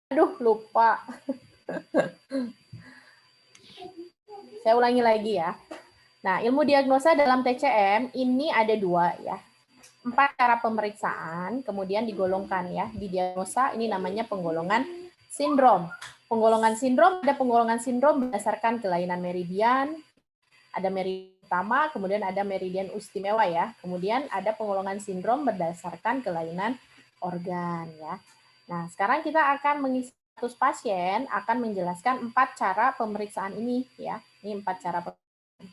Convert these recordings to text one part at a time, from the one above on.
Aduh, lupa. Saya ulangi lagi ya. Nah, ilmu diagnosa dalam TCM ini ada 2 ya. 4 cara pemeriksaan, kemudian digolongkan ya. Di diagnosa ini namanya penggolongan sindrom. Penggolongan sindrom, ada penggolongan sindrom berdasarkan kelainan meridian, ada meridian utama, kemudian ada meridian istimewa ya. Kemudian ada penggolongan sindrom berdasarkan kelainan organ ya. Nah, sekarang kita akan mengisi status pasien, akan menjelaskan 4 cara pemeriksaan ini ya. Ini 4 cara pemeriksaan.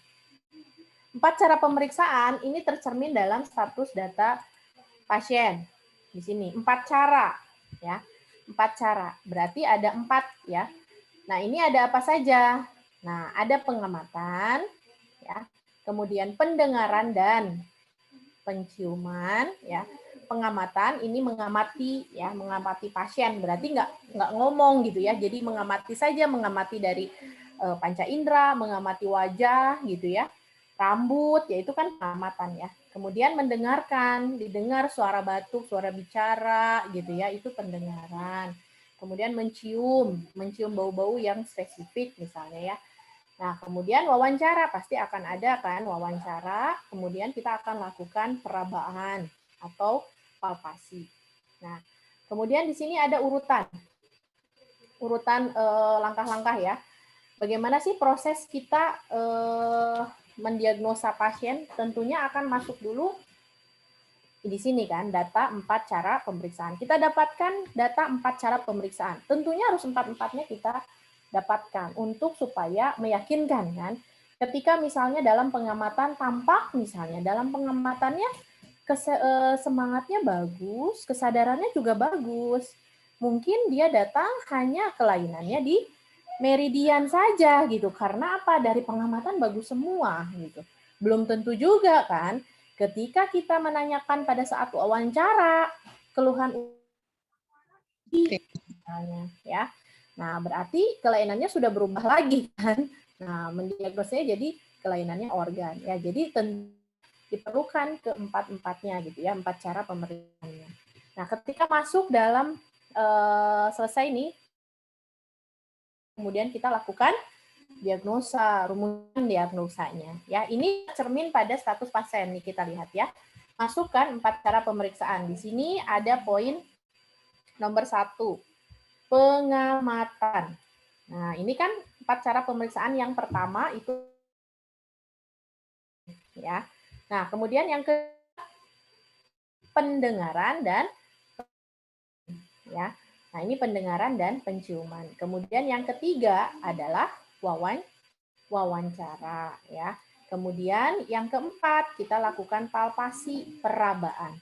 4 cara pemeriksaan ini tercermin dalam status data pasien. Di sini 4 cara ya. 4 cara. Berarti ada 4 ya. Nah, ini ada apa saja? Nah, ada pengamatan ya. Kemudian pendengaran dan penciuman ya. Pengamatan ini mengamati ya, mengamati pasien. Berarti nggak ngomong gitu ya. Jadi mengamati saja, mengamati dari panca indera, mengamati wajah gitu ya. Rambut, yaitu kan pengamatan ya. Kemudian mendengarkan, didengar suara batuk, suara bicara gitu ya, itu pendengaran. Kemudian mencium bau-bau yang spesifik misalnya ya. Nah, kemudian wawancara, pasti akan ada kan wawancara, kemudian kita akan lakukan perabaan atau palpasi. Nah, kemudian di sini ada urutan langkah-langkah ya. Bagaimana sih proses kita mendiagnosa pasien? Tentunya akan masuk dulu di sini kan, data 4 cara pemeriksaan. Kita dapatkan data 4 cara pemeriksaan. Tentunya harus 4-4-nya kita dapatkan untuk supaya meyakinkan kan. Ketika misalnya dalam pengamatan tampak misalnya dalam pengamatannya semangatnya bagus, kesadarannya juga bagus. Mungkin dia datang hanya kelainannya di meridian saja gitu. Karena apa? Dari pengamatan bagus semua gitu. Belum tentu juga kan ketika kita menanyakan pada saat wawancara keluhan misalnya ya. Nah, berarti kelainannya sudah berubah lagi kan. Nah, mendiagnosanya jadi kelainannya organ ya. Jadi diperlukan keempat-empatnya gitu ya, 4 cara pemeriksaannya. Nah, ketika masuk dalam selesai nih, kemudian kita lakukan diagnosa, rumusan diagnosanya. Ya, ini cermin pada status pasien nih kita lihat ya. Masukkan 4 cara pemeriksaan. Di sini ada poin nomor 1, pengamatan. Nah, ini kan 4 cara pemeriksaan. Yang pertama itu ya. Nah, kemudian yang ke pendengaran dan ya. Nah, ini pendengaran dan penciuman. Kemudian yang ketiga adalah wawancara ya. Kemudian yang keempat kita lakukan palpasi perabaan.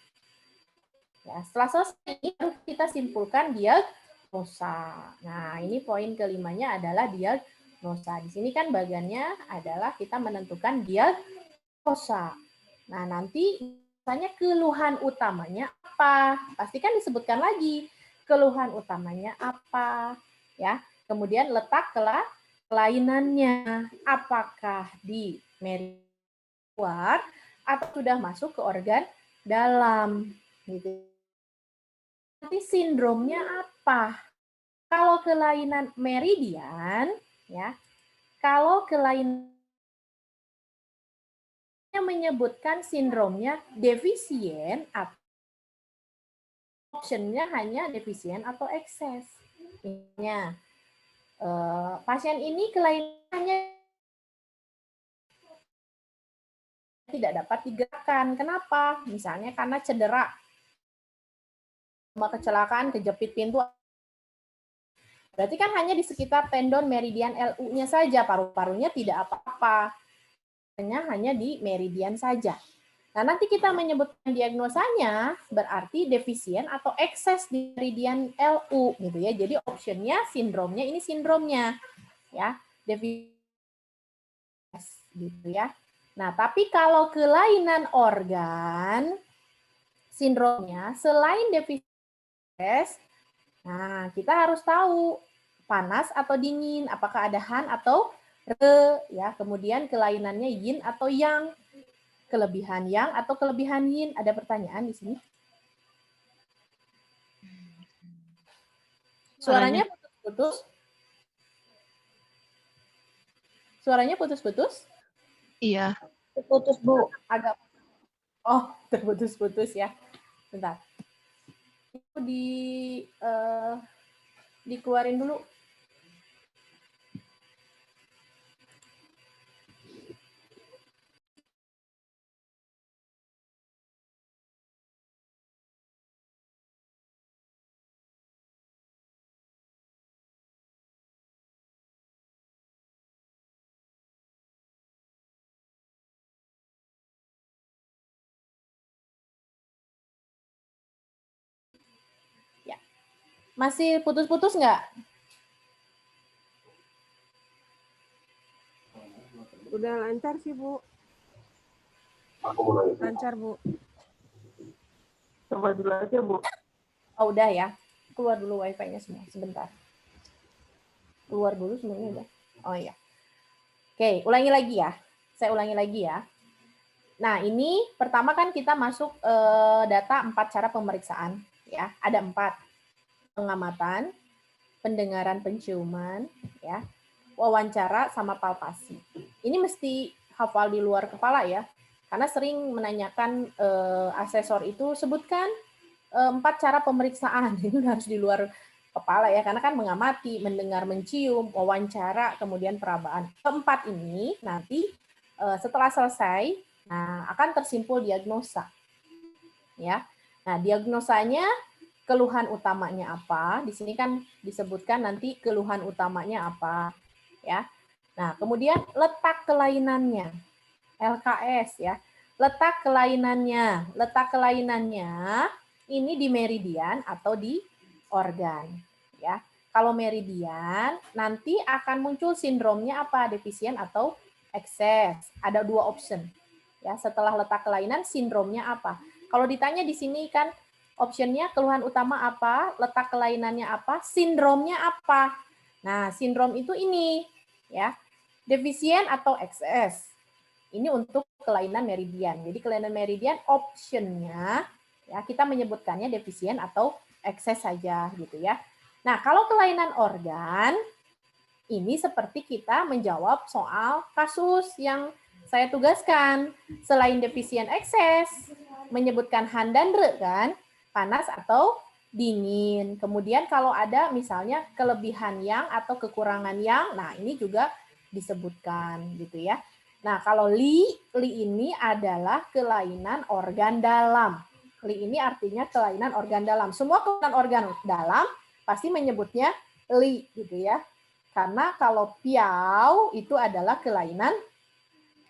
Ya, setelah selesai baru kita simpulkan diagnosa. Nah, ini poin kelimanya adalah diagnosa. Di sini kan bagiannya adalah kita menentukan diagnosa. Nah, nanti misalnya keluhan utamanya apa? Pasti kan disebutkan lagi keluhan utamanya apa, ya. Kemudian letak kelainannya, apakah di meri luar atau sudah masuk ke organ dalam, gitu. Nanti sindromnya apa? Kalau kelainan meridian, ya. Kalau kelainan menyebutkan sindromnya defisien atau optionnya hanya defisien atau ekses. Misalnya, pasien ini kelainannya tidak dapat digerakkan. Kenapa? Misalnya karena cedera, kecelakaan, kejepit pintu. Berarti kan hanya di sekitar tendon meridian LU-nya saja, paru-parunya tidak apa-apa. Hanya di meridian saja. Nah, nanti kita menyebutkan diagnosanya berarti defisien atau ekses di meridian LU gitu ya. Jadi optionnya sindromnya ini sindromnya ya, defisien gitu ya. Nah, tapi kalau kelainan organ sindromnya selain defisien, nah kita harus tahu panas atau dingin, apakah ada Han atau Re ya. Kemudian kelainannya Yin atau Yang, kelebihan Yang atau kelebihan Yin. Ada pertanyaan di sini? Suaranya putus-putus. Suaranya putus-putus? Iya. Putus, Bu. Agak. Oh, terputus-putus ya. Bentar. Itu dikeluarin dulu. Masih putus-putus nggak? Udah lancar sih, Bu. Lancar, Bu. Coba dulu aja, Bu. Oh, udah ya. Keluar dulu wifi-nya semua, sebentar. Keluar dulu semuanya udah. Oh iya. Oke, ulangi lagi ya. Saya ulangi lagi ya. Nah, ini pertama kan kita masuk data 4 cara pemeriksaan. Ya, ada 4. Pengamatan, pendengaran penciuman, ya, wawancara, sama palpasi. Ini mesti hafal di luar kepala ya, karena sering menanyakan asesor itu sebutkan 4 cara pemeriksaan. Itu harus di luar kepala ya, karena kan mengamati, mendengar, mencium, wawancara, kemudian perabaan. Keempat ini nanti setelah selesai, nah akan tersimpul diagnosa. Ya, nah diagnosanya keluhan utamanya apa? Di sini kan disebutkan nanti keluhan utamanya apa, ya. Nah, kemudian letak kelainannya, LKS ya. Letak kelainannya ini di meridian atau di organ, ya. Kalau meridian nanti akan muncul sindromnya apa? Defisien atau ekses. Ada 2 option. Ya, setelah letak kelainan sindromnya apa? Kalau ditanya di sini kan optionnya keluhan utama apa, letak kelainannya apa, sindromnya apa. Nah, sindrom itu ini ya. Defisien atau ekses. Ini untuk kelainan meridian. Jadi kelainan meridian optionnya ya kita menyebutkannya defisien atau ekses saja gitu ya. Nah, kalau kelainan organ ini seperti kita menjawab soal kasus yang saya tugaskan. Selain defisien ekses, menyebutkan han dan re kan, panas atau dingin. Kemudian kalau ada misalnya kelebihan yang atau kekurangan yang, nah ini juga disebutkan gitu ya. Nah kalau li ini adalah kelainan organ dalam. Li ini artinya kelainan organ dalam. Semua kelainan organ dalam pasti menyebutnya li gitu ya. Karena kalau piau itu adalah kelainan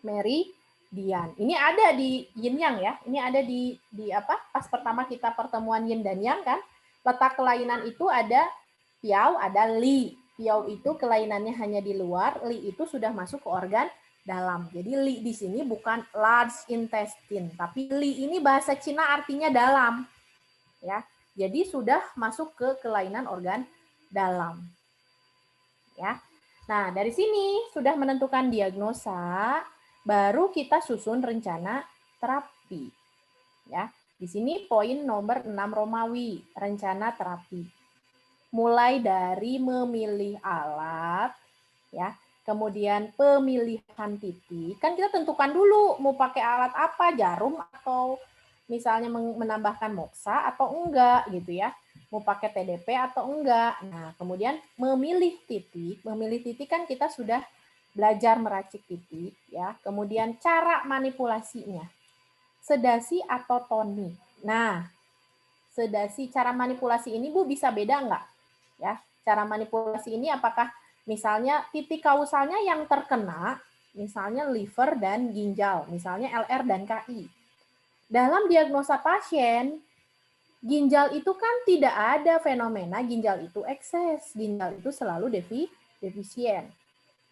meridian. Ini ada di yin yang ya. Ini ada di apa? Pas pertama kita pertemuan yin dan yang kan. Letak kelainan itu ada piau, ada li. Piau itu kelainannya hanya di luar, li itu sudah masuk ke organ dalam. Jadi li di sini bukan large intestine, tapi li ini bahasa Cina artinya dalam. Ya. Jadi sudah masuk ke kelainan organ dalam. Ya. Nah, dari sini sudah menentukan diagnosa, baru kita susun rencana terapi. Ya. Di sini poin nomor 6 Romawi, rencana terapi. Mulai dari memilih alat, ya, kemudian pemilihan titik. Kan kita tentukan dulu mau pakai alat apa, jarum atau misalnya menambahkan moksa atau enggak gitu ya. Mau pakai TDP atau enggak. Nah, kemudian memilih titik kan kita sudah belajar meracik titik ya. Kemudian cara manipulasinya. Sedasi atau tonik. Nah, sedasi cara manipulasi ini Bu bisa beda enggak? Ya, cara manipulasi ini apakah misalnya titik kausalnya yang terkena misalnya liver dan ginjal, misalnya LR dan KI. Dalam diagnosa pasien ginjal itu kan tidak ada fenomena ginjal itu ekses, ginjal itu selalu defisien.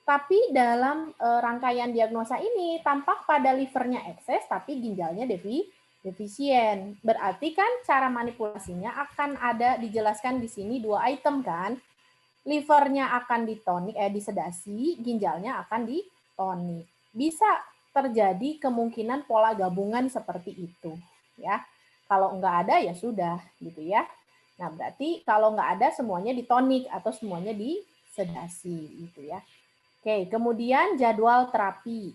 Tapi dalam rangkaian diagnosa ini tampak pada livernya ekses tapi ginjalnya defisien. Berarti kan cara manipulasinya akan ada dijelaskan di sini 2 item kan. Livernya akan disedasi, ginjalnya akan ditonik. Bisa terjadi kemungkinan pola gabungan seperti itu ya. Kalau enggak ada ya sudah gitu ya. Nah, berarti kalau nggak ada semuanya ditonik atau semuanya disedasi gitu ya. Oke, kemudian jadwal terapi.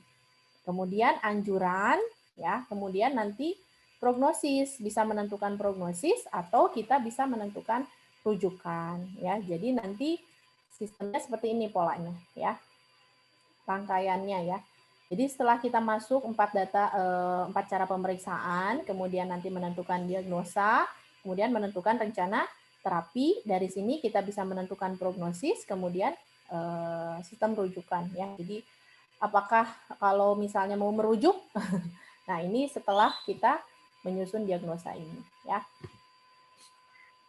Kemudian anjuran ya, kemudian nanti prognosis, bisa menentukan prognosis atau kita bisa menentukan rujukan ya. Jadi nanti sistemnya seperti ini polanya ya. Rangkaiannya ya. Jadi setelah kita masuk 4 cara pemeriksaan, kemudian nanti menentukan diagnosa, kemudian menentukan rencana terapi. Dari sini kita bisa menentukan prognosis, kemudian sistem rujukan ya. Jadi apakah kalau misalnya mau merujuk, nah ini setelah kita menyusun diagnosa ini ya.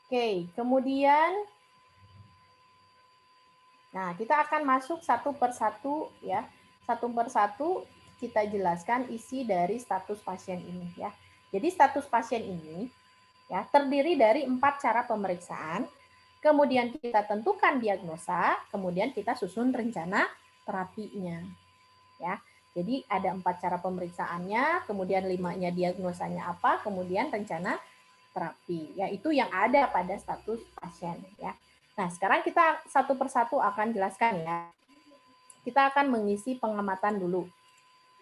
Oke, kemudian nah kita akan masuk satu persatu ya. Satu persatu kita jelaskan isi dari status pasien ini ya. Jadi status pasien ini ya terdiri dari 4 cara pemeriksaan, kemudian kita tentukan diagnosa, kemudian kita susun rencana terapinya ya. Jadi ada 4 cara pemeriksaannya, kemudian 5-nya diagnosanya apa, kemudian rencana terapi. Ya, itu yang ada pada status pasien ya. Nah, sekarang kita satu persatu akan jelaskan ya. Kita akan mengisi pengamatan dulu.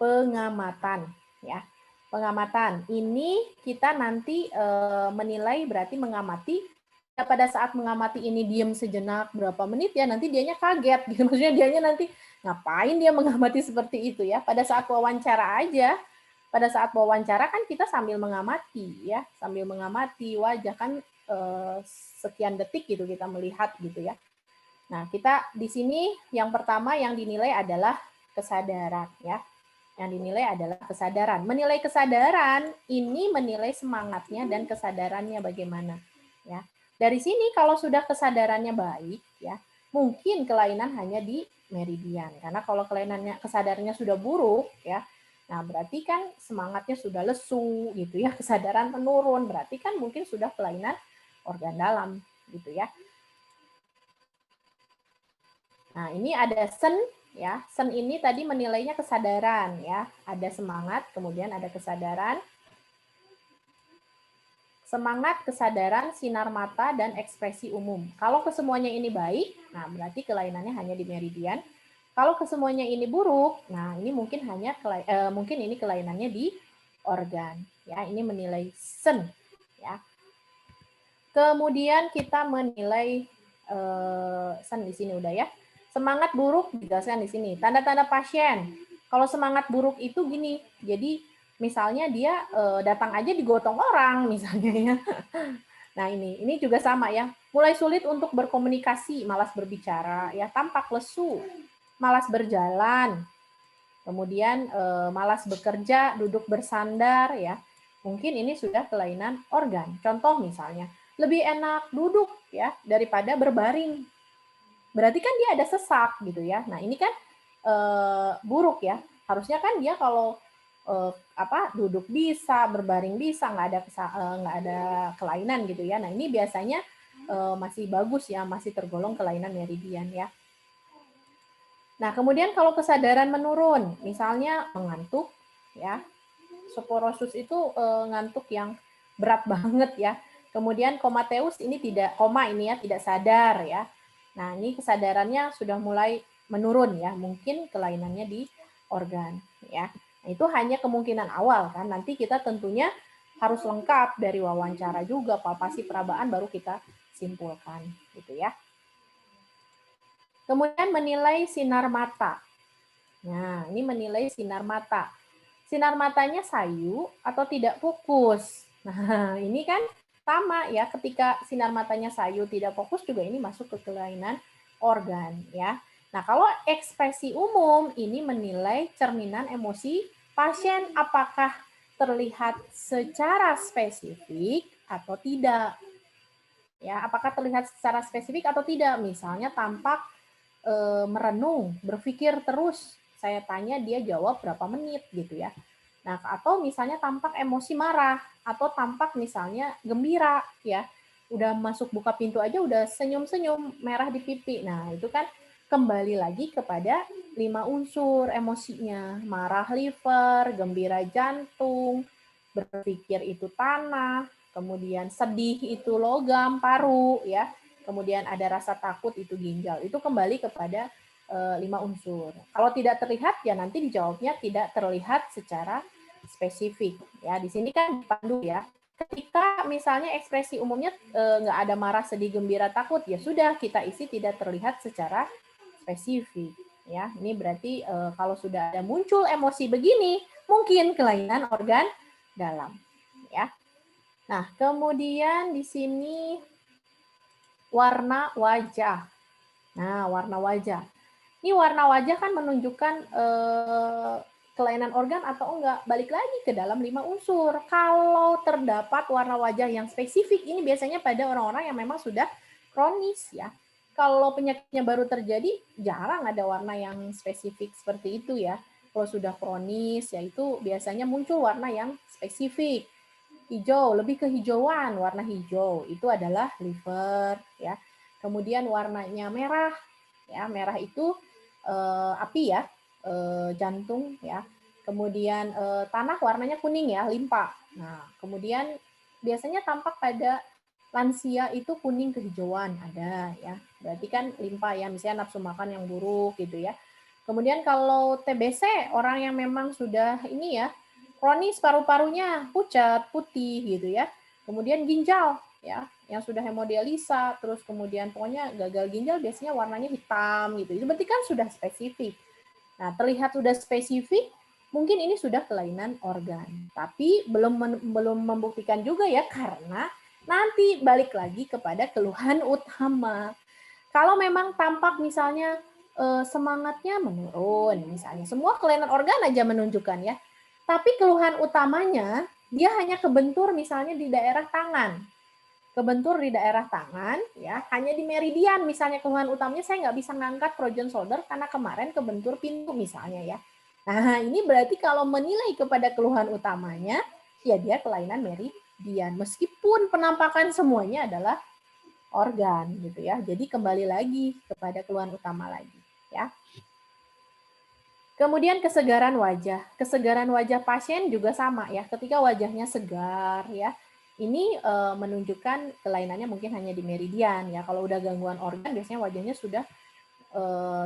Pengamatan ya. Pengamatan ini kita nanti menilai berarti mengamati ya, pada saat mengamati ini diam sejenak berapa menit ya nanti dianya kaget gitu. Maksudnya dianya nanti ngapain dia mengamati seperti itu ya. Pada saat wawancara aja, pada saat wawancara kan kita sambil mengamati ya, sambil mengamati wajah kan sekian detik gitu kita melihat gitu ya. Nah, kita di sini yang pertama yang dinilai adalah kesadaran ya. Yang dinilai adalah kesadaran. Menilai kesadaran ini menilai semangatnya dan kesadarannya bagaimana ya. Dari sini kalau sudah kesadarannya baik ya, mungkin kelainan hanya di meridian. Karena kalau kelainannya kesadarannya sudah buruk ya, nah berarti kan semangatnya sudah lesu gitu ya, kesadaran menurun, berarti kan mungkin sudah kelainan organ dalam gitu ya. Nah, ini ada sen ya. Sen ini tadi menilainya kesadaran ya. Ada semangat, kemudian ada kesadaran. Semangat, kesadaran, sinar mata, dan ekspresi umum. Kalau kesemuanya ini baik, nah berarti kelainannya hanya di meridian. Kalau kesemuanya ini buruk, nah ini mungkin mungkin ini kelainannya di organ. Ya, ini menilai sen. Ya. Kemudian kita menilai sen di sini udah ya. Semangat buruk dijelaskan di sini. Tanda-tanda pasien. Kalau semangat buruk itu gini. Jadi misalnya dia datang aja digotong orang misalnya ya. Nah, ini juga sama ya. Mulai sulit untuk berkomunikasi, malas berbicara ya, tampak lesu, malas berjalan. Kemudian malas bekerja, duduk bersandar ya. Mungkin ini sudah kelainan organ. Contoh misalnya, lebih enak duduk ya daripada berbaring. Berarti kan dia ada sesak gitu ya. Nah, ini kan buruk ya. Harusnya kan dia kalau duduk bisa, berbaring bisa, nggak ada kelainan gitu ya. Nah, ini biasanya masih bagus ya, masih tergolong kelainan meridian ya. Nah, kemudian kalau kesadaran menurun, misalnya mengantuk ya. Sporosus itu ngantuk yang berat banget ya. Kemudian komateus ini tidak tidak sadar ya. Nah, ini kesadarannya sudah mulai menurun ya, mungkin kelainannya di organ ya. Nah, itu hanya kemungkinan awal kan. Nanti kita tentunya harus lengkap dari wawancara juga, palpasi perabaan baru kita simpulkan gitu ya. Kemudian menilai sinar mata. Nah, ini menilai sinar mata. Sinar matanya sayu atau tidak fokus. Nah, ini kan sama ya, ketika sinar matanya sayu tidak fokus juga ini masuk ke kelainan organ ya. Nah, kalau ekspresi umum ini menilai cerminan emosi pasien apakah terlihat secara spesifik atau tidak. Ya, apakah terlihat secara spesifik atau tidak? Misalnya tampak merenung, berpikir terus. Saya tanya dia jawab berapa menit gitu ya. Nah, atau misalnya tampak emosi marah atau tampak misalnya gembira ya. Udah masuk buka pintu aja udah senyum-senyum, merah di pipi. Nah, itu kan kembali lagi kepada 5 unsur emosinya. Marah liver, gembira jantung, berpikir itu tanah, kemudian sedih itu logam, paru, ya. Kemudian ada rasa takut itu ginjal. Itu kembali kepada 5 unsur. Kalau tidak terlihat ya nanti dijawabnya tidak terlihat secara spesifik. Ya, di sini kan dipandu ya. Ketika misalnya ekspresi umumnya nggak ada marah, sedih, gembira, takut, ya sudah kita isi tidak terlihat secara spesifik. Ya, ini berarti kalau sudah ada muncul emosi begini, mungkin kelainan organ dalam. Ya. Nah, kemudian di sini warna wajah. Nah, warna wajah. Ini warna wajah kan menunjukkan kelainan organ atau enggak. Balik lagi ke dalam 5 unsur. Kalau terdapat warna wajah yang spesifik, ini biasanya pada orang-orang yang memang sudah kronis ya. Kalau penyakitnya baru terjadi, jarang ada warna yang spesifik seperti itu ya. Kalau sudah kronis, ya itu biasanya muncul warna yang spesifik. Hijau, lebih ke hijauan, warna hijau. Itu adalah liver ya. Kemudian warnanya merah, ya merah itu api ya, jantung ya. Kemudian tanah warnanya kuning ya, limpa. Nah, kemudian biasanya tampak pada lansia itu kuning kehijauan ada ya. Berarti kan limpa ya, misalnya nafsu makan yang buruk gitu ya. Kemudian kalau TBC orang yang memang sudah ini ya, kronis paru-parunya pucat, putih gitu ya. Kemudian ginjal ya, yang sudah hemodialisa, terus kemudian pokoknya gagal ginjal biasanya warnanya hitam gitu. Itu berarti kan sudah spesifik. Nah, terlihat sudah spesifik, mungkin ini sudah kelainan organ. Tapi belum membuktikan juga ya karena nanti balik lagi kepada keluhan utama. Kalau memang tampak misalnya semangatnya menurun, misalnya semua kelainan organ aja menunjukkan ya. Tapi keluhan utamanya dia hanya kebentur misalnya di daerah tangan. Kebentur di daerah tangan, ya hanya di meridian misalnya keluhan utamanya saya nggak bisa ngangkat frozen shoulder karena kemarin kebentur pintu misalnya ya. Nah ini berarti kalau menilai kepada keluhan utamanya, ya dia kelainan meridian. Meskipun penampakan semuanya adalah organ gitu ya. Jadi kembali lagi kepada keluhan utama lagi ya. Kemudian kesegaran wajah. Kesegaran wajah pasien juga sama ya. Ketika wajahnya segar ya, ini menunjukkan kelainannya mungkin hanya di meridian ya. Kalau udah gangguan organ biasanya wajahnya sudah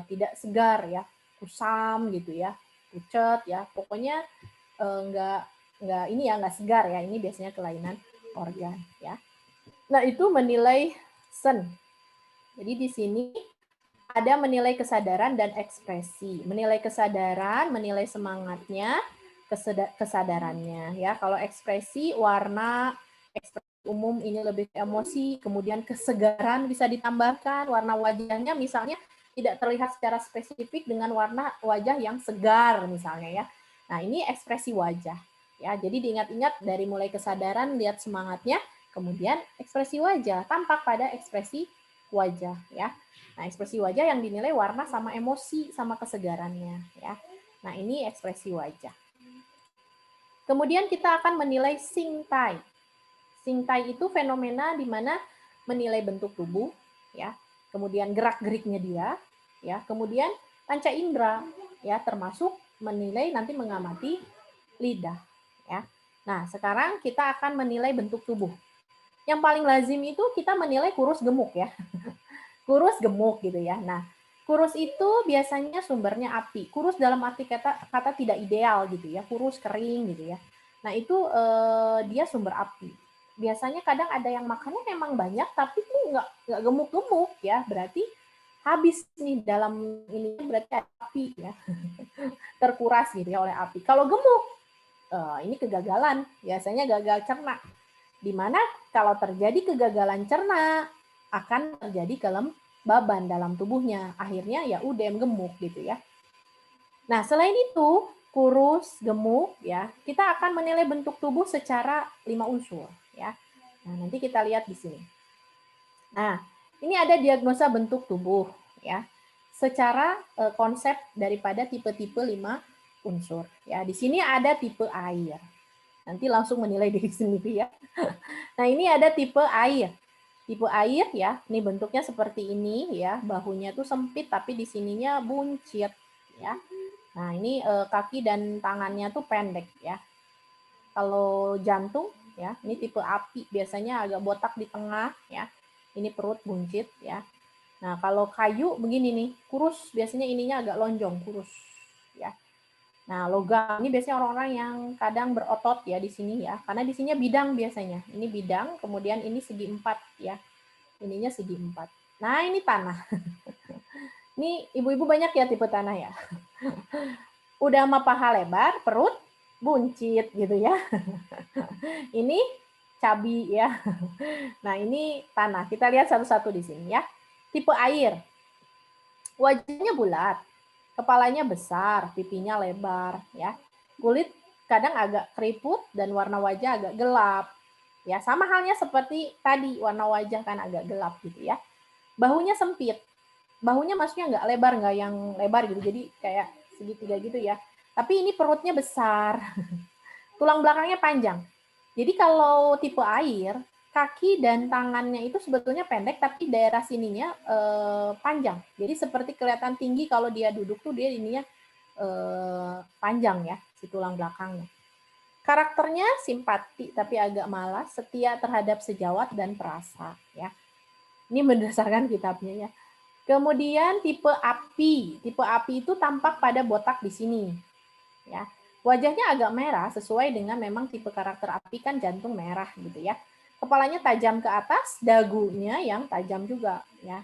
tidak segar ya, kusam gitu ya, pucat ya. Pokoknya nggak ini ya nggak segar ya. Ini biasanya kelainan organ ya. Nah itu menilai sen. Jadi di sini ada menilai kesadaran dan ekspresi. Menilai kesadaran, menilai semangatnya, kesadarannya ya. Kalau ekspresi warna, ekspresi umum ini lebih emosi, kemudian kesegaran bisa ditambahkan, warna wajahnya misalnya tidak terlihat secara spesifik dengan warna wajah yang segar misalnya ya. Nah, ini ekspresi wajah ya. Jadi diingat-ingat dari mulai kesadaran, lihat semangatnya, kemudian ekspresi wajah, tampak pada ekspresi wajah ya. Nah, ekspresi wajah yang dinilai warna sama emosi sama kesegarannya ya. Nah, ini ekspresi wajah. Kemudian kita akan menilai singtai. Singtai itu fenomena di mana menilai bentuk tubuh ya, kemudian gerak-geriknya dia ya, kemudian panca indera ya, termasuk menilai nanti mengamati lidah ya. Nah, sekarang kita akan menilai bentuk tubuh. Yang paling lazim itu kita menilai kurus gemuk ya. Kurus gemuk gitu ya. Nah, kurus itu biasanya sumbernya api. Kurus dalam arti kata tidak ideal gitu ya, kurus kering gitu ya. Nah, itu dia sumber api. Biasanya kadang ada yang makannya memang banyak tapi tuh nggak gemuk-gemuk ya, berarti habis nih dalam ini berarti ada api ya. Terkuras gitu ya oleh api. Kalau gemuk ini kegagalan, biasanya gagal cerna. Di mana kalau terjadi kegagalan cerna akan terjadi kelembaban dalam tubuhnya. Akhirnya ya udah gemuk gitu ya. Nah, selain itu, kurus, gemuk ya, kita akan menilai bentuk tubuh secara 5 unsur ya. Nah, nanti kita lihat di sini. Nah, ini ada diagnosa bentuk tubuh ya. Secara konsep daripada tipe-tipe 5 unsur ya. Di sini ada tipe air. Nanti langsung menilai diri sendiri ya. Nah, ini ada tipe air. Tipe air ya, ini bentuknya seperti ini ya, bahunya tuh sempit tapi di sininya buncit ya. Nah, ini kaki dan tangannya tuh pendek ya. Kalau jantung ya. Ini tipe api, biasanya agak botak di tengah, ya. Ini perut buncit, ya. Nah, kalau kayu begini nih, kurus, biasanya ininya agak lonjong, kurus, ya. Nah, logam ini biasanya orang-orang yang kadang berotot ya di sini ya, karena di sini bidang biasanya. Ini bidang, kemudian ini segi 4 ya. Ininya segi 4. Nah, ini tanah. Ini ibu-ibu banyak ya tipe tanah ya. Udah sama paha lebar, perut buncit gitu ya. Ini cabi ya. Nah, ini tanah. Kita lihat satu-satu di sini ya. Tipe air. Wajahnya bulat, kepalanya besar, pipinya lebar ya. Kulit kadang agak keriput dan warna wajah agak gelap. Ya, sama halnya seperti tadi, warna wajah kan agak gelap gitu ya. Bahunya sempit. Bahunya maksudnya nggak lebar, nggak yang lebar gitu. Jadi kayak segitiga gitu ya. Tapi ini perutnya besar. Tulang belakangnya panjang. Jadi kalau tipe air, kaki dan tangannya itu sebetulnya pendek, tapi daerah sininya panjang. Jadi seperti kelihatan tinggi kalau dia duduk tuh dia ininya panjang ya, si tulang belakangnya. Karakternya simpati tapi agak malas, setia terhadap sejawat dan perasa ya. Ini berdasarkan kitabnya ya. Kemudian tipe api. Tipe api itu tampak pada botak di sini. Ya. Wajahnya agak merah sesuai dengan memang tipe karakter api kan jantung merah gitu ya. Kepalanya tajam ke atas, dagunya yang tajam juga ya.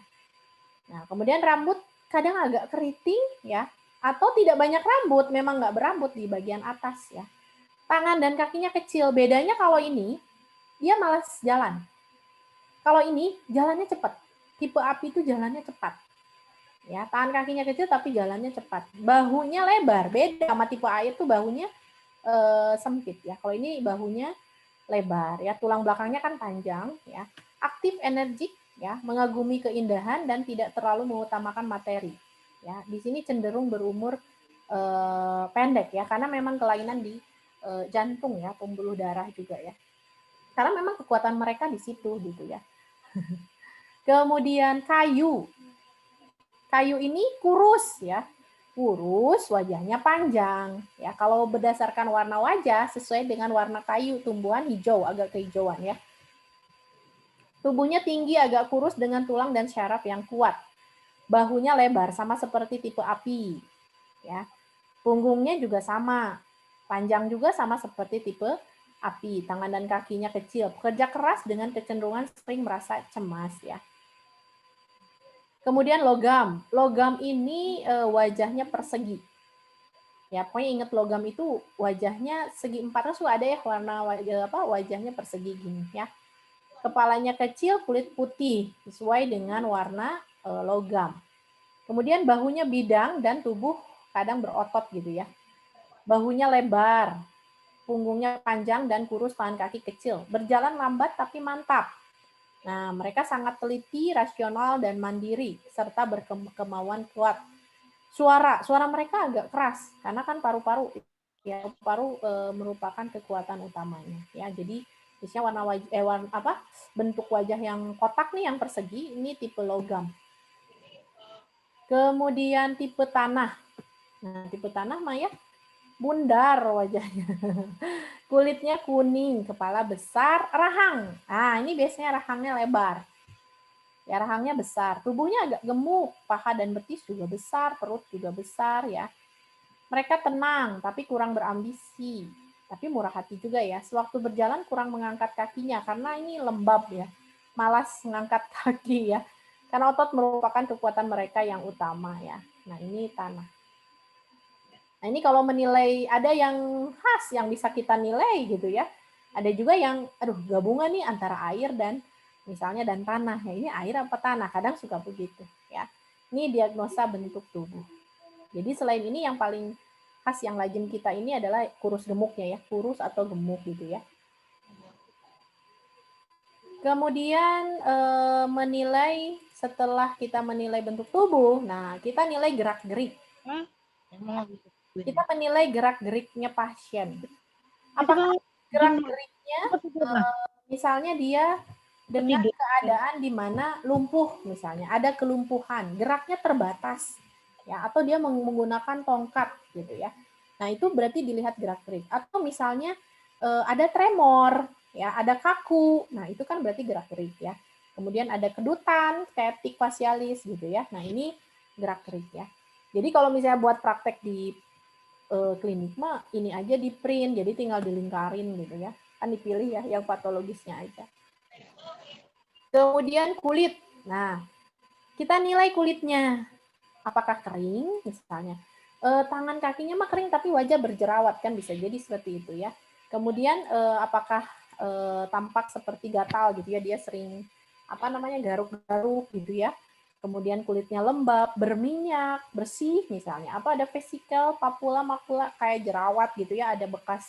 Nah, kemudian rambut kadang agak keriting ya, atau tidak banyak rambut, memang nggak berambut di bagian atas ya. Tangan dan kakinya kecil. Bedanya kalau ini dia malas jalan. Kalau ini jalannya cepat. Tipe api itu jalannya cepat. Ya, tangan kakinya kecil tapi jalannya cepat. Bahunya lebar. Beda sama tipe air tuh bahunya sempit ya. Kalau ini bahunya lebar ya, tulang belakangnya kan panjang ya. Aktif, energik ya, mengagumi keindahan dan tidak terlalu mengutamakan materi. Ya, di sini cenderung berumur pendek ya, karena memang kelainan di jantung ya, pembuluh darah juga ya. Karena memang kekuatan mereka di situ gitu ya. Kemudian kayu. Kayu ini kurus ya, kurus, wajahnya panjang. Ya, kalau berdasarkan warna wajah sesuai dengan warna kayu, tumbuhan hijau, agak kehijauan ya. Tubuhnya tinggi, agak kurus dengan tulang dan syaraf yang kuat. Bahunya lebar, sama seperti tipe api. Ya, punggungnya juga sama, panjang juga sama seperti tipe api. Tangan dan kakinya kecil. Pekerja keras dengan kecenderungan sering merasa cemas ya. Kemudian logam. Logam ini wajahnya persegi. Ya, pokoknya ingat logam itu wajahnya segi empat, kan ada ya warna wajah wajahnya persegi gini ya. Kepalanya kecil, kulit putih sesuai dengan warna logam. Kemudian bahunya bidang dan tubuh kadang berotot gitu ya. Bahunya lebar, punggungnya panjang dan kurus, tangan kaki kecil. Berjalan lambat tapi mantap. Nah, mereka sangat teliti, rasional, dan mandiri, serta berkemauan kuat. Suara mereka agak keras, karena kan paru-paru ya, paru merupakan kekuatan utamanya. Ya, jadi biasanya bentuk wajah yang kotak nih, yang persegi, ini tipe logam. Kemudian tipe tanah. Nah, tipe tanah mah ya bundar wajahnya. Kulitnya kuning, kepala besar, rahang. Nah, ini biasanya rahangnya lebar. Ya, rahangnya besar. Tubuhnya agak gemuk, paha dan betis juga besar, perut juga besar ya. Mereka tenang, tapi kurang berambisi. Tapi murah hati juga ya. Sewaktu berjalan kurang mengangkat kakinya, karena ini lembab ya. Malas mengangkat kaki ya. Karena otot merupakan kekuatan mereka yang utama ya. Nah, ini tanah. Nah, ini kalau menilai, ada yang khas yang bisa kita nilai gitu ya. Ada juga yang, aduh, gabungan nih antara air dan misalnya dan tanah. Ya, ini air apa tanah? Kadang suka begitu ya. Ini diagnosa bentuk tubuh. Jadi selain ini yang paling khas yang lazim kita ini adalah kurus gemuknya ya, kurus atau gemuk gitu ya. Kemudian menilai, setelah kita menilai bentuk tubuh, nah kita nilai gerak-gerik. Kita menilai gerak-geriknya pasien. Apakah gerak-geriknya misalnya dia dengan keadaan di mana lumpuh misalnya, ada kelumpuhan, geraknya terbatas ya, atau dia menggunakan tongkat gitu ya. Nah, itu berarti dilihat gerak-gerik. Atau misalnya ada tremor ya, ada kaku. Nah, itu kan berarti gerak-gerik ya. Kemudian ada kedutan, kayak tik facialis gitu ya. Nah, ini gerak-gerik ya. Jadi kalau misalnya buat praktek di klinik mah ini aja di print, jadi tinggal dilingkarin gitu ya. Kan dipilih ya yang patologisnya aja. Kemudian kulit. Nah, kita nilai kulitnya. Apakah kering misalnya. Tangan kakinya mah kering tapi wajah berjerawat kan bisa jadi seperti itu ya. Kemudian apakah tampak seperti gatal gitu ya, dia sering apa namanya garuk-garuk gitu ya. Kemudian kulitnya lembab, berminyak, bersih misalnya. Apa ada vesikel, papula, makula kayak jerawat gitu ya, ada bekas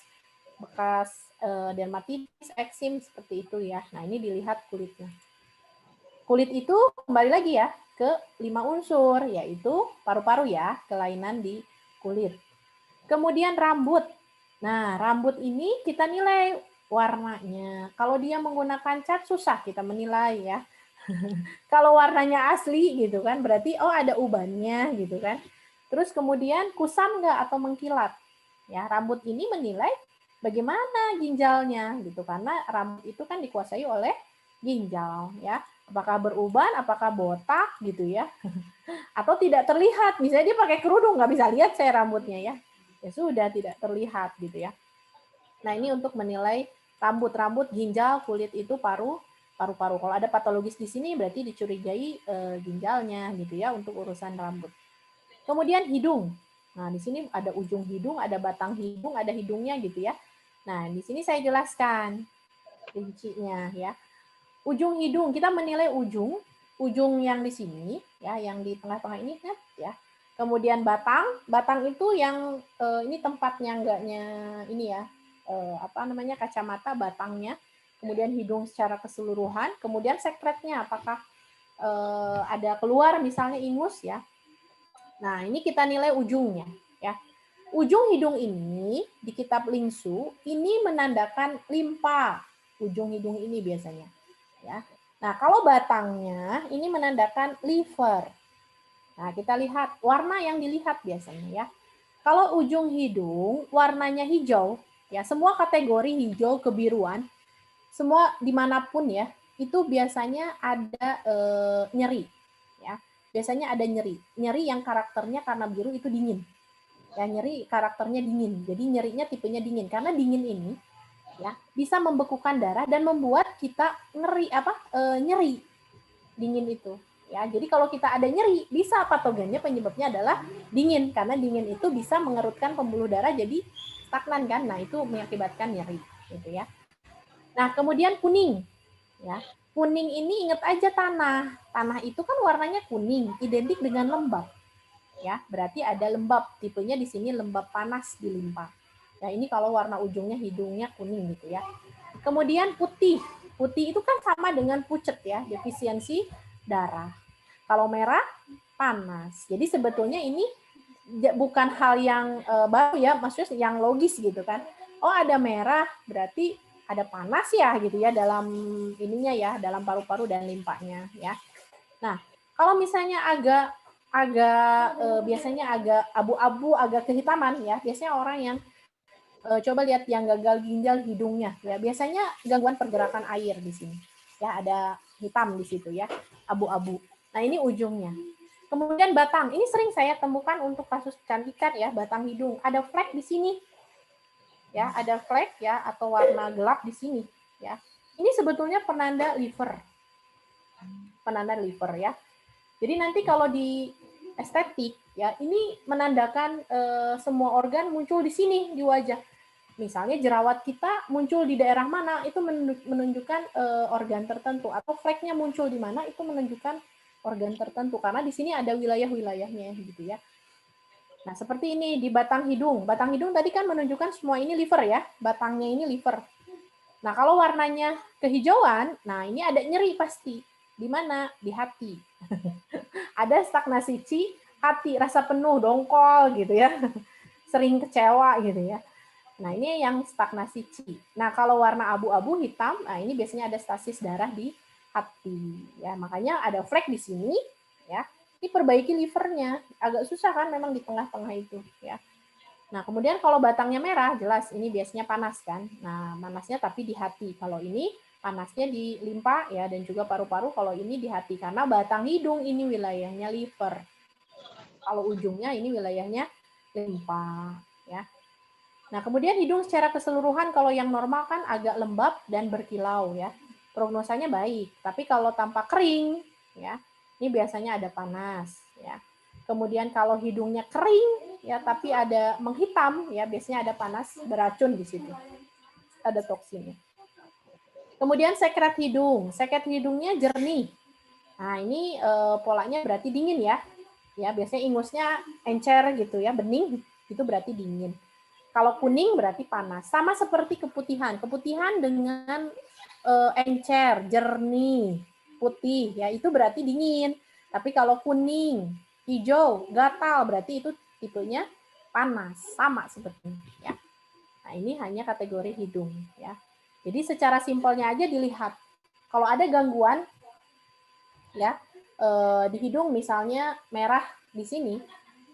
dermatitis, eksim seperti itu ya. Nah, ini dilihat kulitnya. Kulit itu kembali lagi ya ke 5 unsur, yaitu paru-paru ya, kelainan di kulit. Kemudian rambut. Nah, rambut ini kita nilai warnanya. Kalau dia menggunakan cat susah kita menilai ya. Kalau warnanya asli gitu kan, berarti oh ada ubannya gitu kan. Terus kemudian kusam nggak atau mengkilat. Ya, rambut ini menilai bagaimana ginjalnya gitu, karena rambut itu kan dikuasai oleh ginjal ya. Apakah beruban, apakah botak gitu ya, atau tidak terlihat. Misalnya dia pakai kerudung, nggak bisa lihat saya rambutnya ya. Ya sudah tidak terlihat gitu ya. Nah, ini untuk menilai rambut, ginjal, kulit itu paru-paru. Kalau ada patologis di sini berarti dicurigai ginjalnya gitu ya untuk urusan rambut. Kemudian hidung. Nah, di sini ada ujung hidung, ada batang hidung, ada hidungnya gitu ya. Nah, di sini saya jelaskan rincinya ya. Ujung hidung, kita menilai ujung yang di sini ya, yang di tengah-tengah ini kan ya. Kemudian batang itu yang ini tempatnya enggaknya ini ya, apa namanya kacamata batangnya. Kemudian hidung secara keseluruhan, kemudian sekretnya apakah ada keluar misalnya ingus ya. Nah, ini kita nilai ujungnya ya. Ujung hidung ini di kitab Lingsu ini menandakan limpa. Ujung hidung ini biasanya ya. Nah, kalau batangnya ini menandakan liver. Nah, kita lihat warna yang dilihat biasanya ya. Kalau ujung hidung warnanya hijau, ya semua kategori hijau kebiruan, semua dimanapun ya, itu biasanya ada nyeri. Ya, biasanya ada nyeri. Nyeri yang karakternya karena biru itu dingin. Ya, nyeri karakternya dingin. Jadi nyerinya tipenya dingin. Karena dingin ini ya bisa membekukan darah dan membuat kita nyeri dingin itu ya. Jadi kalau kita ada nyeri bisa patogennya penyebabnya adalah dingin, karena dingin itu bisa mengerutkan pembuluh darah jadi stagnan kan. Nah, itu mengakibatkan nyeri gitu ya. Nah, kemudian kuning ya. Kuning ini ingat aja tanah itu kan warnanya kuning, identik dengan lembab ya, berarti ada lembab, tipenya di sini lembab panas di limpa. Nah, ini kalau warna ujungnya hidungnya kuning gitu ya. Kemudian putih. Putih itu kan sama dengan pucet ya, defisiensi darah. Kalau merah, panas. Jadi sebetulnya ini bukan hal yang baru ya, maksudnya yang logis gitu kan. Oh, ada merah, berarti ada panas ya gitu ya dalam ininya ya, dalam paru-paru dan limpanya ya. Nah, kalau misalnya agak biasanya agak abu-abu, agak kehitaman ya, biasanya orang yang coba lihat yang gagal ginjal hidungnya ya, biasanya gangguan pergerakan air di sini ya, ada hitam di situ ya, abu-abu. Nah, ini ujungnya. Kemudian batang, ini sering saya temukan untuk kasus kecantikan ya, batang hidung ada flek di sini ya, ada flek ya atau warna gelap di sini ya. Ini sebetulnya penanda liver ya. Jadi nanti kalau di estetik ya, ini menandakan semua organ muncul di sini di wajah. Misalnya jerawat kita muncul di daerah mana, itu menunjukkan organ tertentu, atau fleknya muncul di mana, itu menunjukkan organ tertentu, karena di sini ada wilayah-wilayahnya gitu ya. Nah, seperti ini di batang hidung. Batang hidung tadi kan menunjukkan semua ini liver ya, batangnya ini liver. Nah, kalau warnanya kehijauan, nah ini ada nyeri pasti. Di mana? Di hati. Ada stagnasi hati, rasa penuh, dongkol gitu ya. Sering kecewa gitu ya. Nah, ini yang stagnasi Qi. Nah, kalau warna abu-abu hitam, nah ini biasanya ada stasis darah di hati. Ya, makanya ada flek di sini ya. Ini perbaiki livernya. Agak susah kan memang di tengah-tengah itu ya. Nah, kemudian kalau batangnya merah, jelas ini biasanya panas kan. Nah, panasnya tapi di hati. Kalau ini panasnya di limpa ya, dan juga paru-paru. Kalau ini di hati, karena batang hidung ini wilayahnya liver. Kalau ujungnya ini wilayahnya limpa ya. Nah, kemudian hidung secara keseluruhan kalau yang normal kan agak lembab dan berkilau ya. Prognosanya baik. Tapi kalau tampak kering ya, ini biasanya ada panas ya. Kemudian kalau hidungnya kering ya tapi ada menghitam ya, biasanya ada panas, beracun di situ. Ada toksinnya. Kemudian sekret hidung. Sekret hidungnya jernih. Nah, ini polanya berarti dingin ya. Ya, biasanya ingusnya encer gitu ya, bening, itu berarti dingin. Kalau kuning berarti panas. Sama seperti keputihan. Keputihan dengan encer, jernih, putih, ya itu berarti dingin. Tapi kalau kuning, hijau, gatal, berarti itu tipenya panas. Sama seperti ya. Nah, ini hanya kategori hidung ya. Jadi secara simpelnya aja dilihat. Kalau ada gangguan ya di hidung misalnya merah di sini,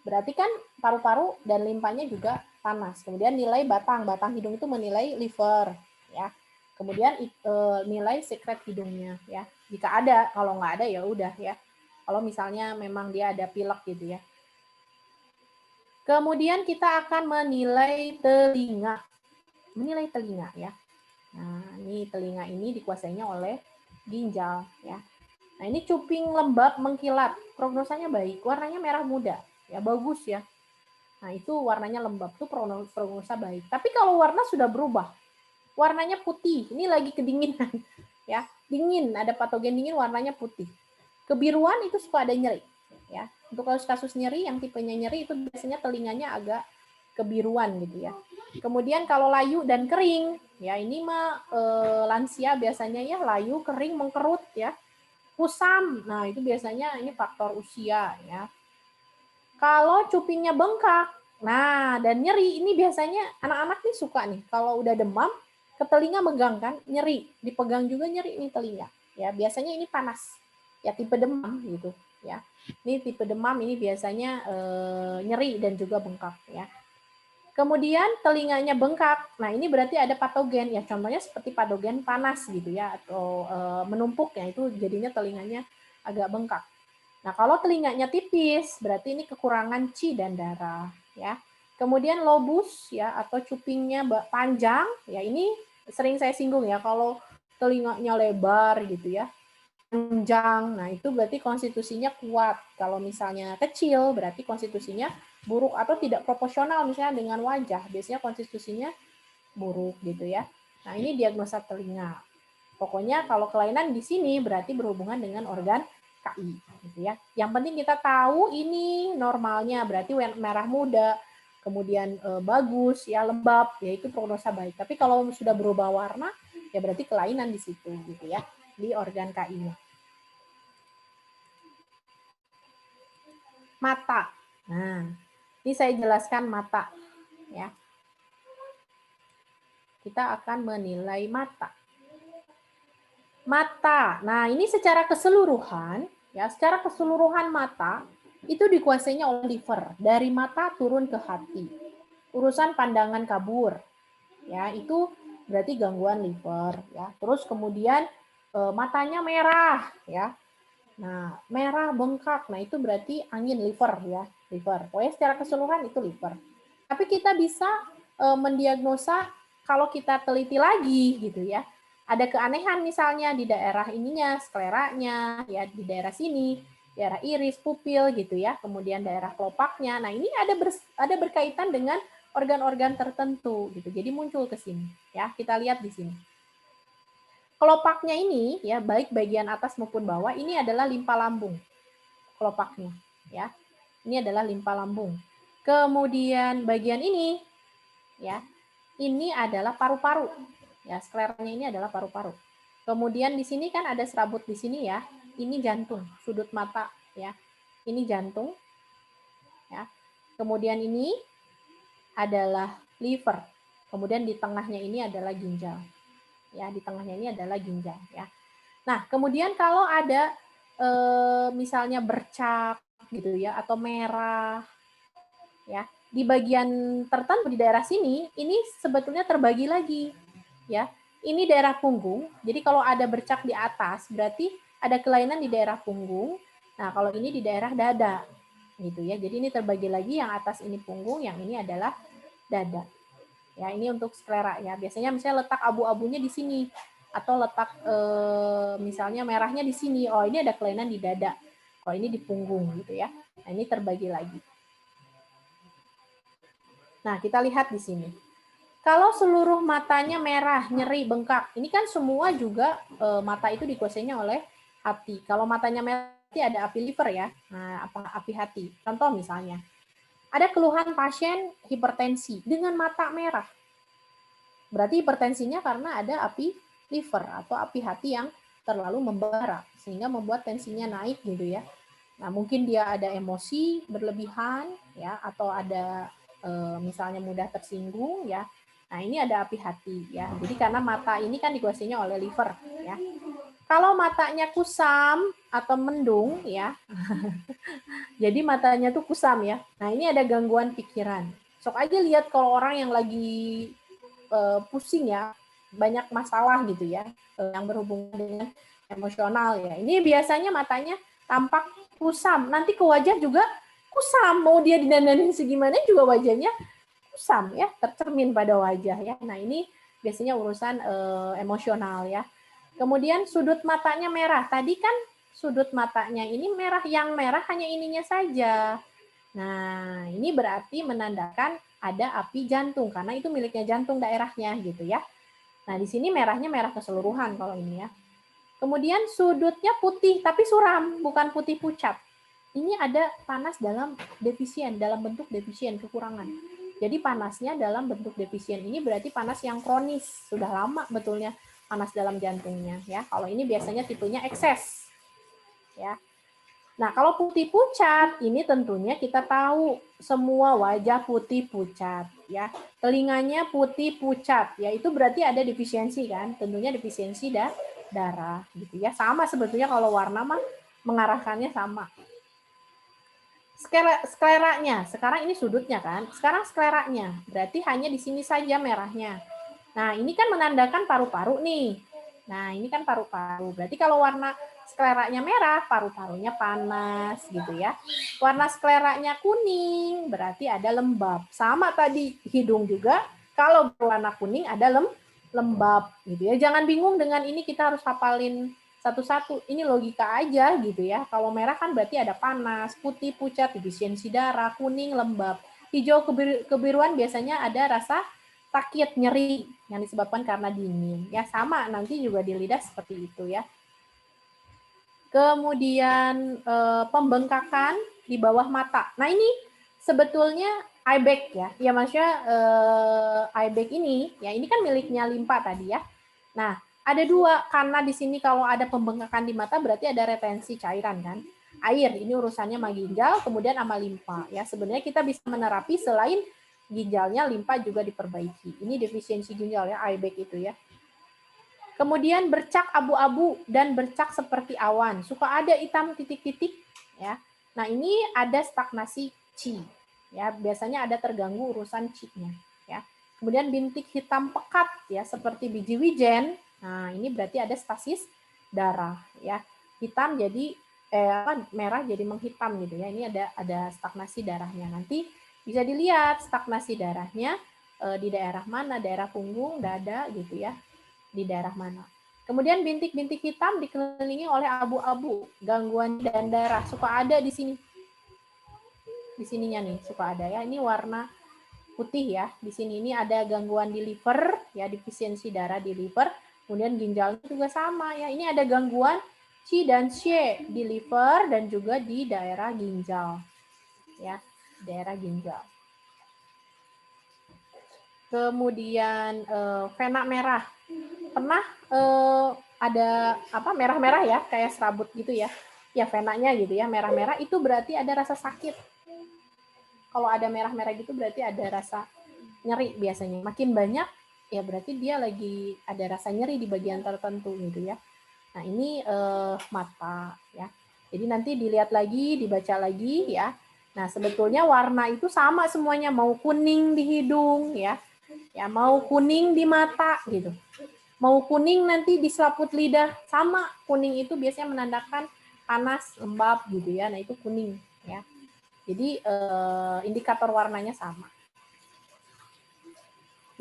berarti kan paru-paru dan limpanya juga panas. Kemudian nilai batang hidung itu menilai liver ya. Kemudian nilai sekret hidungnya ya. Jika ada, kalau nggak ada ya udah ya. Kalau misalnya memang dia ada pilek gitu ya. Kemudian kita akan menilai telinga. Menilai telinga ya. Nah, ini telinga ini dikuasainya oleh ginjal ya. Nah, ini cuping lembab mengkilat, prognosanya baik, warnanya merah muda, ya bagus ya. Nah, itu warnanya lembab tuh prognosa baik. Tapi kalau warna sudah berubah, warnanya putih, ini lagi kedinginan, ya dingin, ada patogen dingin, warnanya putih. Kebiruan itu suka ada nyeri, ya. Untuk kasus-kasus nyeri yang tipenya nyeri itu biasanya telinganya agak kebiruan gitu ya. Kemudian kalau layu dan kering, ya ini mah lansia biasanya ya, layu, kering, mengkerut ya. Kusam, nah itu biasanya ini faktor usia ya. Kalau cupingnya bengkak, nah dan nyeri, ini biasanya anak-anak nih suka nih, kalau udah demam, ke telinga megang kan, nyeri, dipegang juga nyeri nih telinga. Ya biasanya ini panas, ya tipe demam gitu ya. Ini tipe demam ini biasanya nyeri dan juga bengkak ya. Kemudian telinganya bengkak. Nah, ini berarti ada patogen ya. Contohnya seperti patogen panas gitu ya, atau menumpuk ya, itu jadinya telinganya agak bengkak. Nah, kalau telinganya tipis berarti ini kekurangan qi dan darah ya. Kemudian lobus ya, atau cupingnya panjang ya, ini sering saya singgung ya, kalau telinganya lebar gitu ya, panjang. Nah, itu berarti konstitusinya kuat. Kalau misalnya kecil, berarti konstitusinya buruk atau tidak proporsional misalnya dengan wajah. Biasanya konstitusinya buruk gitu ya. Nah, ini diagnosa telinga. Pokoknya kalau kelainan di sini berarti berhubungan dengan organ KI gitu ya. Yang penting kita tahu ini normalnya berarti merah muda, kemudian bagus ya, lembab, ya itu prognosa baik. Tapi kalau sudah berubah warna ya berarti kelainan di situ gitu ya, di organ KI-nya. Mata. Nah, ini saya jelaskan mata ya. Kita akan menilai mata. Mata. Nah, ini secara keseluruhan ya, secara keseluruhan mata itu dikuasainya oleh liver. Dari mata turun ke hati. Urusan pandangan kabur. Ya, itu berarti gangguan liver ya. Terus kemudian matanya merah ya. Nah, merah bengkak. Nah, itu berarti angin liver ya, liver. Pokoknya secara keseluruhan itu liver. Tapi kita bisa mendiagnosa kalau kita teliti lagi gitu ya. Ada keanehan misalnya di daerah ininya, skleranya, ya di daerah sini, daerah iris, pupil gitu ya, kemudian daerah kelopaknya. Nah, ini ada berkaitan dengan organ-organ tertentu gitu. Jadi muncul ke sini ya. Kita lihat di sini. Kelopaknya ini ya, baik bagian atas maupun bawah, ini adalah limpa lambung. Kelopaknya ya. Ini adalah limpa lambung. Kemudian bagian ini ya, ini adalah paru-paru. Ya, skleranya ini adalah paru-paru. Kemudian di sini kan ada serabut di sini ya. Ini jantung, sudut mata ya. Ini jantung ya. Kemudian ini adalah liver. Kemudian di tengahnya ini adalah ginjal. Ya, di tengahnya ini adalah ginjal ya. Nah, kemudian kalau ada misalnya bercak gitu ya, atau merah ya, di bagian tertentu di daerah sini, ini sebetulnya terbagi lagi, ya. Ini daerah punggung. Jadi kalau ada bercak di atas, berarti ada kelainan di daerah punggung. Nah, kalau ini di daerah dada, gitu ya. Jadi ini terbagi lagi, yang atas ini punggung, yang ini adalah dada. Ya, ini untuk sklera ya. Biasanya misalnya letak abu-abunya di sini atau letak misalnya merahnya di sini. Oh, ini ada kelainan di dada. Oh, ini di punggung gitu ya. Nah, ini terbagi lagi. Nah, kita lihat di sini. Kalau seluruh matanya merah, nyeri, bengkak, ini kan semua juga mata itu dikuasainya oleh hati. Kalau matanya merah, ada api liver ya. Nah, api hati. Contoh misalnya, ada keluhan pasien hipertensi dengan mata merah. Berarti hipertensinya karena ada api liver atau api hati yang terlalu membara sehingga membuat tensinya naik gitu ya. Nah, mungkin dia ada emosi berlebihan ya atau ada misalnya mudah tersinggung ya. Nah, ini ada api hati ya. Jadi karena mata ini kan dikuasainya oleh liver ya. Kalau matanya kusam atau mendung ya. Jadi matanya tuh kusam ya. Nah, ini ada gangguan pikiran. Sok aja lihat kalau orang yang lagi pusing ya, banyak masalah gitu ya, yang berhubungan dengan emosional ya. Ini biasanya matanya tampak kusam, nanti ke wajah juga kusam, mau dia didandanin segimana juga wajahnya kusam ya, tercermin pada wajah ya. Nah, ini biasanya urusan emosional ya. Kemudian sudut matanya merah. Tadi kan sudut matanya ini merah, yang merah hanya ininya saja. Nah, ini berarti menandakan ada api jantung karena itu miliknya jantung daerahnya gitu ya. Nah, di sini merahnya merah keseluruhan kalau ini ya. Kemudian sudutnya putih tapi suram, bukan putih pucat. Ini ada panas dalam defisien, dalam bentuk defisien, kekurangan. Jadi panasnya dalam bentuk defisien ini berarti panas yang kronis, sudah lama betulnya panas dalam jantungnya ya. Kalau ini biasanya tipenya ekses. Ya. Nah, kalau putih pucat, ini tentunya kita tahu semua wajah putih pucat, ya. Telinganya putih pucat, ya itu berarti ada defisiensi kan? Tentunya defisiensi darah, gitu ya. Sama sebetulnya kalau warna mah mengarahkannya sama. Skleranya, sekarang ini sudutnya kan? Sekarang skleranya, berarti hanya di sini saja merahnya. Nah, ini kan menandakan paru-paru nih. Nah, ini kan paru-paru. Berarti kalau warna skleranya merah, paru-parunya panas gitu ya. Warna skleranya kuning, berarti ada lembab. Sama tadi hidung juga, kalau berwarna kuning ada lembab gitu ya. Jangan bingung dengan ini, kita harus hafalin satu-satu. Ini logika aja gitu ya. Kalau merah kan berarti ada panas, putih pucat, defisiensi darah, kuning lembab. Hijau kebiruan biasanya ada rasa sakit, nyeri yang disebabkan karena dingin. Ya sama, nanti juga di lidah seperti itu ya. Kemudian pembengkakan di bawah mata. Nah ini sebetulnya eye bag ya. Ya maksudnya eye bag ini, ya ini kan miliknya limpa tadi ya. Nah ada dua, karena di sini kalau ada pembengkakan di mata berarti ada retensi cairan kan. Air, ini urusannya sama ginjal, kemudian sama limpa. Ya sebenarnya kita bisa menerapi selain ginjalnya, limpa juga diperbaiki. Ini defisiensi ginjal ya, eye bag itu ya. Kemudian bercak abu-abu dan bercak seperti awan. Suka ada hitam titik-titik ya. Nah, ini ada stagnasi qi. Ya, biasanya ada terganggu urusan qi-nya ya. Kemudian bintik hitam pekat ya seperti biji wijen. Nah, ini berarti ada stasis darah ya. Hitam jadi merah jadi menghitam gitu ya. Ini ada stagnasi darahnya. Nanti bisa dilihat stagnasi darahnya di daerah mana, daerah punggung, dada gitu ya, di daerah mana. Kemudian bintik-bintik hitam dikelilingi oleh abu-abu, gangguan dan darah. Suka ada di sini. Di sininya nih, suka ada ya. Ini warna putih ya. Di sini ini ada gangguan di liver, ya, defisiensi darah di liver. Kemudian ginjalnya juga sama ya. Ini ada gangguan Qi dan Xie di liver dan juga di daerah ginjal. Ya, daerah ginjal. Kemudian vena merah. Pernah ada apa merah-merah ya, kayak serabut gitu ya. Ya venanya gitu ya, merah-merah itu berarti ada rasa sakit. Kalau ada merah-merah gitu berarti ada rasa nyeri biasanya. Makin banyak ya berarti dia lagi ada rasa nyeri di bagian tertentu gitu ya. Nah, ini mata ya. Jadi nanti dilihat lagi, dibaca lagi ya. Nah, sebetulnya warna itu sama semuanya, mau kuning di hidung ya, mau kuning di mata gitu. Mau kuning nanti di selaput lidah, sama kuning itu biasanya menandakan panas, lembab gitu ya. Nah, itu kuning ya. Jadi indikator warnanya sama.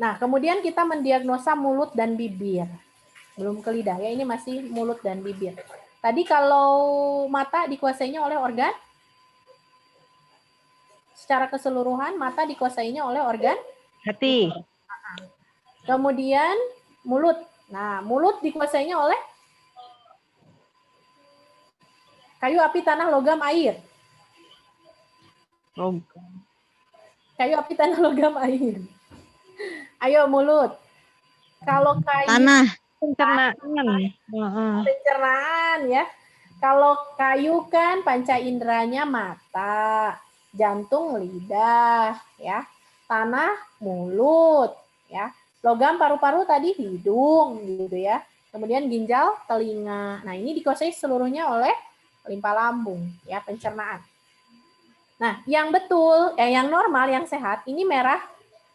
Nah, kemudian kita mendiagnosa mulut dan bibir. Belum ke lidah ya, ini masih mulut dan bibir. Tadi kalau mata dikuasainya oleh organ, secara keseluruhan mata dikuasainya oleh organ Hati. Kemudian mulut. Nah, mulut dikuasainya oleh kayu, api, tanah, logam, air. Logam. Kayu, api, tanah, logam, air. Ayo mulut. Kalau kayu Tanah. Pencernaan. pencernaan ya. Kalau kayu kan panca inderanya mata, jantung lidah, ya. Tanah mulut, ya. Logam paru-paru tadi hidung gitu ya. Kemudian ginjal telinga. Nah, ini dikuasai seluruhnya oleh limpa lambung, ya, pencernaan. Nah, yang betul, yang normal, yang sehat, ini merah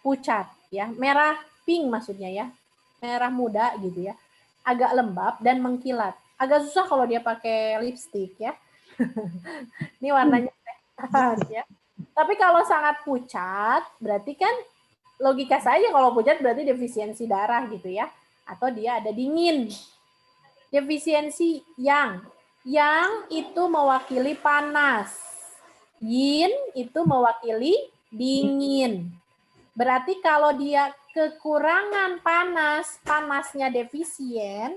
pucat, ya, merah pink maksudnya ya, merah muda gitu ya, agak lembab dan mengkilat. Agak susah kalau dia pakai lipstick ya. Ini warnanya sehat ya. Tapi kalau sangat pucat, berarti kan logika saja kalau pucat berarti defisiensi darah gitu ya, atau dia ada dingin. Defisiensi yang itu mewakili panas. Yin itu mewakili dingin. Berarti kalau dia kekurangan panas, panasnya defisien,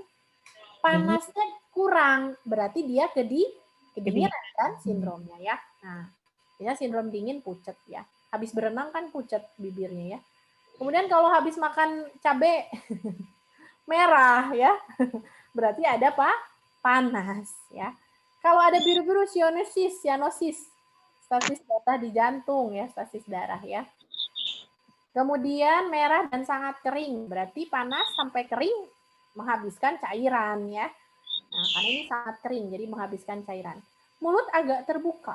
panasnya kurang, berarti dia kedinginan kan sindromnya ya. Nah, ya sindrom dingin pucat ya. Habis berenang kan pucat bibirnya ya. Kemudian kalau habis makan cabai merah ya, berarti ada panas ya. Kalau ada biru-biru cyanosis, stasis darah di jantung ya, stasis darah ya. Kemudian merah dan sangat kering, berarti panas sampai kering menghabiskan cairan ya. Nah, karena ini sangat kering, jadi menghabiskan cairan. Mulut agak terbuka.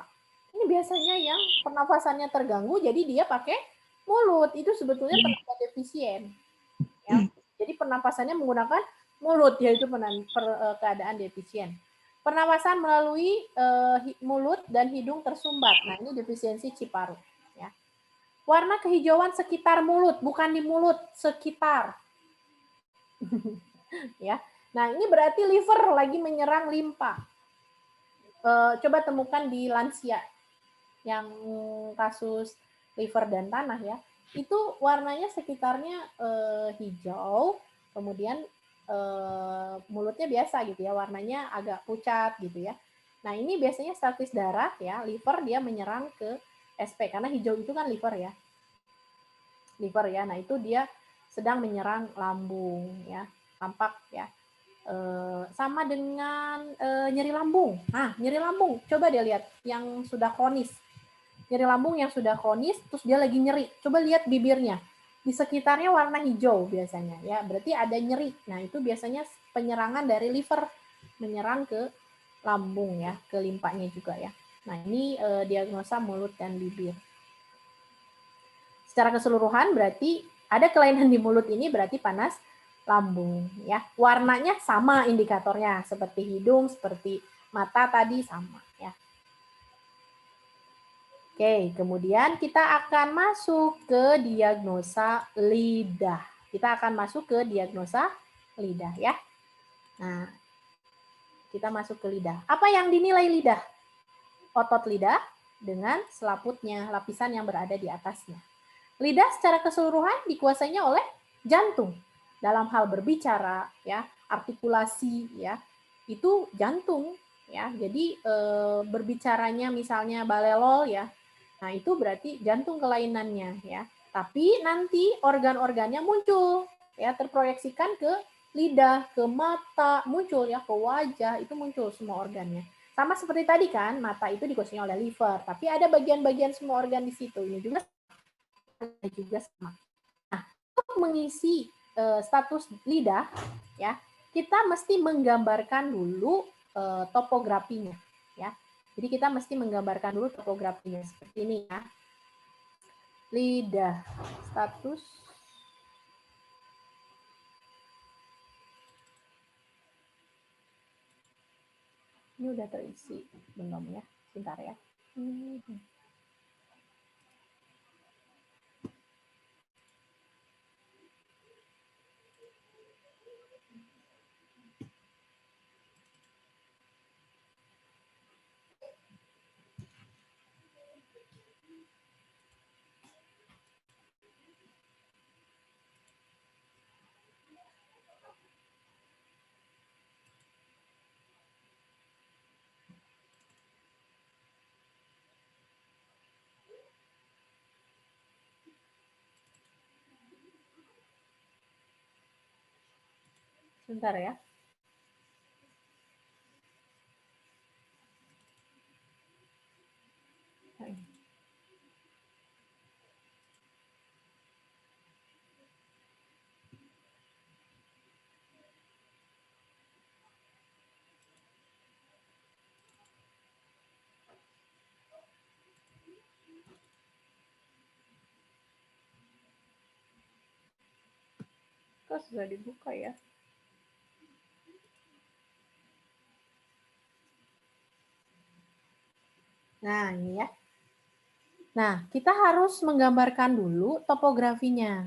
Ini biasanya yang pernafasannya terganggu, jadi dia pakai mulut. Itu sebetulnya pernafasan defisien. Ya. Jadi pernapasannya menggunakan mulut, yaitu keadaan defisien. Pernapasan melalui mulut dan hidung tersumbat. Nah, ini defisiensi ciparu. Ya. Warna kehijauan sekitar mulut, bukan di mulut, sekitar. Ya. Nah, ini berarti liver lagi menyerang limpa. Coba temukan di lansia yang kasus liver dan tanah ya. Itu warnanya sekitarnya hijau, kemudian mulutnya biasa gitu ya, warnanya agak pucat gitu ya. Nah, ini biasanya stasis darah ya, liver dia menyerang ke SP karena hijau itu kan liver ya. Liver ya. Nah, itu dia sedang menyerang lambung ya. Tampak ya. Sama dengan nyeri lambung. Nah, nyeri lambung, coba dia lihat yang sudah kronis. Nyeri lambung yang sudah kronis, terus dia lagi nyeri. Coba lihat bibirnya. Di sekitarnya warna hijau biasanya. Ya, berarti ada nyeri. Nah, itu biasanya penyerangan dari liver menyerang ke lambung ya, ke limpanya juga ya. Nah, ini diagnosa mulut dan bibir. Secara keseluruhan berarti ada kelainan di mulut ini berarti panas lambung ya. Warnanya sama indikatornya seperti hidung, seperti mata tadi sama ya. Oke, kemudian kita akan masuk ke diagnosa lidah. Kita akan masuk ke diagnosa lidah ya. Nah, kita masuk ke lidah. Apa yang dinilai lidah? Otot lidah dengan selaputnya, lapisan yang berada di atasnya. Lidah secara keseluruhan dikuasainya oleh jantung. Dalam hal berbicara, ya, artikulasi, ya, itu jantung, ya. Jadi berbicaranya misalnya balelol, ya. Nah, itu berarti jantung kelainannya, ya. Tapi nanti organ-organnya muncul, ya, terproyeksikan ke lidah, ke mata, muncul ya, ke wajah, itu muncul semua organnya. Sama seperti tadi kan, mata itu dikuasai oleh liver, tapi ada bagian-bagian semua organ di situ. Ini juga sama. Nah, untuk mengisi status lidah, ya, kita mesti menggambarkan dulu topografinya, ya. Jadi kita mesti menggambarkan dulu topografinya seperti ini ya. Lidah, status. Ini udah terisi belum ya? Sebentar ya. Sebentar ya. Kok sudah dibuka ya? Nah, ini ya. Nah, kita harus menggambarkan dulu topografinya.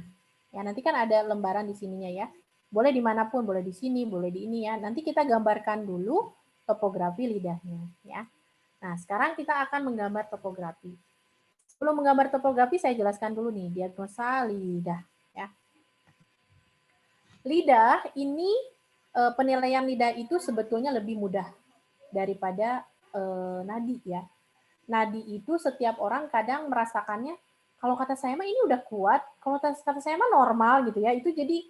Ya, nanti kan ada lembaran di sininya ya. Boleh dimanapun, boleh di sini, boleh di ini ya. Nanti kita gambarkan dulu topografi lidahnya ya. Nah, sekarang kita akan menggambar topografi. Sebelum menggambar topografi, saya jelaskan dulu nih diagnosa lidah ya. Lidah ini penilaian lidah itu sebetulnya lebih mudah daripada nadi ya. Nadi itu setiap orang kadang merasakannya, kalau kata saya mah ini udah kuat, kalau kata saya mah normal gitu ya, itu jadi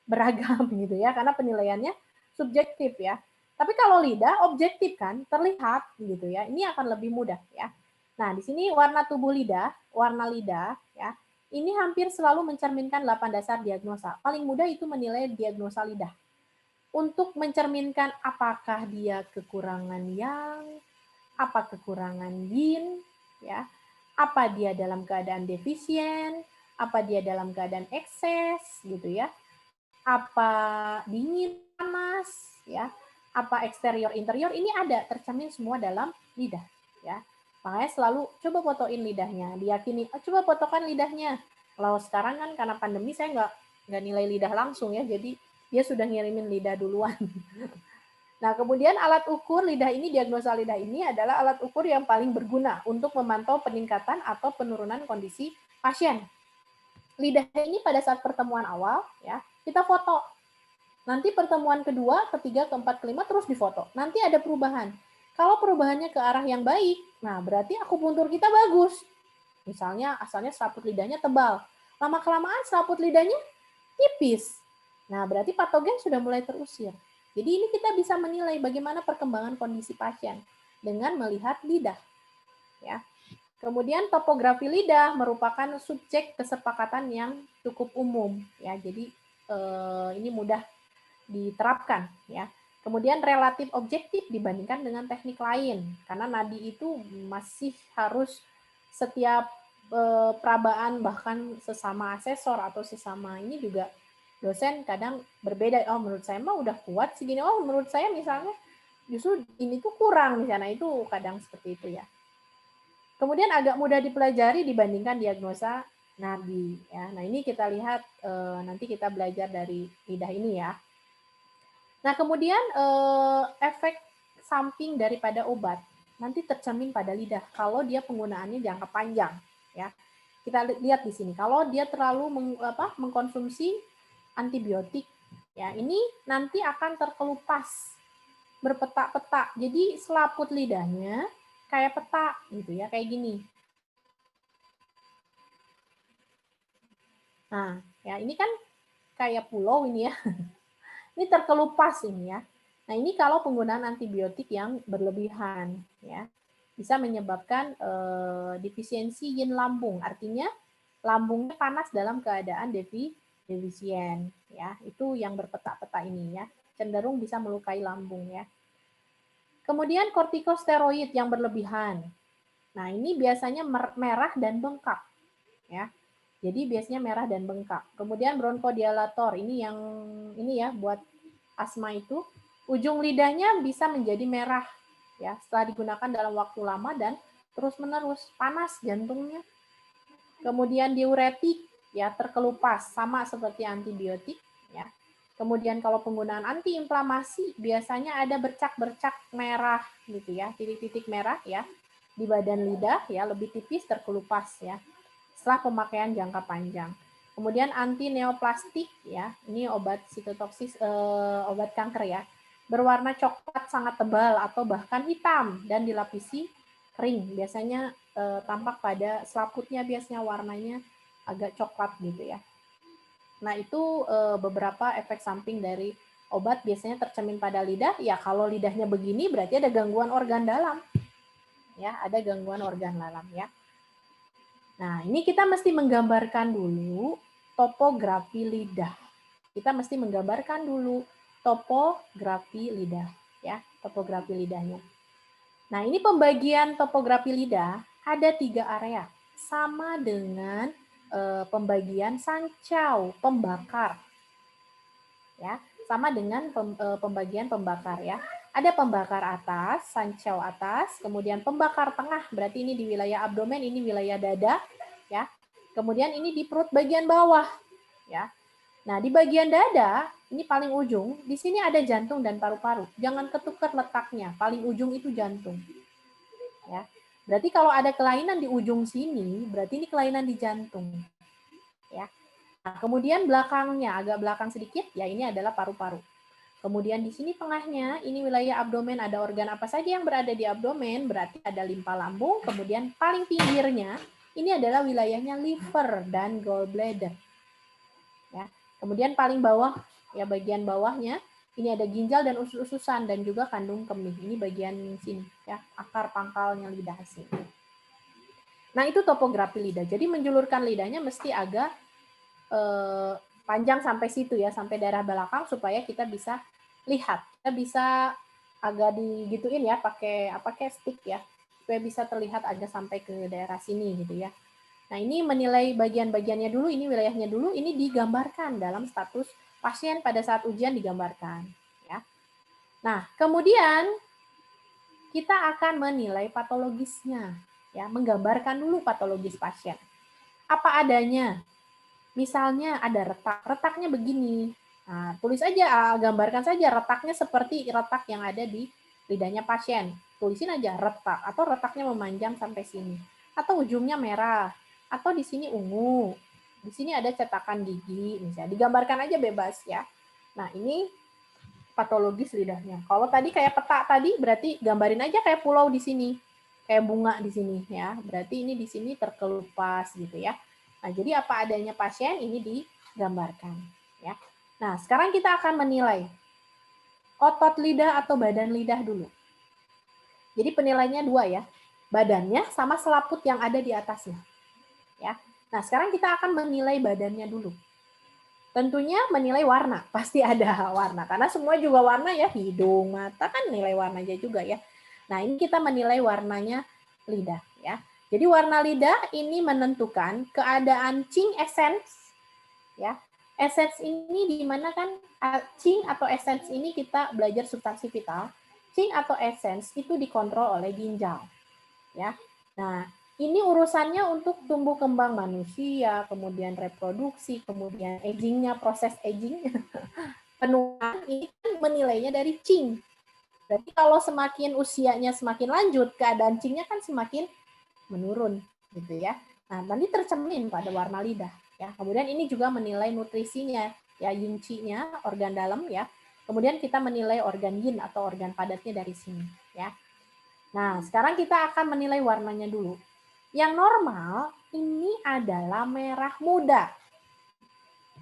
beragam gitu ya, karena penilaiannya subjektif ya. Tapi kalau lidah objektif kan, terlihat gitu ya, ini akan lebih mudah ya. Nah, di sini warna tubuh lidah, warna lidah ya, ini hampir selalu mencerminkan 8 dasar diagnosa. Paling mudah itu menilai diagnosa lidah. Untuk mencerminkan apakah dia kekurangan yang, apa kekurangan yin, ya, apa dia dalam keadaan defisien, apa dia dalam keadaan ekses, gitu ya, apa dingin, panas, ya, apa eksterior interior, ini ada tercermin semua dalam lidah, ya. Makanya selalu coba fotoin lidahnya, diyakini, coba fotokan lidahnya. Kalau sekarang kan karena pandemi saya nggak nilai lidah langsung ya, jadi dia sudah ngirimin lidah duluan. Nah, kemudian alat ukur lidah ini, diagnosa lidah ini adalah alat ukur yang paling berguna untuk memantau peningkatan atau penurunan kondisi pasien. Lidah ini pada saat pertemuan awal, ya, kita foto. Nanti pertemuan kedua, ketiga, keempat, kelima terus difoto. Nanti ada perubahan. Kalau perubahannya ke arah yang baik, nah berarti akupuntur kita bagus. Misalnya asalnya selaput lidahnya tebal. Lama-kelamaan selaput lidahnya tipis. Nah, berarti patogen sudah mulai terusir. Jadi ini kita bisa menilai bagaimana perkembangan kondisi pasien dengan melihat lidah. Ya. Kemudian topografi lidah merupakan subjek kesepakatan yang cukup umum. Ya, jadi ini mudah diterapkan. Ya. Kemudian relatif objektif dibandingkan dengan teknik lain, karena nadi itu masih harus setiap perabaan bahkan sesama asesor atau sesama ini juga dosen kadang berbeda. Oh, menurut saya mah udah kuat segini. Oh, menurut saya misalnya justru ini tuh kurang misalnya, itu kadang seperti itu ya. Kemudian agak mudah dipelajari dibandingkan diagnosa nadi ya. Nah, ini kita lihat nanti kita belajar dari lidah ini ya. Nah, kemudian efek samping daripada obat nanti tercermin pada lidah kalau dia penggunaannya jangka panjang ya. Kita lihat di sini kalau dia terlalu mengkonsumsi antibiotik ya, ini nanti akan terkelupas berpetak-petak. Jadi selaput lidahnya kayak peta gitu ya, kayak gini. Nah, ya ini kan kayak pulau ini ya. Ini terkelupas ini ya. Nah, ini kalau penggunaan antibiotik yang berlebihan ya, bisa menyebabkan defisiensi yin lambung. Artinya lambungnya panas dalam keadaan defisien ya. Itu yang berpetak-petak ini ya. Cenderung bisa melukai lambung ya. Kemudian kortikosteroid yang berlebihan. Nah, ini biasanya merah dan bengkak, ya. Jadi biasanya merah dan bengkak. Kemudian bronkodilator, ini yang ini ya buat asma itu, ujung lidahnya bisa menjadi merah, ya, setelah digunakan dalam waktu lama dan terus-menerus, panas jantungnya. Kemudian diuretik, ya, terkelupas, sama seperti antibiotik, ya. Kemudian kalau penggunaan antiinflamasi biasanya ada bercak-bercak merah gitu ya, titik-titik merah ya di badan lidah ya, lebih tipis terkelupas ya. Setelah pemakaian jangka panjang. Kemudian anti neoplastik ya, ini obat sitotoksis obat kanker ya. Berwarna coklat sangat tebal atau bahkan hitam dan dilapisi kering. Biasanya tampak pada selaputnya, biasanya warnanya agak coklat gitu ya. Nah, itu beberapa efek samping dari obat biasanya tercermin pada lidah. Ya, kalau lidahnya begini berarti ada gangguan organ dalam. Ya, ada gangguan organ dalam ya. Nah, ini kita mesti menggambarkan dulu topografi lidah. Kita mesti menggambarkan dulu topografi lidah ya, topografi lidahnya. Nah, ini pembagian topografi lidah ada 3 area. Sama dengan pembagian sancau pembakar. Ya, sama dengan pembagian pembakar ya. Ada pembakar atas, sancau atas, kemudian pembakar tengah, berarti ini di wilayah abdomen, ini wilayah dada ya. Kemudian ini di perut bagian bawah ya. Nah, di bagian dada ini paling ujung, di sini ada jantung dan paru-paru. Jangan ketukar letaknya, paling ujung itu jantung. Ya. Berarti kalau ada kelainan di ujung sini, berarti ini kelainan di jantung. Ya. Nah, kemudian belakangnya, agak belakang sedikit, ya ini adalah paru-paru. Kemudian di sini tengahnya, ini wilayah abdomen, ada organ apa saja yang berada di abdomen, berarti ada limpa lambung. Kemudian paling pinggirnya, ini adalah wilayahnya liver dan gallbladder. Ya. Kemudian paling bawah, ya bagian bawahnya, ini ada ginjal dan usus-ususan dan juga kandung kemih. Ini bagian sini, ya akar pangkalnya lidah sini. Nah, itu topografi lidah. Jadi menjulurkan lidahnya mesti agak panjang sampai situ ya, sampai daerah belakang supaya kita bisa lihat. Kita bisa agak digituin ya, pakai stick ya, supaya bisa terlihat agak sampai ke daerah sini gitu ya. Nah, ini menilai bagian-bagiannya dulu, ini wilayahnya dulu, ini digambarkan dalam status pasien pada saat ujian digambarkan ya. Nah, kemudian kita akan menilai patologisnya ya, menggambarkan dulu patologis pasien. Apa adanya. Misalnya ada retak, retaknya begini. Nah, tulis aja, gambarkan saja retaknya seperti retak yang ada di lidahnya pasien. Tulisin aja retak, atau retaknya memanjang sampai sini. Atau ujungnya merah, atau di sini ungu. Di sini ada cetakan gigi, misalnya. Digambarkan aja bebas ya. Nah, ini patologis lidahnya. Kalau tadi kayak peta tadi, berarti gambarin aja kayak pulau di sini. Kayak bunga di sini ya. Berarti ini di sini terkelupas gitu ya. Nah, jadi apa adanya pasien ini digambarkan ya. Nah, sekarang kita akan menilai otot lidah atau badan lidah dulu. Jadi penilaiannya 2 ya. Badannya sama selaput yang ada di atasnya. Ya. Nah, sekarang kita akan menilai badannya dulu. Tentunya menilai warna, pasti ada warna karena semua juga warna ya, hidung, mata kan nilai warnanya juga ya. Nah, ini kita menilai warnanya lidah ya. Jadi warna lidah ini menentukan keadaan Qing essence ya. Essence ini di mana kan Qing atau essence ini kita belajar substansi vital. Qing atau essence itu dikontrol oleh ginjal ya. Nah, ini urusannya untuk tumbuh kembang manusia, kemudian reproduksi, kemudian aging-nya, proses aging, penuaan ini kan menilainya dari Qing. Berarti kalau semakin usianya semakin lanjut, keadaan Qing-nya kan semakin menurun gitu ya. Nah, nanti tercermin pada warna lidah ya. Kemudian ini juga menilai nutrisinya ya, yin qi-nya, organ dalam ya. Kemudian kita menilai organ yin atau organ padatnya dari sini ya. Nah, sekarang kita akan menilai warnanya dulu. Yang normal ini adalah merah muda.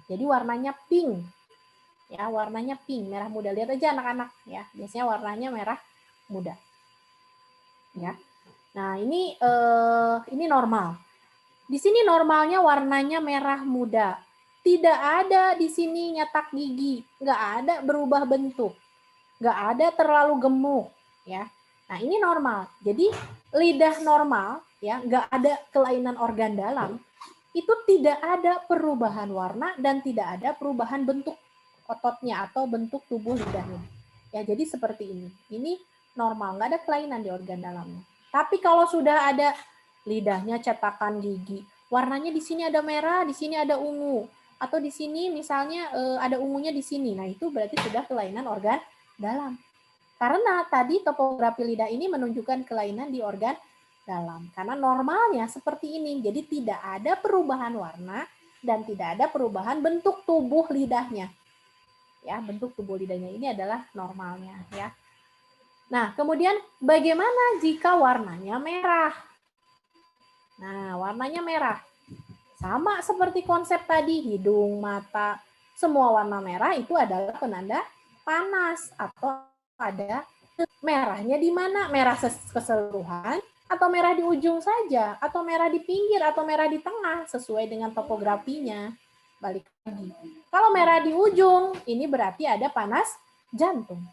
Jadi warnanya pink. Ya, warnanya pink, merah muda. Lihat aja anak-anak ya. Biasanya warnanya merah muda. Ya. Nah, ini normal. Di sini normalnya warnanya merah muda. Tidak ada di sini nyetak gigi, nggak ada berubah bentuk, nggak ada terlalu gemuk, ya. Nah, ini normal. Jadi lidah normal, ya, nggak ada kelainan organ dalam, itu tidak ada perubahan warna dan tidak ada perubahan bentuk ototnya atau bentuk tubuh lidahnya. Ya, jadi seperti ini. Ini normal, nggak ada kelainan di organ dalamnya. Tapi kalau sudah ada lidahnya cetakan gigi, warnanya di sini ada merah, di sini ada ungu, atau di sini misalnya ada ungunya di sini. Nah, itu berarti sudah kelainan organ dalam. Karena tadi topografi lidah ini menunjukkan kelainan di organ dalam. Karena normalnya seperti ini. Jadi tidak ada perubahan warna dan tidak ada perubahan bentuk tubuh lidahnya. Ya, bentuk tubuh lidahnya ini adalah normalnya, ya. Nah, kemudian bagaimana jika warnanya merah? Nah, warnanya merah. Sama seperti konsep tadi, hidung, mata, semua warna merah itu adalah penanda panas atau ada merahnya di mana? Merah keseluruhan atau merah di ujung saja atau merah di pinggir atau merah di tengah sesuai dengan topografinya. Balik lagi. Kalau merah di ujung, ini berarti ada panas jantung.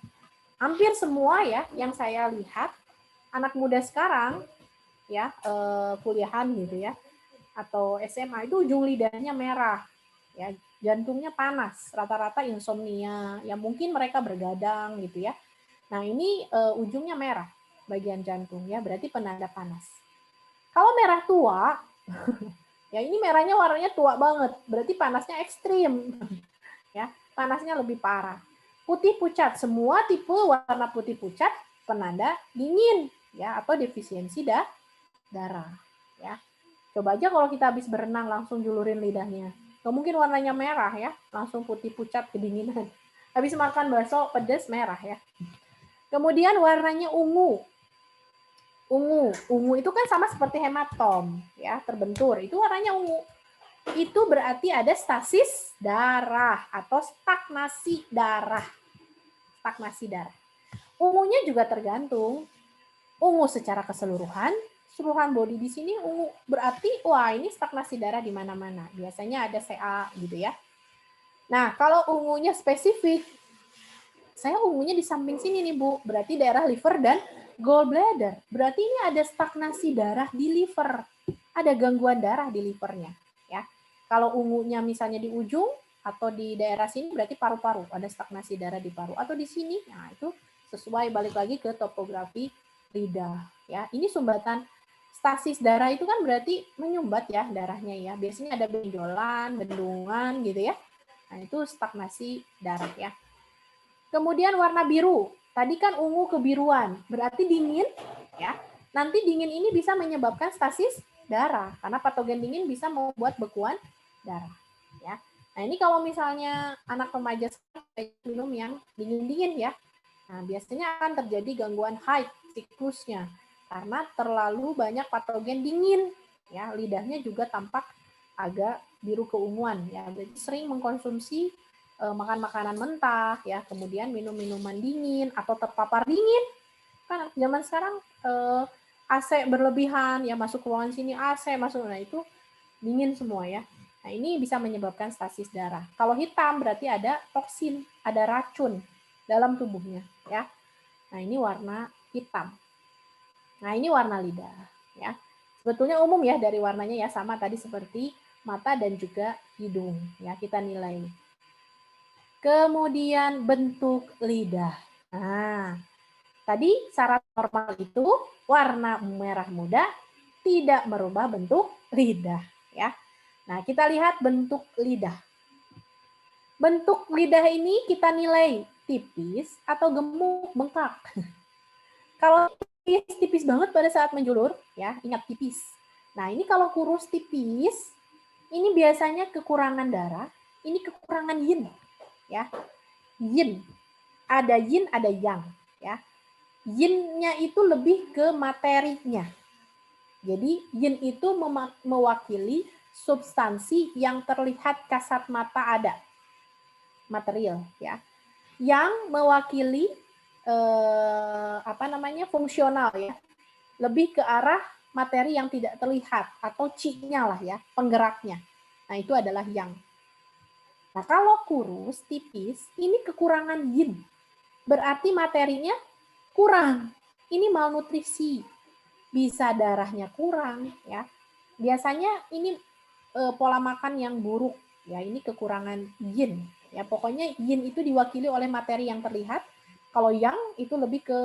Hampir semua ya yang saya lihat anak muda sekarang ya kuliahan gitu ya atau SMA itu ujung lidahnya merah. Ya, jantungnya panas, rata-rata insomnia, ya mungkin mereka bergadang gitu ya. Nah, ini ujungnya merah, bagian jantung ya, berarti penanda panas. Kalau merah tua, ya ini merahnya warnanya tua banget, berarti panasnya ekstrim. Ya, panasnya lebih parah. Putih pucat, semua tipe warna putih pucat penanda dingin ya atau defisiensi darah ya. Coba aja kalau kita habis berenang langsung julurin lidahnya. Nggak mungkin warnanya merah ya, langsung putih pucat kedinginan. Habis makan bakso pedas merah ya. Kemudian warnanya ungu. Ungu itu kan sama seperti hematom ya, terbentur. Itu warnanya ungu. Itu berarti ada stasis darah atau stagnasi darah. Stagnasi darah. Ungunya juga tergantung. Ungu secara keseluruhan body di sini ungu, berarti wah ini stagnasi darah di mana-mana. Biasanya ada CA gitu ya. Nah, kalau ungunya spesifik, saya ungunya di samping sini nih Bu, berarti daerah liver dan gallbladder. Berarti ini ada stagnasi darah di liver. Ada gangguan darah di livernya ya. Kalau ungunya misalnya di ujung atau di daerah sini berarti paru-paru, ada stagnasi darah di paru atau di sini. Nah, itu sesuai balik lagi ke topografi lidah ya. Ini sumbatan stasis darah itu kan berarti menyumbat ya darahnya ya. Biasanya ada benjolan, bendungan gitu ya. Nah, itu stagnasi darah ya. Kemudian warna biru. Tadi kan ungu kebiruan, berarti dingin ya. Nanti dingin ini bisa menyebabkan stasis darah karena patogen dingin bisa membuat bekuan darah ya. Nah, ini kalau misalnya anak remaja minum yang dingin-dingin ya. Nah, biasanya akan terjadi gangguan haid siklusnya karena terlalu banyak patogen dingin ya, lidahnya juga tampak agak biru keunguan ya. Jadi sering mengkonsumsi makan makanan mentah ya, kemudian minum minuman dingin atau terpapar dingin. Kan zaman sekarang AC berlebihan ya, masuk ruangan sini AC masuk, nah itu dingin semua ya. Nah, ini bisa menyebabkan stasis darah. Kalau hitam berarti ada toksin, ada racun dalam tubuhnya ya. Nah, ini warna hitam. Nah, ini warna lidah ya. Sebetulnya umum ya dari warnanya ya, sama tadi seperti mata dan juga hidung ya, kita nilai. Kemudian bentuk lidah. Nah, tadi syarat normal itu warna merah muda tidak merubah bentuk lidah ya. Nah, kita lihat bentuk lidah. Bentuk lidah ini kita nilai tipis atau gemuk, bengkak. Kalau tipis banget pada saat menjulur, ya ingat tipis. Nah, ini kalau kurus tipis, ini biasanya kekurangan darah, ini kekurangan yin, ya. Yin, ada yin, ada yang, ya. Yin-nya itu lebih ke materinya. Jadi yin itu mewakili substansi yang terlihat kasat mata ada, material, ya. Yang mewakili fungsional ya, lebih ke arah materi yang tidak terlihat atau chi-nya lah ya, penggeraknya. Nah, itu adalah yang. Nah, kalau kurus, tipis, ini kekurangan yin. Berarti materinya kurang. ini malnutrisi, bisa darahnya kurang ya. Biasanya ini pola makan yang buruk ya, ini kekurangan yin ya. Pokoknya yin itu diwakili oleh materi yang terlihat. Kalau yang itu lebih ke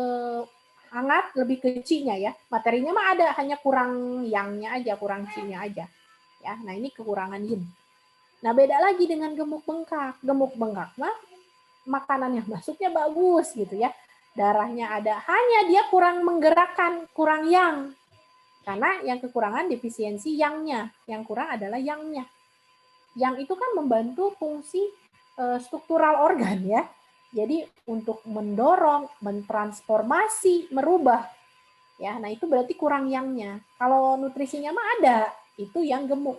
hangat, lebih ke chi-nya ya. Materinya mah ada, hanya kurang yang-nya aja, kurang chi-nya aja. Ya, nah ini kekurangan yin. Nah, beda lagi dengan gemuk bengkak. Gemuk bengkak mah makanan yang masuknya bagus gitu ya. Darahnya ada, hanya dia kurang menggerakkan, kurang yang. Karena yang kekurangan defisiensi yang-nya. Yang kurang adalah yang-nya. Yang itu kan membantu fungsi struktural organ ya. Jadi untuk mendorong, mentransformasi, merubah. Ya, nah itu berarti kurang yang-nya. Kalau nutrisinya mah ada, itu yang gemuk.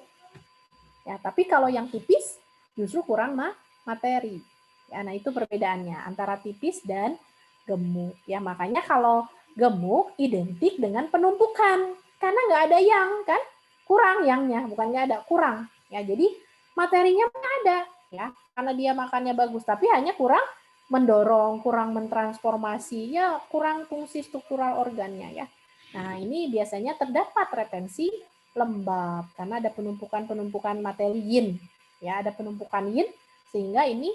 Ya, tapi kalau yang tipis justru kurang materi. Ya, nah itu perbedaannya antara tipis dan gemuk. Ya, makanya kalau gemuk identik dengan penumpukan. Karena nggak ada yang, kan? Kurang yang-nya, bukan nggak ada, kurang. Ya, jadi materinya ada, ya. Karena dia makannya bagus, tapi hanya kurang mendorong, kurang mentransformasi, ya kurang fungsi struktural organnya ya. Nah, ini biasanya terdapat retensi lembab karena ada penumpukan materi yin. Ya, ada penumpukan yin sehingga ini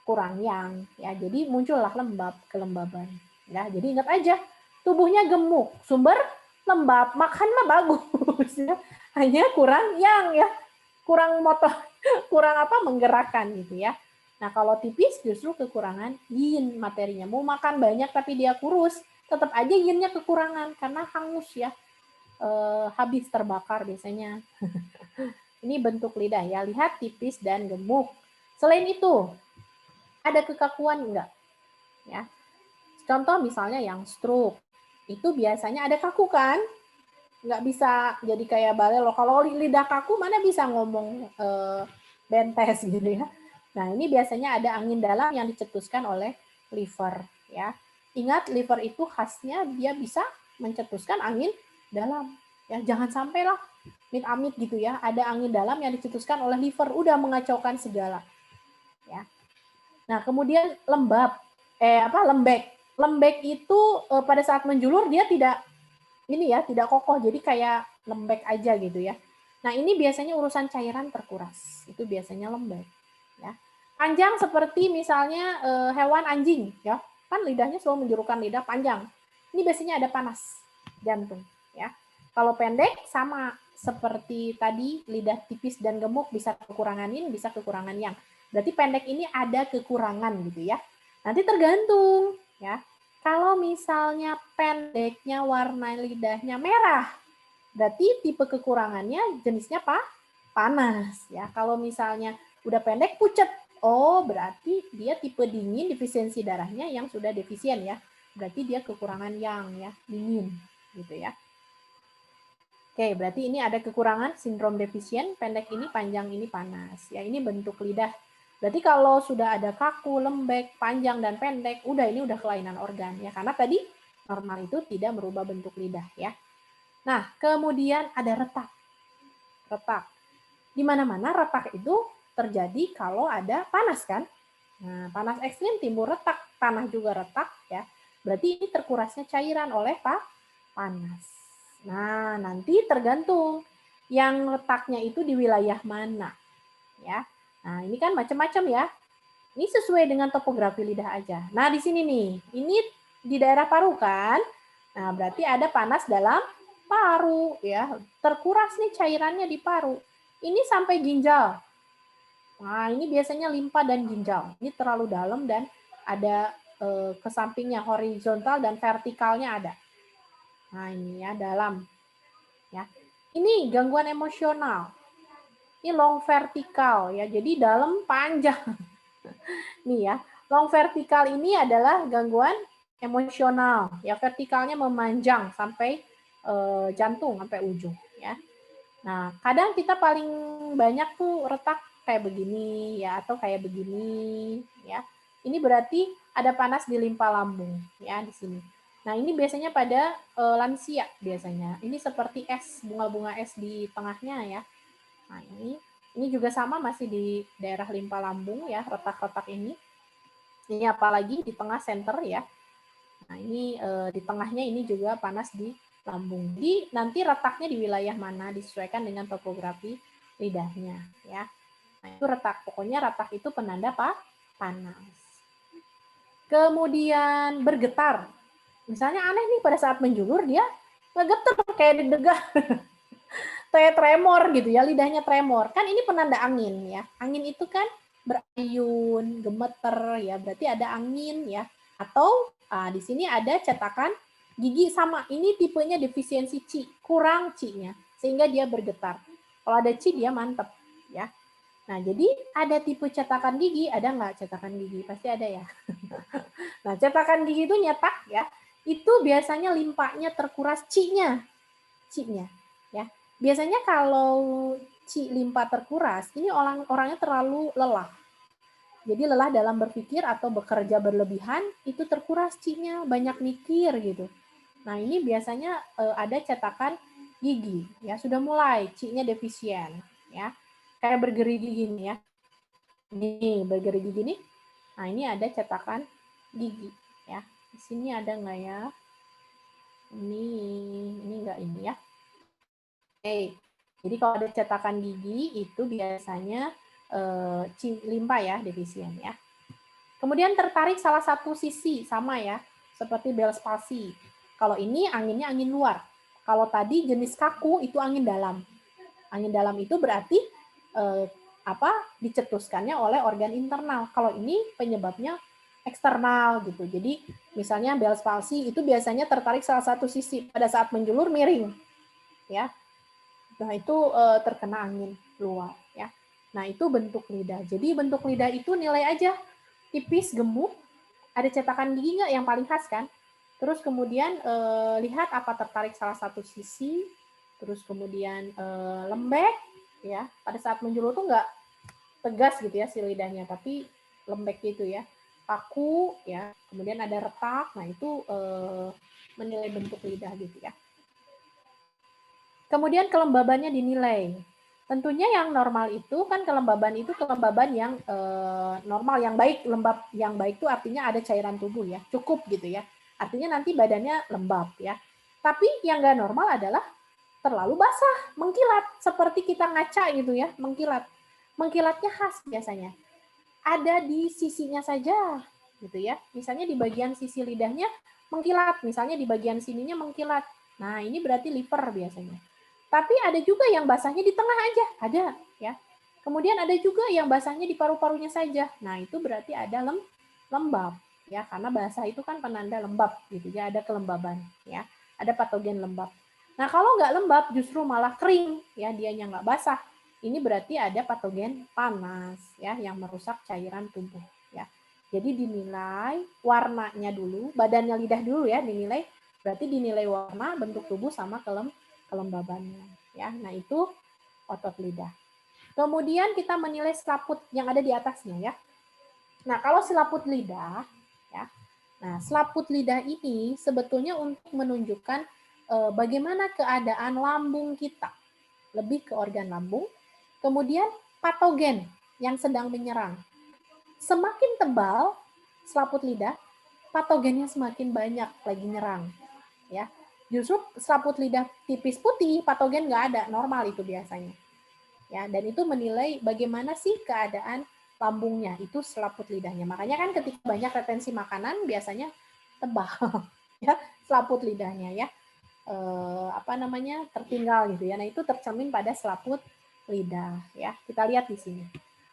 kurang yang ya. Jadi muncullah lembab, kelembaban. Ya, jadi ingat aja, tubuhnya gemuk, sumber lembab, makan mah bagus ya. Hanya kurang yang ya, kurang motor, kurang menggerakkan gitu ya. Nah, kalau tipis justru kekurangan yin materinya. Mau makan banyak tapi dia kurus, tetap aja yinnya kekurangan karena hangus ya. Habis terbakar biasanya. Ini bentuk lidah ya. Lihat tipis dan gemuk. Selain itu, ada kekakuan enggak? Ya. Contoh misalnya yang stroke. Itu biasanya ada kaku kan? Nggak bisa jadi kayak balelo. Kalau lidah kaku mana bisa ngomong bentes gitu ya. Nah, ini biasanya ada angin dalam yang dicetuskan oleh liver ya. Ingat, liver itu khasnya dia bisa mencetuskan angin dalam. Ya, jangan sampailah amit-amit gitu ya, ada angin dalam yang dicetuskan oleh liver, udah mengacaukan segala. Ya. Nah, kemudian lembek. Lembek itu pada saat menjulur dia tidak kokoh, jadi kayak lembek aja gitu ya. Nah, ini biasanya urusan cairan terkuras. Itu biasanya lembek ya. Panjang seperti misalnya hewan anjing ya. Kan lidahnya selalu menjulurkan lidah panjang. Ini biasanya ada panas jantung ya. Kalau pendek sama seperti tadi, lidah tipis dan gemuk bisa kekurangan yin, bisa kekurangan yang. Berarti pendek ini ada kekurangan gitu ya. Nanti tergantung ya. Kalau misalnya pendeknya warna lidahnya merah, berarti tipe kekurangannya jenisnya panas ya. Kalau misalnya udah pendek pucet, oh berarti dia tipe dingin, defisiensi darahnya yang sudah defisien ya. Berarti dia kekurangan yang ya, dingin gitu ya. Oke, berarti ini ada kekurangan sindrom defisien, pendek ini, panjang ini, panas. Ya, ini bentuk lidah. Berarti kalau sudah ada kaku, lembek, panjang, dan pendek, ini udah kelainan organ. Ya, karena tadi normal itu tidak merubah bentuk lidah. Ya. Nah, kemudian ada retak. Retak. Di mana-mana retak itu terjadi kalau ada panas kan? Nah, panas ekstrim timbul retak, tanah juga retak. Ya. Berarti ini terkurasnya cairan oleh panas. Nah, nanti tergantung yang letaknya itu di wilayah mana. Ya. Nah, ini kan macam-macam ya. Ini sesuai dengan topografi lidah aja. Nah, di sini nih, ini di daerah paru kan. Nah, berarti ada panas dalam paru ya. Terkuras nih cairannya di paru. Ini sampai ginjal. Nah, ini biasanya limpa dan ginjal. Ini terlalu dalam dan ada ke sampingnya horizontal dan vertikalnya ada. Nah, ini ya dalam. Ya. Ini gangguan emosional. Ini long vertikal ya. Jadi dalam panjang. Nih ya. Long vertikal ini adalah gangguan emosional. Ya, vertikalnya memanjang sampai jantung sampai ujung ya. Nah, kadang kita paling banyak tuh retak kayak begini ya atau kayak begini ya. Ini berarti ada panas di limpa lambung ya di sini. Nah, ini biasanya pada lansia biasanya. Ini seperti es, bunga-bunga es di tengahnya ya. Nah, ini juga sama masih di daerah limpa lambung ya, retak-retak ini. Ini apalagi di tengah center ya. Nah, ini di tengahnya ini juga panas di lambung. Jadi nanti letaknya di wilayah mana disesuaikan dengan topografi lidahnya ya. Nah, itu retak. Pokoknya retak itu penanda panas. Kemudian bergetar. Misalnya aneh nih pada saat menjulur dia ngegetar kayak deg-degan. Kayak tremor gitu ya, lidahnya tremor. Kan ini penanda angin ya. Angin itu kan berayun, gemeter ya, berarti ada angin ya. Atau di sini ada cetakan gigi sama. Ini tipenya defisiensi C, kurang C-nya sehingga dia bergetar. Kalau ada C dia mantep ya. Nah, jadi ada tipe cetakan gigi, ada nggak cetakan gigi? Pasti ada ya. Nah, cetakan gigi itu nyetak ya. Itu biasanya limpahnya terkuras C-nya. C-nya ya. Biasanya kalau limpa terkuras, ini orangnya terlalu lelah. Jadi lelah dalam berpikir atau bekerja berlebihan, itu terkuras C-nya, banyak mikir gitu. Nah, ini biasanya ada cetakan gigi, ya sudah mulai C-nya defisien, ya. Kayak bergerigi gini ya. Nih, bergerigi gini. Nah, ini ada cetakan gigi, ya. Di sini ada nggak ya? Ini nggak ini ya. Oke, jadi kalau ada cetakan gigi itu biasanya limpa ya, defisien ya. Kemudian tertarik salah satu sisi, sama ya, seperti Bell's palsy. Kalau ini anginnya angin luar. Kalau tadi jenis kaku itu angin dalam. Angin dalam itu berarti dicetuskannya oleh organ internal. Kalau ini penyebabnya eksternal gitu. Jadi misalnya Bell's palsy itu biasanya tertarik salah satu sisi pada saat menjulur miring, ya. Nah, itu terkena angin luar ya. Nah, itu bentuk lidah. Jadi bentuk lidah itu nilai aja tipis, gemuk, ada cetakan gigi nggak yang paling khas kan? Terus kemudian lihat apa tertarik salah satu sisi, terus kemudian lembek ya. Pada saat menjulur tuh nggak tegas gitu ya si lidahnya, tapi lembek gitu ya. Kaku ya. Kemudian ada retak. Nah, itu menilai bentuk lidah gitu ya. Kemudian kelembabannya dinilai. Tentunya yang normal itu kan kelembaban itu kelembaban yang normal, yang baik. Lembab yang baik itu artinya ada cairan tubuh ya, cukup gitu ya. Artinya nanti badannya lembab ya. Tapi yang nggak normal adalah terlalu basah, mengkilat. Seperti kita ngaca gitu ya, mengkilat. Mengkilatnya khas biasanya. Ada di sisinya saja gitu ya. Misalnya di bagian sisi lidahnya mengkilat, misalnya di bagian sininya mengkilat. Nah, ini berarti liver biasanya. Tapi ada juga yang basahnya di tengah aja, ada ya. Kemudian ada juga yang basahnya di paru-parunya saja. Nah, itu berarti ada lembab ya, karena basah itu kan penanda lembab gitu ya, ada kelembaban ya. Ada patogen lembab. Nah, kalau nggak lembab justru malah kering ya, dianya nggak basah. Ini berarti ada patogen panas ya yang merusak cairan tubuh ya. Jadi dinilai warnanya dulu, badannya lidah dulu ya dinilai. Berarti dinilai warna, bentuk tubuh sama kelembabannya ya. Nah, itu otot lidah. Kemudian kita menilai selaput yang ada di atasnya ya. Nah, kalau selaput lidah ya. Nah, selaput lidah ini sebetulnya untuk menunjukkan bagaimana keadaan lambung kita. Lebih ke organ lambung. Kemudian patogen yang sedang menyerang. Semakin tebal selaput lidah, patogennya semakin banyak lagi nyerang ya. Justru selaput lidah tipis putih, patogen nggak ada, normal itu biasanya. Ya, dan itu menilai bagaimana sih keadaan lambungnya, itu selaput lidahnya. Makanya kan ketika banyak retensi makanan biasanya tebal ya selaput lidahnya ya. Tertinggal gitu ya. Nah, itu tercermin pada selaput lidah ya. Kita lihat di sini.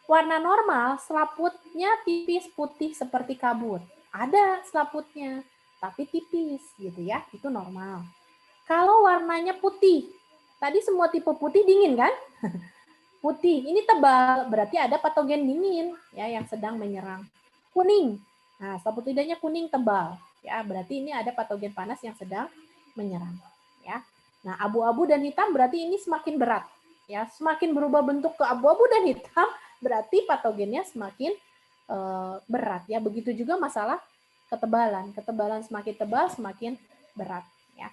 Warna normal selaputnya tipis putih seperti kabut. Ada selaputnya, tapi tipis gitu ya, itu normal. Kalau warnanya putih, tadi semua tipe putih dingin kan? Putih, ini tebal, berarti ada patogen dingin ya yang sedang menyerang. Kuning, nah selaput lidahnya kuning tebal, ya berarti ini ada patogen panas yang sedang menyerang. Ya, nah abu-abu dan hitam berarti ini semakin berat, ya semakin berubah bentuk ke abu-abu dan hitam berarti patogennya semakin berat ya. Begitu juga masalah ketebalan semakin tebal semakin berat ya.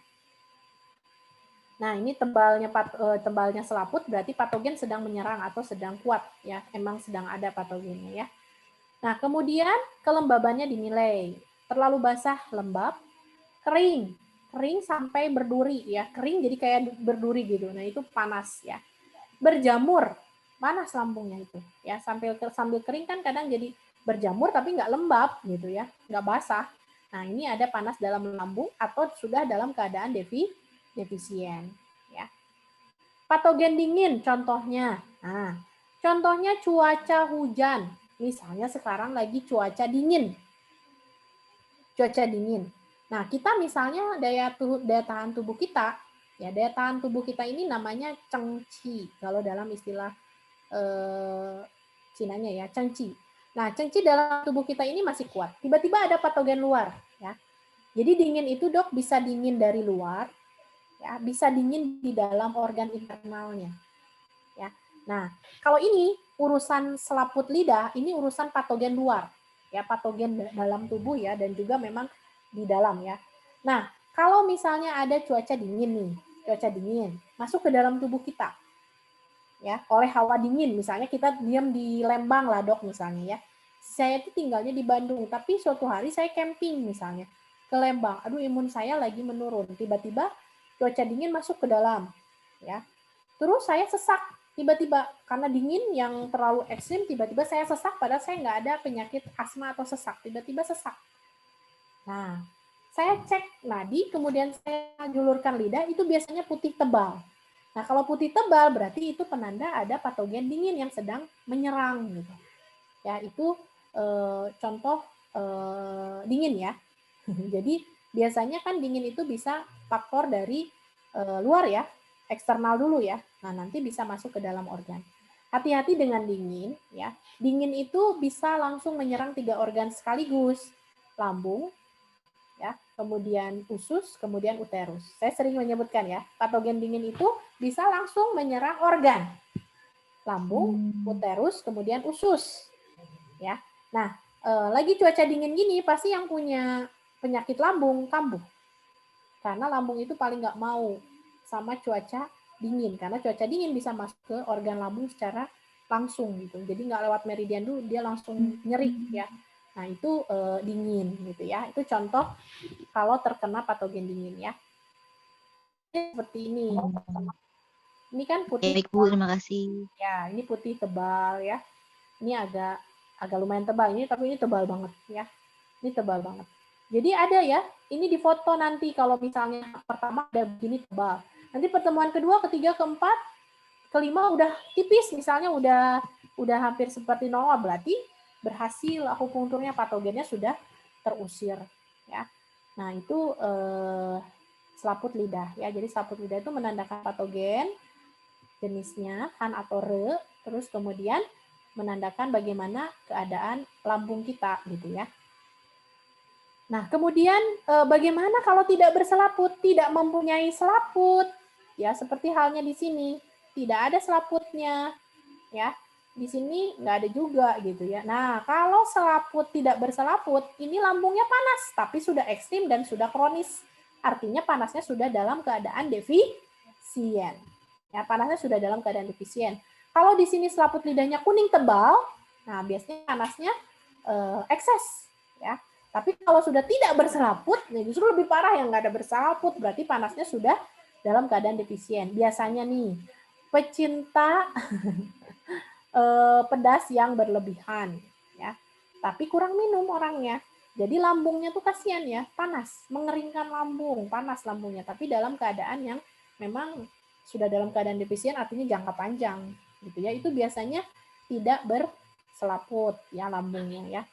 Nah, ini tebalnya selaput berarti patogen sedang menyerang atau sedang kuat ya, emang sedang ada patogennya ya. Nah, kemudian kelembabannya dinilai. terlalu basah lembab, kering sampai berduri ya, kering jadi kayak berduri gitu. Nah, itu panas ya. Berjamur, panas lambungnya itu ya, sambil kering kan kadang jadi berjamur tapi nggak lembab gitu ya, nggak basah. Nah, ini ada panas dalam lambung atau sudah dalam keadaan defisien ya. Patogen dingin contohnya. Nah, contohnya cuaca hujan. Misalnya sekarang lagi cuaca dingin. Cuaca dingin. Nah, kita misalnya daya tahan tubuh kita, ya daya tahan tubuh kita ini namanya cengci kalau dalam istilah Cinanya ya, cengci. Nah, cengci dalam tubuh kita ini masih kuat. Tiba-tiba ada patogen luar, ya. Jadi dingin itu, Dok, bisa dingin dari luar, ya, bisa dingin di dalam organ internalnya, ya. Nah, kalau ini urusan selaput lidah, ini urusan patogen luar, ya, patogen dalam tubuh ya, dan juga memang di dalam ya. Nah, kalau misalnya ada cuaca dingin nih, cuaca dingin masuk ke dalam tubuh kita, ya, oleh hawa dingin, misalnya kita diam di Lembang lah, Dok, misalnya ya. Saya itu tinggalnya di Bandung, tapi suatu hari saya camping misalnya ke Lembang. Aduh, imun saya lagi menurun. Tiba-tiba cuaca dingin masuk ke dalam, ya. Terus saya sesak tiba-tiba karena dingin yang terlalu ekstrim, tiba-tiba saya sesak padahal saya nggak ada penyakit asma atau sesak, tiba-tiba sesak. Nah, saya cek nadi, kemudian saya julurkan lidah, itu biasanya putih tebal. Nah, kalau putih tebal berarti itu penanda ada patogen dingin yang sedang menyerang gitu. Ya, itu contoh dingin ya. Jadi biasanya kan dingin itu bisa faktor dari luar ya, eksternal dulu ya. Nah, nanti bisa masuk ke dalam organ. Hati-hati dengan dingin ya. Dingin itu bisa langsung menyerang 3 organ sekaligus. Lambung, ya, kemudian usus, kemudian uterus. Saya sering menyebutkan ya, patogen dingin itu bisa langsung menyerang organ. Lambung, uterus, kemudian usus. Ya. Nah, lagi cuaca dingin gini pasti yang punya penyakit lambung kambuh. Karena lambung itu paling nggak mau sama cuaca dingin, karena cuaca dingin bisa masuk ke organ lambung secara langsung gitu. Jadi nggak lewat meridian dulu, dia langsung nyeri ya. Nah, itu dingin gitu ya. Itu contoh kalau terkena patogen dingin ya. Seperti ini. Ini kan putih. Baik, Bu, terima kasih. Ya, ini putih tebal ya. Ini agak lumayan tebal ini, tapi ini tebal banget ya. Ini tebal banget. Jadi ada ya, ini di foto nanti kalau misalnya pertama ada begini tebal. Nanti pertemuan kedua, ketiga, keempat, kelima udah tipis, misalnya udah hampir seperti nol, berarti berhasil akupunkturnya, patogennya sudah terusir ya. Nah, itu selaput lidah ya. Jadi selaput lidah itu menandakan patogen, jenisnya Han atau Re, terus kemudian menandakan bagaimana keadaan lambung kita gitu ya. Nah, kemudian bagaimana kalau tidak berselaput, tidak mempunyai selaput? Ya, seperti halnya di sini, tidak ada selaputnya. Ya, di sini nggak ada juga gitu ya. Nah, kalau selaput tidak berselaput, ini lambungnya panas, tapi sudah ekstrim dan sudah kronis. Artinya panasnya sudah dalam keadaan defisien. Ya, panasnya sudah dalam keadaan defisien. Kalau di sini selaput lidahnya kuning tebal, nah biasanya panasnya ekses. Ya. Tapi kalau sudah tidak berselaput, ya justru lebih parah yang nggak ada berselaput, berarti panasnya sudah dalam keadaan defisien. Biasanya nih, pecinta pedas yang berlebihan, ya. Tapi kurang minum orangnya. Jadi lambungnya tuh kasihan ya, panas, mengeringkan lambung, panas lambungnya. Tapi dalam keadaan yang memang sudah dalam keadaan defisien, artinya jangka panjang, gitu ya. Itu biasanya tidak berselaput ya lambungnya ya.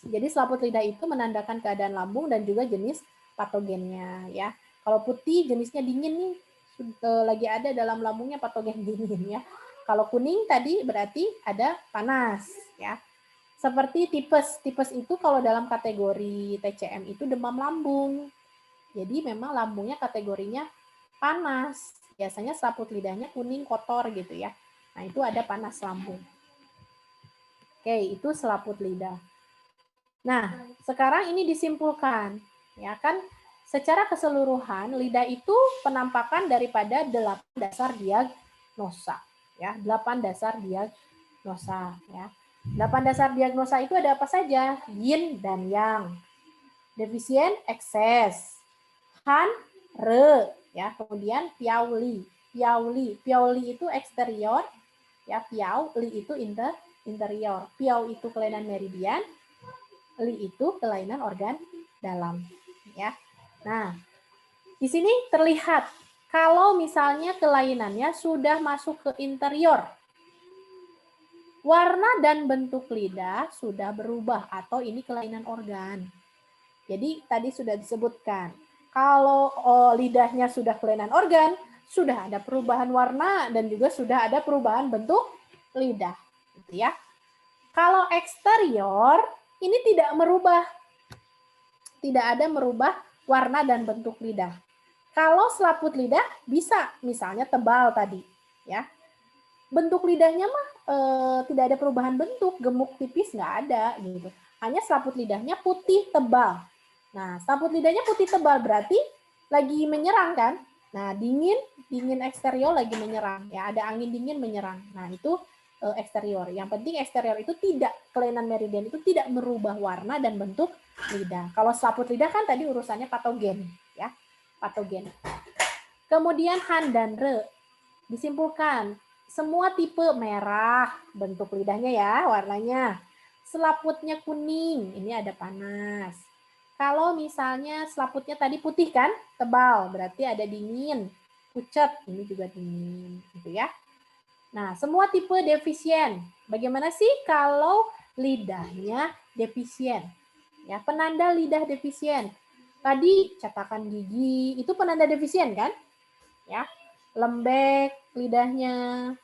Jadi selaput lidah itu menandakan keadaan lambung dan juga jenis patogennya ya. Kalau putih jenisnya dingin nih, lagi ada dalam lambungnya patogen dingin ya. Kalau kuning tadi berarti ada panas ya. Seperti tipes. Tipes itu kalau dalam kategori TCM itu demam lambung. Jadi memang lambungnya kategorinya panas. Biasanya selaput lidahnya kuning kotor gitu ya. Nah, itu ada panas lambung. Oke, itu selaput lidah. Nah, sekarang ini disimpulkan, ya kan? Secara keseluruhan, lidah itu penampakan daripada 8 dasar diagnosa, ya. 8 dasar diagnosa, ya. 8 dasar diagnosa itu ada apa saja? Yin dan yang. defisien ekses. Han, re, ya. Kemudian piauli. Piauli itu eksterior, ya. Piau, li itu interior. Piau itu kelainan meridian, li itu kelainan organ dalam, ya. Nah, di sini terlihat kalau misalnya kelainannya sudah masuk ke interior, warna dan bentuk lidah sudah berubah atau ini kelainan organ. Jadi tadi sudah disebutkan, kalau lidahnya sudah kelainan organ, sudah ada perubahan warna dan juga sudah ada perubahan bentuk lidah, gitu ya. Kalau eksterior ini tidak ada merubah warna dan bentuk lidah. Kalau selaput lidah bisa, misalnya tebal tadi, ya. Bentuk lidahnya mah tidak ada perubahan bentuk, gemuk tipis nggak ada gitu. Hanya selaput lidahnya putih tebal. Nah, selaput lidahnya putih tebal berarti lagi menyerang kan? Nah, dingin eksterior lagi menyerang, ya ada angin dingin menyerang. Nah, itu eksterior. Yang penting eksterior itu tidak, kelainan meridian itu tidak merubah warna dan bentuk lidah. Kalau selaput lidah kan tadi urusannya patogen, ya. Patogen. Kemudian han dan re. Disimpulkan, semua tipe merah bentuk lidahnya ya, warnanya. Selaputnya kuning, ini ada panas. Kalau misalnya selaputnya tadi putih kan, tebal, berarti ada dingin. Pucat, ini juga dingin, gitu ya. Nah, semua tipe defisien. Bagaimana sih kalau lidahnya defisien? Ya, penanda lidah defisien. Tadi cetakan gigi, itu penanda defisien kan? Ya, lembek lidahnya,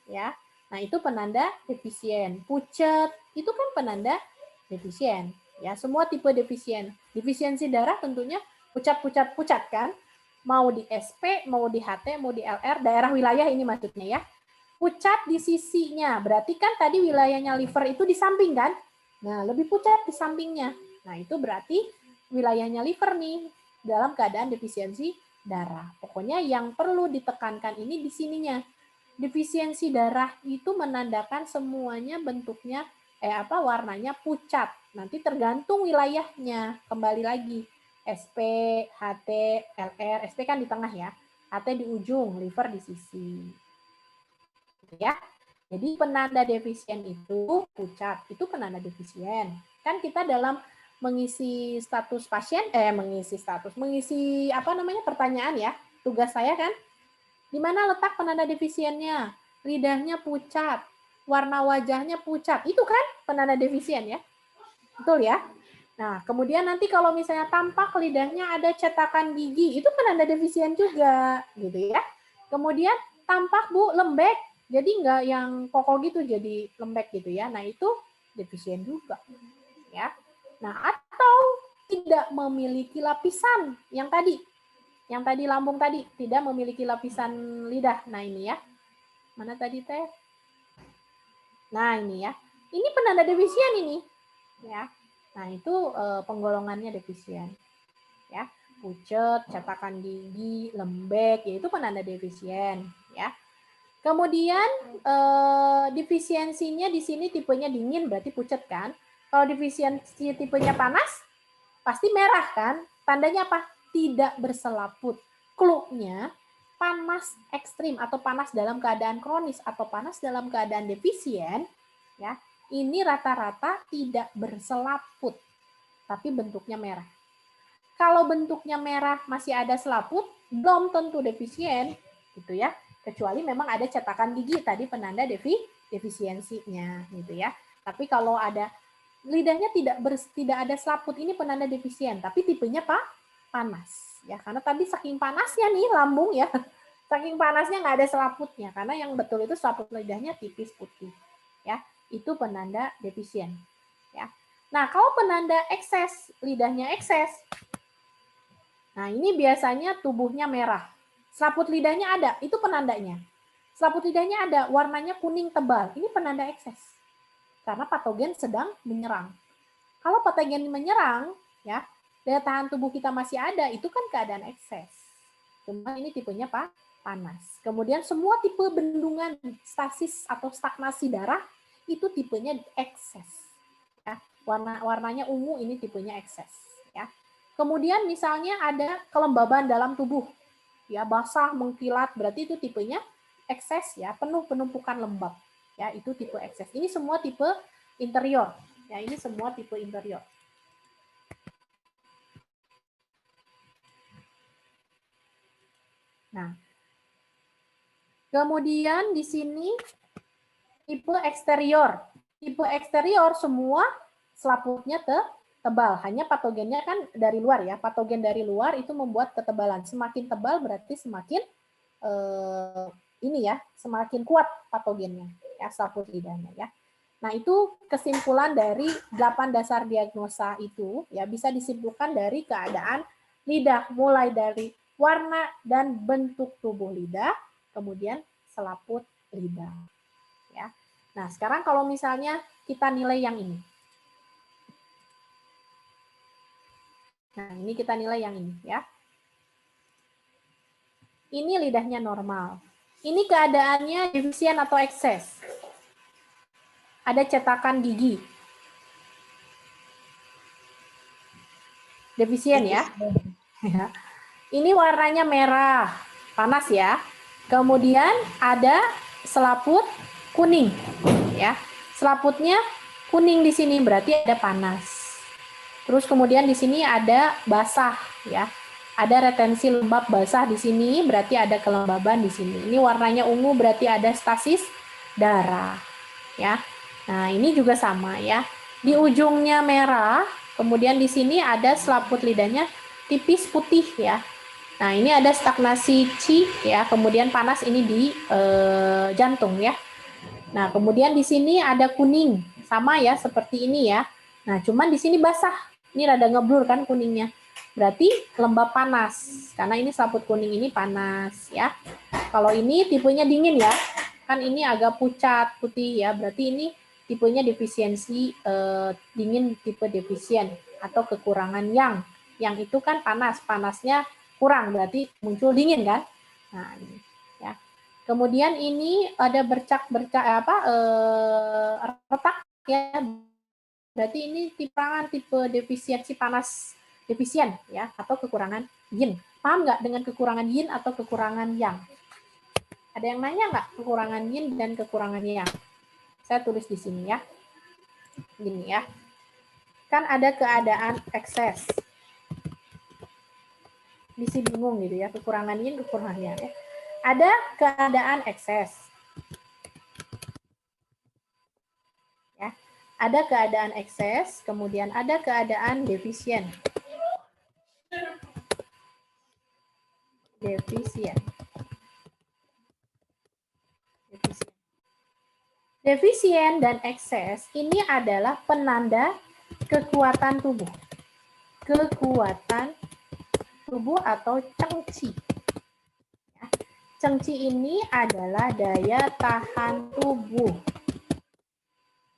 ya. Nah, itu penanda defisien. Pucat, itu kan penanda defisien. Ya, semua tipe defisien. Defisiensi darah tentunya pucat kan? Mau di SP, mau di HT, mau di LR, daerah wilayah ini maksudnya ya. Pucat di sisinya, berarti kan tadi wilayahnya liver itu di samping kan? Nah, lebih pucat di sampingnya. Nah, itu berarti wilayahnya liver nih dalam keadaan defisiensi darah. Pokoknya yang perlu ditekankan ini di sininya. Defisiensi darah itu menandakan semuanya bentuknya warnanya pucat. Nanti tergantung wilayahnya. Kembali lagi. SP, HT, LR. SP kan di tengah ya. HT di ujung, liver di sisi. Ya. Jadi penanda defisien itu pucat. Itu penanda defisien. Kan kita dalam mengisi status pasien, mengisi pertanyaan ya, tugas saya kan, di mana letak penanda defisiennya, lidahnya pucat, warna wajahnya pucat, itu kan penanda defisien ya, betul ya. Nah, kemudian nanti kalau misalnya tampak lidahnya ada cetakan gigi, itu penanda defisien juga, gitu ya. Kemudian tampak Bu lembek, jadi nggak yang kokoh gitu, jadi lembek gitu ya. Nah, itu defisien juga, ya. Nah, atau tidak memiliki lapisan yang tadi lambung tadi tidak memiliki lapisan lidah. Nah, ini ya. Mana tadi teh? Nah, ini ya. Ini penanda defisien ini. Ya. Nah, itu penggolongannya defisien. Ya. Pucat, cetakan gigi, lembek, yaitu penanda defisien, ya. Kemudian defisiensinya di sini tipenya dingin berarti pucat kan? Kalau defisiensi tipenya panas pasti merah kan? Tandanya apa? Tidak berselaput. Clue-nya panas ekstrim atau panas dalam keadaan kronis atau panas dalam keadaan defisien, ya. Ini rata-rata tidak berselaput, tapi bentuknya merah. Kalau bentuknya merah masih ada selaput, belum tentu defisien, gitu ya. Kecuali memang ada cetakan gigi tadi penanda defisiensinya, gitu ya. Tapi kalau ada lidahnya tidak ada selaput, ini penanda defisien, tapi tipenya panas ya, karena tadi saking panasnya nih lambung ya, saking panasnya nggak ada selaputnya, karena yang betul itu selaput lidahnya tipis putih ya, itu penanda defisien ya. Nah, kalau penanda ekses, lidahnya ekses, nah ini biasanya tubuhnya merah, selaput lidahnya ada, itu penandanya. Selaput lidahnya ada, warnanya kuning tebal, ini penanda ekses karena patogen sedang menyerang. Kalau patogen menyerang, ya daya tahan tubuh kita masih ada, itu kan keadaan ekses. Cuma ini tipenya panas. Kemudian semua tipe bendungan stasis atau stagnasi darah itu tipenya ekses. Ya, warnanya ungu ini tipenya ekses. Ya. Kemudian misalnya ada kelembaban dalam tubuh, ya basah, mengkilat, berarti itu tipenya ekses ya, penuh penumpukan lembab. Ya, itu tipe ekses. Ini semua tipe interior. Ya, ini semua tipe interior. Nah, kemudian di sini tipe eksterior. Tipe eksterior semua selaputnya tebal, hanya patogennya kan dari luar ya. Patogen dari luar itu membuat ketebalan. Semakin tebal berarti semakin ini ya, semakin kuat patogennya ya, selaput lidahnya ya. Nah, itu kesimpulan dari 8 dasar diagnosa itu ya, bisa disimpulkan dari keadaan lidah, mulai dari warna dan bentuk tubuh lidah, kemudian selaput lidah ya. Nah, sekarang kalau misalnya kita nilai yang ini. Nah, ini kita nilai yang ini ya. Ini lidahnya normal. Ini keadaannya defisien atau ekses. Ada cetakan gigi. Defisien ya. Ini warnanya merah, panas ya. Kemudian ada selaput kuning ya. Selaputnya kuning di sini berarti ada panas. Terus kemudian di sini ada basah ya. Ada retensi lembab basah di sini, berarti ada kelembaban di sini. Ini warnanya ungu berarti ada stasis darah ya. Nah, ini juga sama ya. Di ujungnya merah, kemudian di sini ada selaput lidahnya tipis putih ya. Nah, ini ada stagnasi Qi ya, kemudian panas ini di jantung ya. Nah, kemudian di sini ada kuning, sama ya seperti ini ya. Nah, cuman di sini basah. Ini rada ngeblur kan kuningnya. Berarti lembab panas, karena ini selaput kuning ini panas ya. Kalau ini tipenya dingin ya, kan ini agak pucat putih ya, berarti ini tipenya defisiensi dingin tipe defisien atau kekurangan yang itu kan panas, panasnya kurang berarti muncul dingin kan. Nah, ini ya. Kemudian ini ada bercak-bercak retak ya. Berarti ini tipe defisiensi panas defisien ya, atau kekurangan yin. Paham nggak dengan kekurangan yin atau kekurangan yang? Ada yang nanya nggak kekurangan yin dan kekurangan yang? Saya tulis di sini ya. Gini ya. Kan ada keadaan ekses. Bisa bingung gitu ya, kekurangan yin, kekurangan yang ya. Ada keadaan ekses. Ya. Ada keadaan ekses, kemudian ada keadaan defisien. Defisien dan ekses ini adalah penanda kekuatan tubuh. Kekuatan tubuh atau cengci. Ya. Cengci ini adalah daya tahan tubuh.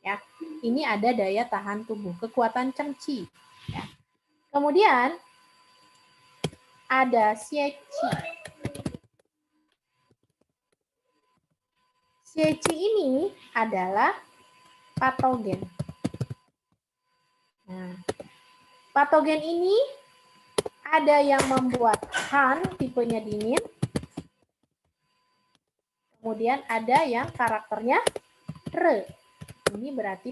Ya, ini ada daya tahan tubuh, kekuatan cengci. Ya. Kemudian ada xie-qi. Xie-qi ini adalah patogen. Nah, patogen ini ada yang membuat Han tipenya dingin. Kemudian ada yang karakternya Re. Ini berarti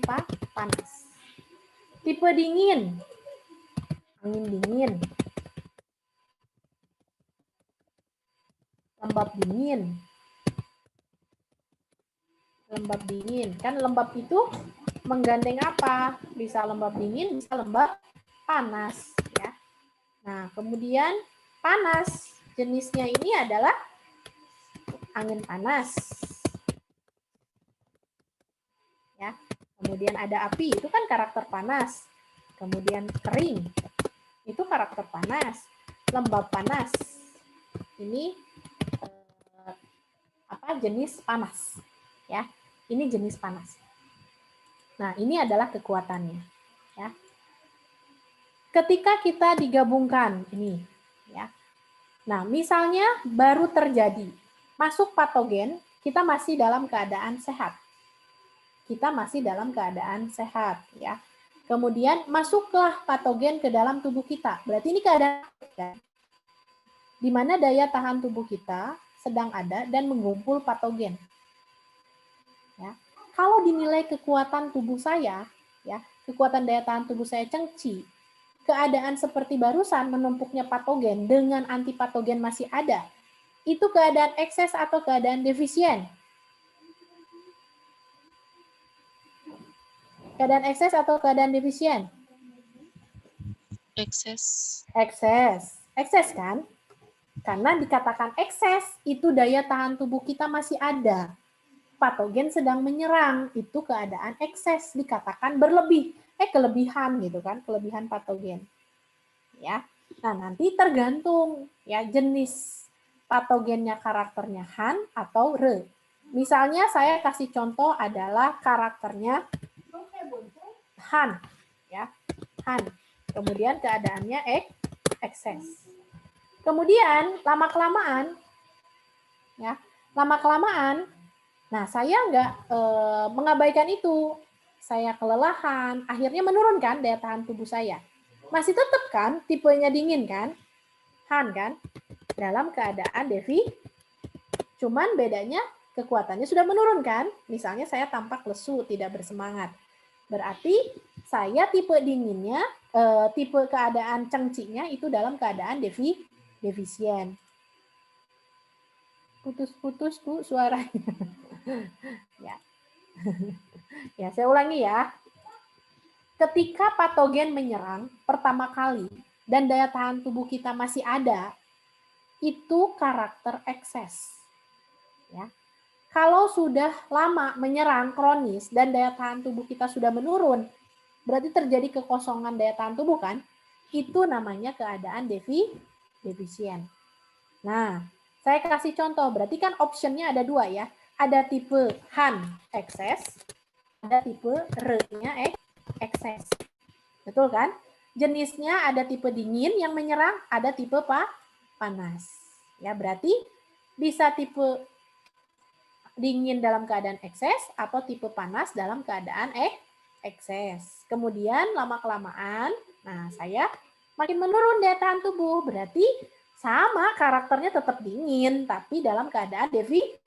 panas. Tipe dingin. Angin dingin. Lembab dingin. Lembab dingin. Kan lembab itu menggandeng apa? Bisa lembab dingin, bisa lembab panas. Ya. Nah, kemudian panas. Jenisnya ini adalah angin panas. Ya. Kemudian ada api, itu kan karakter panas. Kemudian kering, itu karakter panas. Lembab panas, ini jenis panas. Ya, ini jenis panas. Nah, ini adalah kekuatannya. Ya. Ketika kita digabungkan ini, ya. Nah, misalnya baru terjadi masuk patogen, kita masih dalam keadaan sehat. Kita masih dalam keadaan sehat, ya. Kemudian masuklah patogen ke dalam tubuh kita. Berarti ini keadaan di mana daya tahan tubuh kita sedang ada dan mengumpul patogen. Ya. Kalau dinilai kekuatan tubuh saya, ya, kekuatan daya tahan tubuh saya cengci, keadaan seperti barusan menumpuknya patogen dengan antipatogen masih ada, itu keadaan ekses atau keadaan defisien? Keadaan ekses atau keadaan defisien? Ekses. Ekses. Ekses kan? Karena dikatakan ekses, itu daya tahan tubuh kita masih ada. Patogen sedang menyerang, itu keadaan ekses, dikatakan berlebih. Kelebihan gitu kan, kelebihan patogen. Ya. Nah, nanti tergantung ya jenis patogennya, karakternya Han atau Re. Misalnya saya kasih contoh adalah karakternya Han, ya. Han. Kemudian keadaannya ekses. Kemudian lama-kelamaan, ya, lama-kelamaan, nah saya nggak mengabaikan itu, saya kelelahan, akhirnya menurunkan daya tahan tubuh saya. Masih tetap kan tipenya dingin kan, Han kan, dalam keadaan Devi, cuman bedanya kekuatannya sudah menurun kan, misalnya saya tampak lesu, tidak bersemangat. Berarti saya tipe dinginnya, tipe keadaan cengcinya itu dalam keadaan defisien. Putus-putus Bu suaranya. Ya. Ya, saya ulangi ya. Ketika patogen menyerang pertama kali dan daya tahan tubuh kita masih ada, itu karakter ekses. Ya. Kalau sudah lama menyerang kronis dan daya tahan tubuh kita sudah menurun, berarti terjadi kekosongan daya tahan tubuh kan? Itu namanya keadaan defisien. Nah, saya kasih contoh, berarti kan optionnya ada dua ya. Ada tipe Han ekses, ada tipe Re-nya ekses. Betul kan? Jenisnya ada tipe dingin yang menyerang, ada tipe panas. Ya, berarti bisa tipe dingin dalam keadaan ekses atau tipe panas dalam keadaan ekses. Kemudian lama-kelamaan, nah saya makin menurun daya tahan tubuh, berarti sama karakternya tetap dingin, tapi dalam keadaan defisien.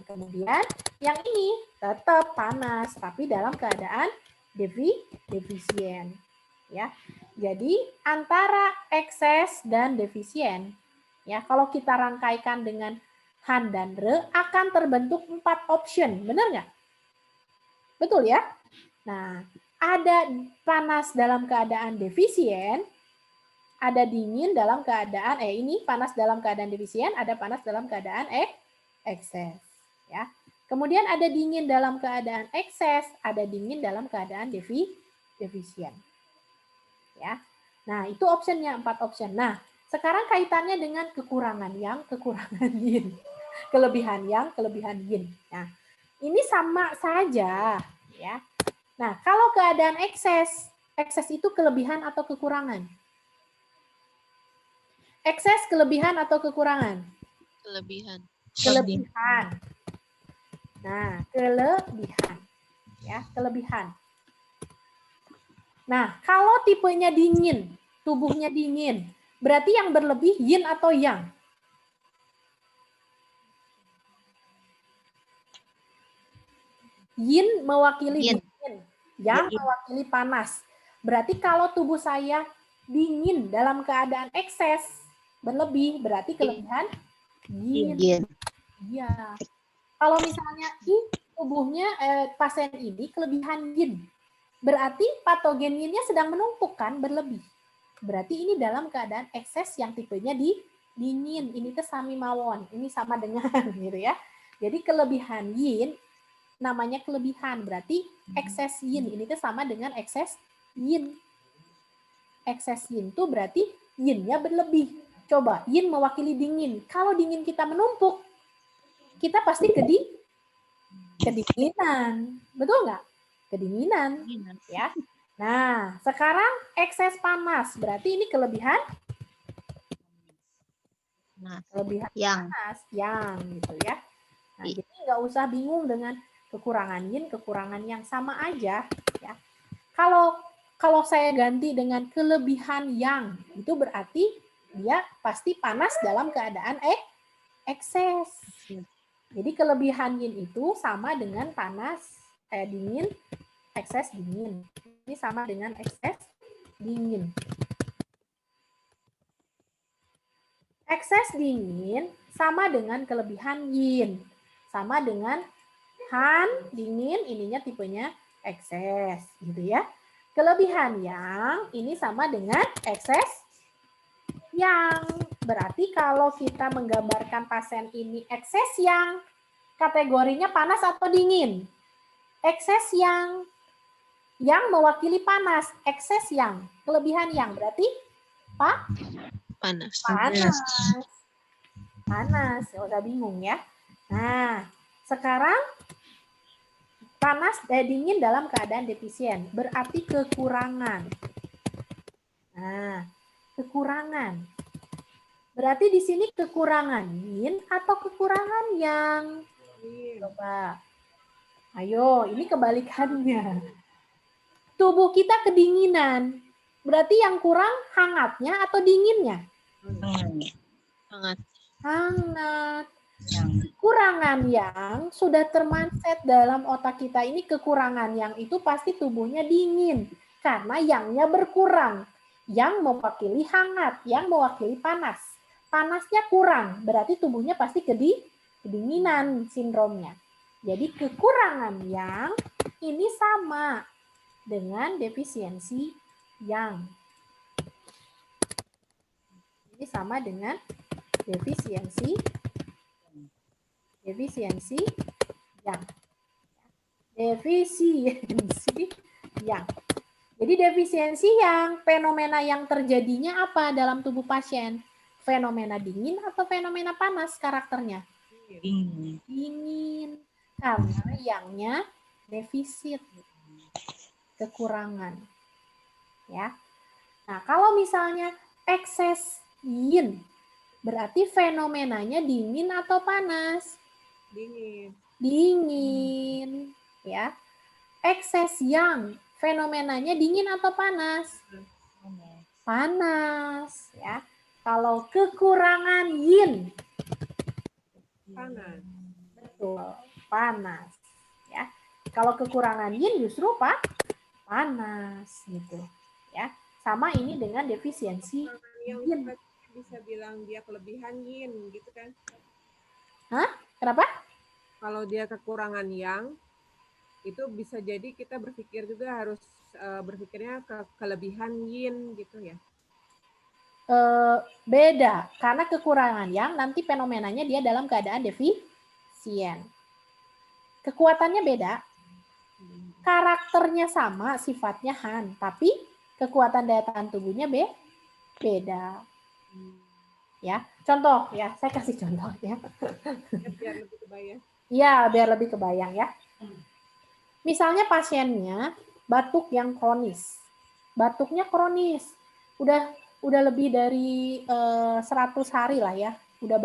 Kemudian yang ini tetap panas, tapi dalam keadaan defisien. Ya, jadi antara ekses dan defisien, ya kalau kita rangkaikan dengan Han dan Re akan terbentuk 4 option, benar nggak? Betul ya? Nah, ada panas dalam keadaan defisien, ada dingin dalam keadaan ini panas dalam keadaan defisien, ada panas dalam keadaan ekses, ya. Kemudian ada dingin dalam keadaan ekses, ada dingin dalam keadaan defisien. Ya. Nah, itu optionnya 4 option. Nah, sekarang kaitannya dengan kekurangan yang kekurangan yin, kelebihan yang kelebihan yin. Nah, ini sama saja, ya. Nah, kalau keadaan ekses, ekses itu kelebihan atau kekurangan? Ekses kelebihan atau kekurangan? Kelebihan. Kelebihan. Nah, kelebihan. Ya, kelebihan. Nah, kalau tipenya dingin, tubuhnya dingin, berarti yang berlebih yin atau yang? Yin mewakili Yin. dingin, yang mewakili panas. Berarti kalau tubuh saya dingin dalam keadaan ekses, berlebih, berarti kelebihan yin. Iya. Kalau misalnya tubuhnya pasien ini kelebihan yin, berarti patogen yinnya sedang menumpuk kan, berlebih. Berarti ini dalam keadaan ekses yang tipenya dingin. Ini tuh sami mawon, ini sama dengan gitu ya. Jadi kelebihan yin namanya kelebihan, berarti ekses yin ini tuh sama dengan ekses yin. Ekses yin tuh berarti yinnya berlebih. Coba yin mewakili dingin. Kalau dingin kita menumpuk, kita pasti kedinginan. Betul nggak? Kedinginan. Ya. Nah, sekarang ekses panas. Berarti ini kelebihan? Nah, Kelebihan yang panas. Yang gitu ya. Nah, jadi nggak usah bingung dengan kekurangan yin, kekurangan yang sama aja. Ya. Kalau saya ganti dengan kelebihan yang, itu berarti dia pasti panas dalam keadaan ekses. Jadi kelebihan yin itu sama dengan dingin, ekses dingin. Ini sama dengan ekses dingin. Ekses dingin sama dengan kelebihan yin. Sama dengan han, dingin, ininya tipenya ekses, gitu ya. Kelebihan yang ini sama dengan ekses yang. Berarti kalau kita menggambarkan pasien ini ekses yang, kategorinya panas atau dingin? Ekses yang mewakili panas, ekses yang, kelebihan yang, berarti Panas. Panas, nggak usah bingung ya. Nah, sekarang panas dingin dalam keadaan defisien, berarti kekurangan. Nah, kekurangan. Berarti di sini kekurangan yin atau kekurangan yang? Coba. Ayo, ini kebalikannya. Tubuh kita kedinginan. Berarti yang kurang hangatnya atau dinginnya? Hangat. Hangat. Kekurangan yang sudah termanset dalam otak kita ini, kekurangan yang itu pasti tubuhnya dingin. Karena yangnya berkurang. Yang mewakili hangat, yang mewakili panas. Panasnya kurang, berarti tubuhnya pasti kedinginan sindromnya. Jadi kekurangan yang ini sama dengan defisiensi yang. Ini sama dengan defisiensi yang. Defisiensi yang. Jadi defisiensi yang, fenomena yang terjadinya apa dalam tubuh pasien? Fenomena dingin atau fenomena panas karakternya? Dingin. Karena yangnya defisit. Kekurangan. Ya. Nah, kalau misalnya ekses yin, berarti fenomenanya dingin atau panas? Dingin. Dingin. Ya. Ekses yang, fenomenanya dingin atau panas? Panas. Ya. Kalau kekurangan yin, Panas. betul, panas. Ya. Kalau kekurangan yin justru panas gitu. Ya. Sama ini dengan defisiensi Yang yin. bisa bilang dia kelebihan yin gitu kan? Hah? Kenapa? Kalau dia kekurangan yang, itu bisa jadi kita berpikir juga harus berpikirnya kelebihan yin gitu ya. Beda, karena kekurangan yang nanti fenomenanya dia dalam keadaan defisien. Kekuatannya beda, karakternya sama, sifatnya han, tapi kekuatan daya tahan tubuhnya beda. Ya, contoh ya, saya kasih contoh ya. Biar lebih kebayang. Iya, biar lebih kebayang ya. Misalnya pasiennya batuk yang kronis. Batuknya kronis. Udah lebih dari 100 hari lah ya. Udah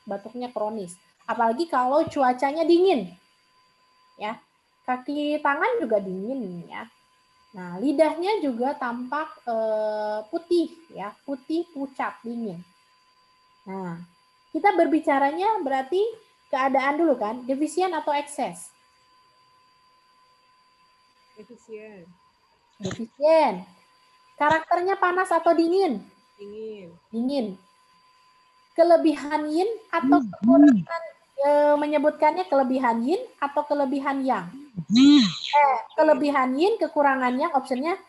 batuknya kronis. Apalagi kalau cuacanya dingin. Ya. Kaki tangan juga dingin ya. Nah, lidahnya juga tampak putih ya, putih pucat dingin. Nah, kita berbicaranya berarti keadaan dulu kan, defisien atau ekses? Efisien. Defisien. Karakternya panas atau dingin? Dingin. Dingin. Kelebihan yin atau kekurangan, menyebutkannya kelebihan yin atau kelebihan yang? Kelebihan yin, kekurangan yang, optionnya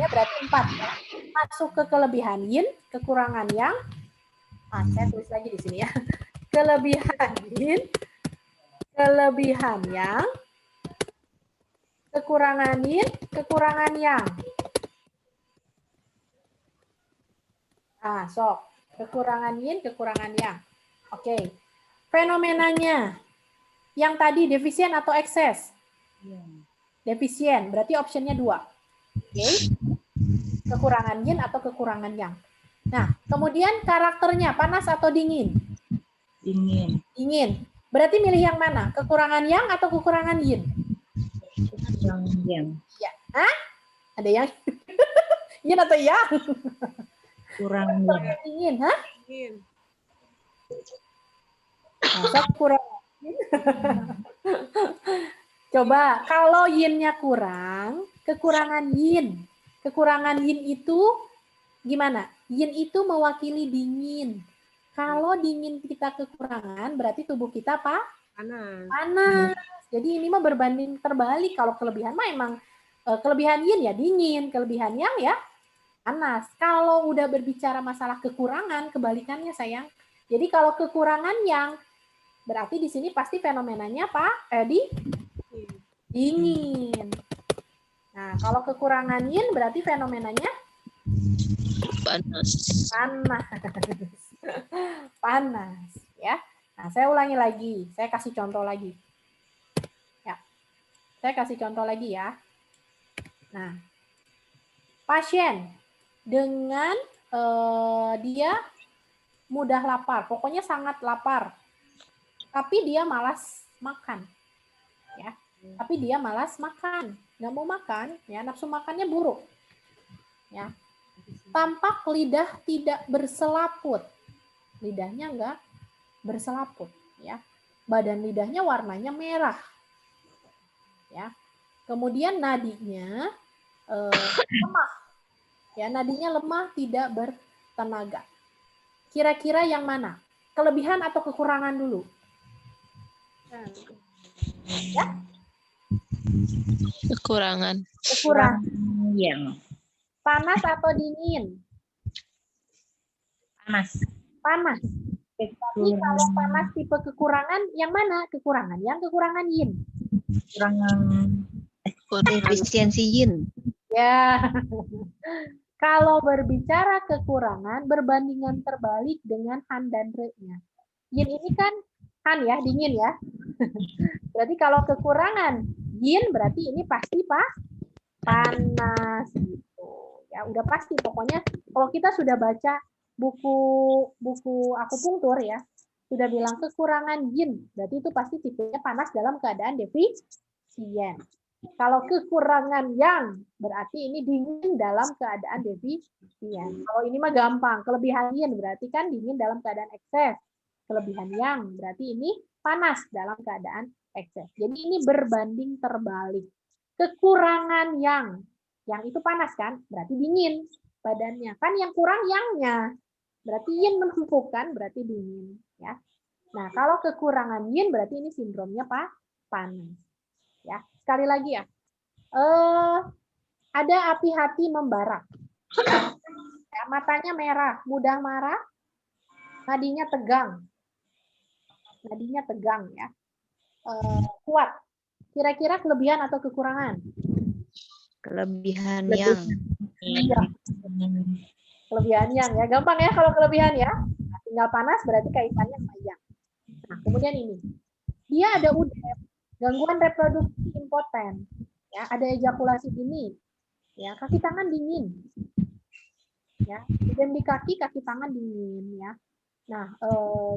berarti 4 ya. Masuk ke kelebihan yin, kekurangan yang. Saya tulis lagi di sini ya. Kelebihan yin, kelebihan yang, kekurangan yin, kekurangan yang. Sok. Kekurangan yin, kekurangan yang. Oke. Fenomenanya. Yang tadi defisien atau ekses? Defisien. Berarti optionnya 2. Oke. Kekurangan yin atau kekurangan yang. Nah, kemudian karakternya panas atau dingin? Dingin. Dingin. Berarti milih yang mana? Kekurangan yang atau kekurangan yin? Yang. Ya. Hah? Ada yang yin atau yang? Kurang Dingin, hah? Yin. Masa kurang? Coba kalau yin-nya kurang, kekurangan yin. Kekurangan yin itu gimana? Yin itu mewakili dingin. Kalau dingin kita kekurangan, berarti tubuh kita apa? Panas. Panas. Jadi ini mah berbanding terbalik. Kalau kelebihan mah emang kelebihan yin ya dingin, kelebihan yang ya panas. Kalau udah berbicara masalah kekurangan, kebalikannya sayang. Jadi kalau kekurangan yang berarti di sini pasti fenomenanya apa? Dingin. Nah, kalau kekurangan yin berarti fenomenanya Panas. panas. Panas, ya. Nah, saya ulangi lagi. Saya kasih contoh lagi. Ya. Saya kasih contoh lagi ya. Nah, pasien dengan dia mudah lapar, pokoknya sangat lapar. Tapi dia malas makan. Ya. Tapi dia malas makan, nggak mau makan, ya nafsu makannya buruk. Ya. Tampak lidah tidak berselaput. Lidahnya nggak berselaput, ya. Badan lidahnya warnanya merah. Ya. Kemudian nadinya lemah. Ya, nadinya lemah, tidak bertenaga. Kira-kira yang mana? Kelebihan atau kekurangan dulu? Ya? Kekurangan. Kekurangan. yang Panas atau dingin? panas. Panas. Tapi kalau panas tipe kekurangan, yang mana? Kekurangan yang kekurangan yin. Efisiensi yin. Ya. Kalau berbicara kekurangan, berbandingan terbalik dengan han dan re-nya. Yin ini kan han ya, dingin ya. Berarti kalau kekurangan yin, berarti ini pasti panas gitu. Ya, udah pasti. Pokoknya kalau kita sudah baca buku akupunktur ya, sudah bilang kekurangan yin, berarti itu pasti tipenya panas dalam keadaan defisien. Kalau kekurangan yang, berarti ini dingin dalam keadaan defisien. Kalau ini mah gampang, kelebihan yin berarti kan dingin dalam keadaan ekses. Kelebihan yang berarti ini panas dalam keadaan ekses. Jadi ini berbanding terbalik. Kekurangan yang itu panas kan, berarti dingin badannya. Kan yang kurang yangnya, berarti yin menumpukan, berarti dingin. Ya. Nah, kalau kekurangan yin berarti ini sindromnya panas. Ya, sekali lagi ya. Ada api hati membara. Ya, matanya merah, mudah marah, nadinya tegang. Nadinya tegang ya. Kuat. Kira-kira kelebihan atau kekurangan? Kelebihan yang. Iya. Kelebihan yang ya. Gampang ya kalau kelebihan ya. Nah, tinggal panas berarti kaitannya sama yang. Nah, kemudian ini. Dia ada UDEM, gangguan reproduksi impoten. Ya, ada ejakulasi dini. Ya, kaki tangan dingin. Ya, UDEM di kaki tangan dingin ya. Nah,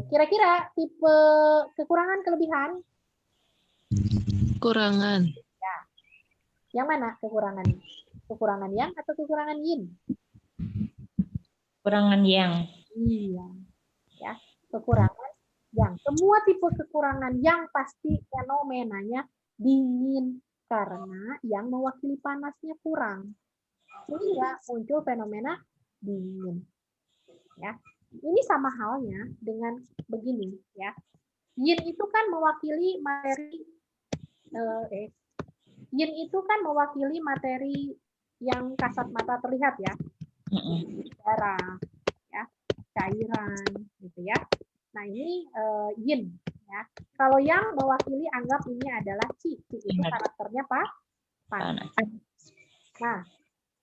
kira-kira tipe kekurangan kelebihan? Kekurangan. Ya. Yang mana kekurangan? Kekurangan yang atau kekurangan yin? Kekurangan yang. Iya. Ya, kekurangan yang. Semua tipe kekurangan yang pasti fenomenanya dingin karena yang mewakili panasnya kurang. Sehingga muncul fenomena dingin. Ya. Ini sama halnya dengan begini ya. Yin itu kan mewakili materi yin itu kan mewakili materi yang kasat mata terlihat ya. Darah, ya, cairan gitu ya. Nah, ini yin ya. Kalau yang mewakili anggap ini adalah qi. Qi itu karakternya panas. Nah,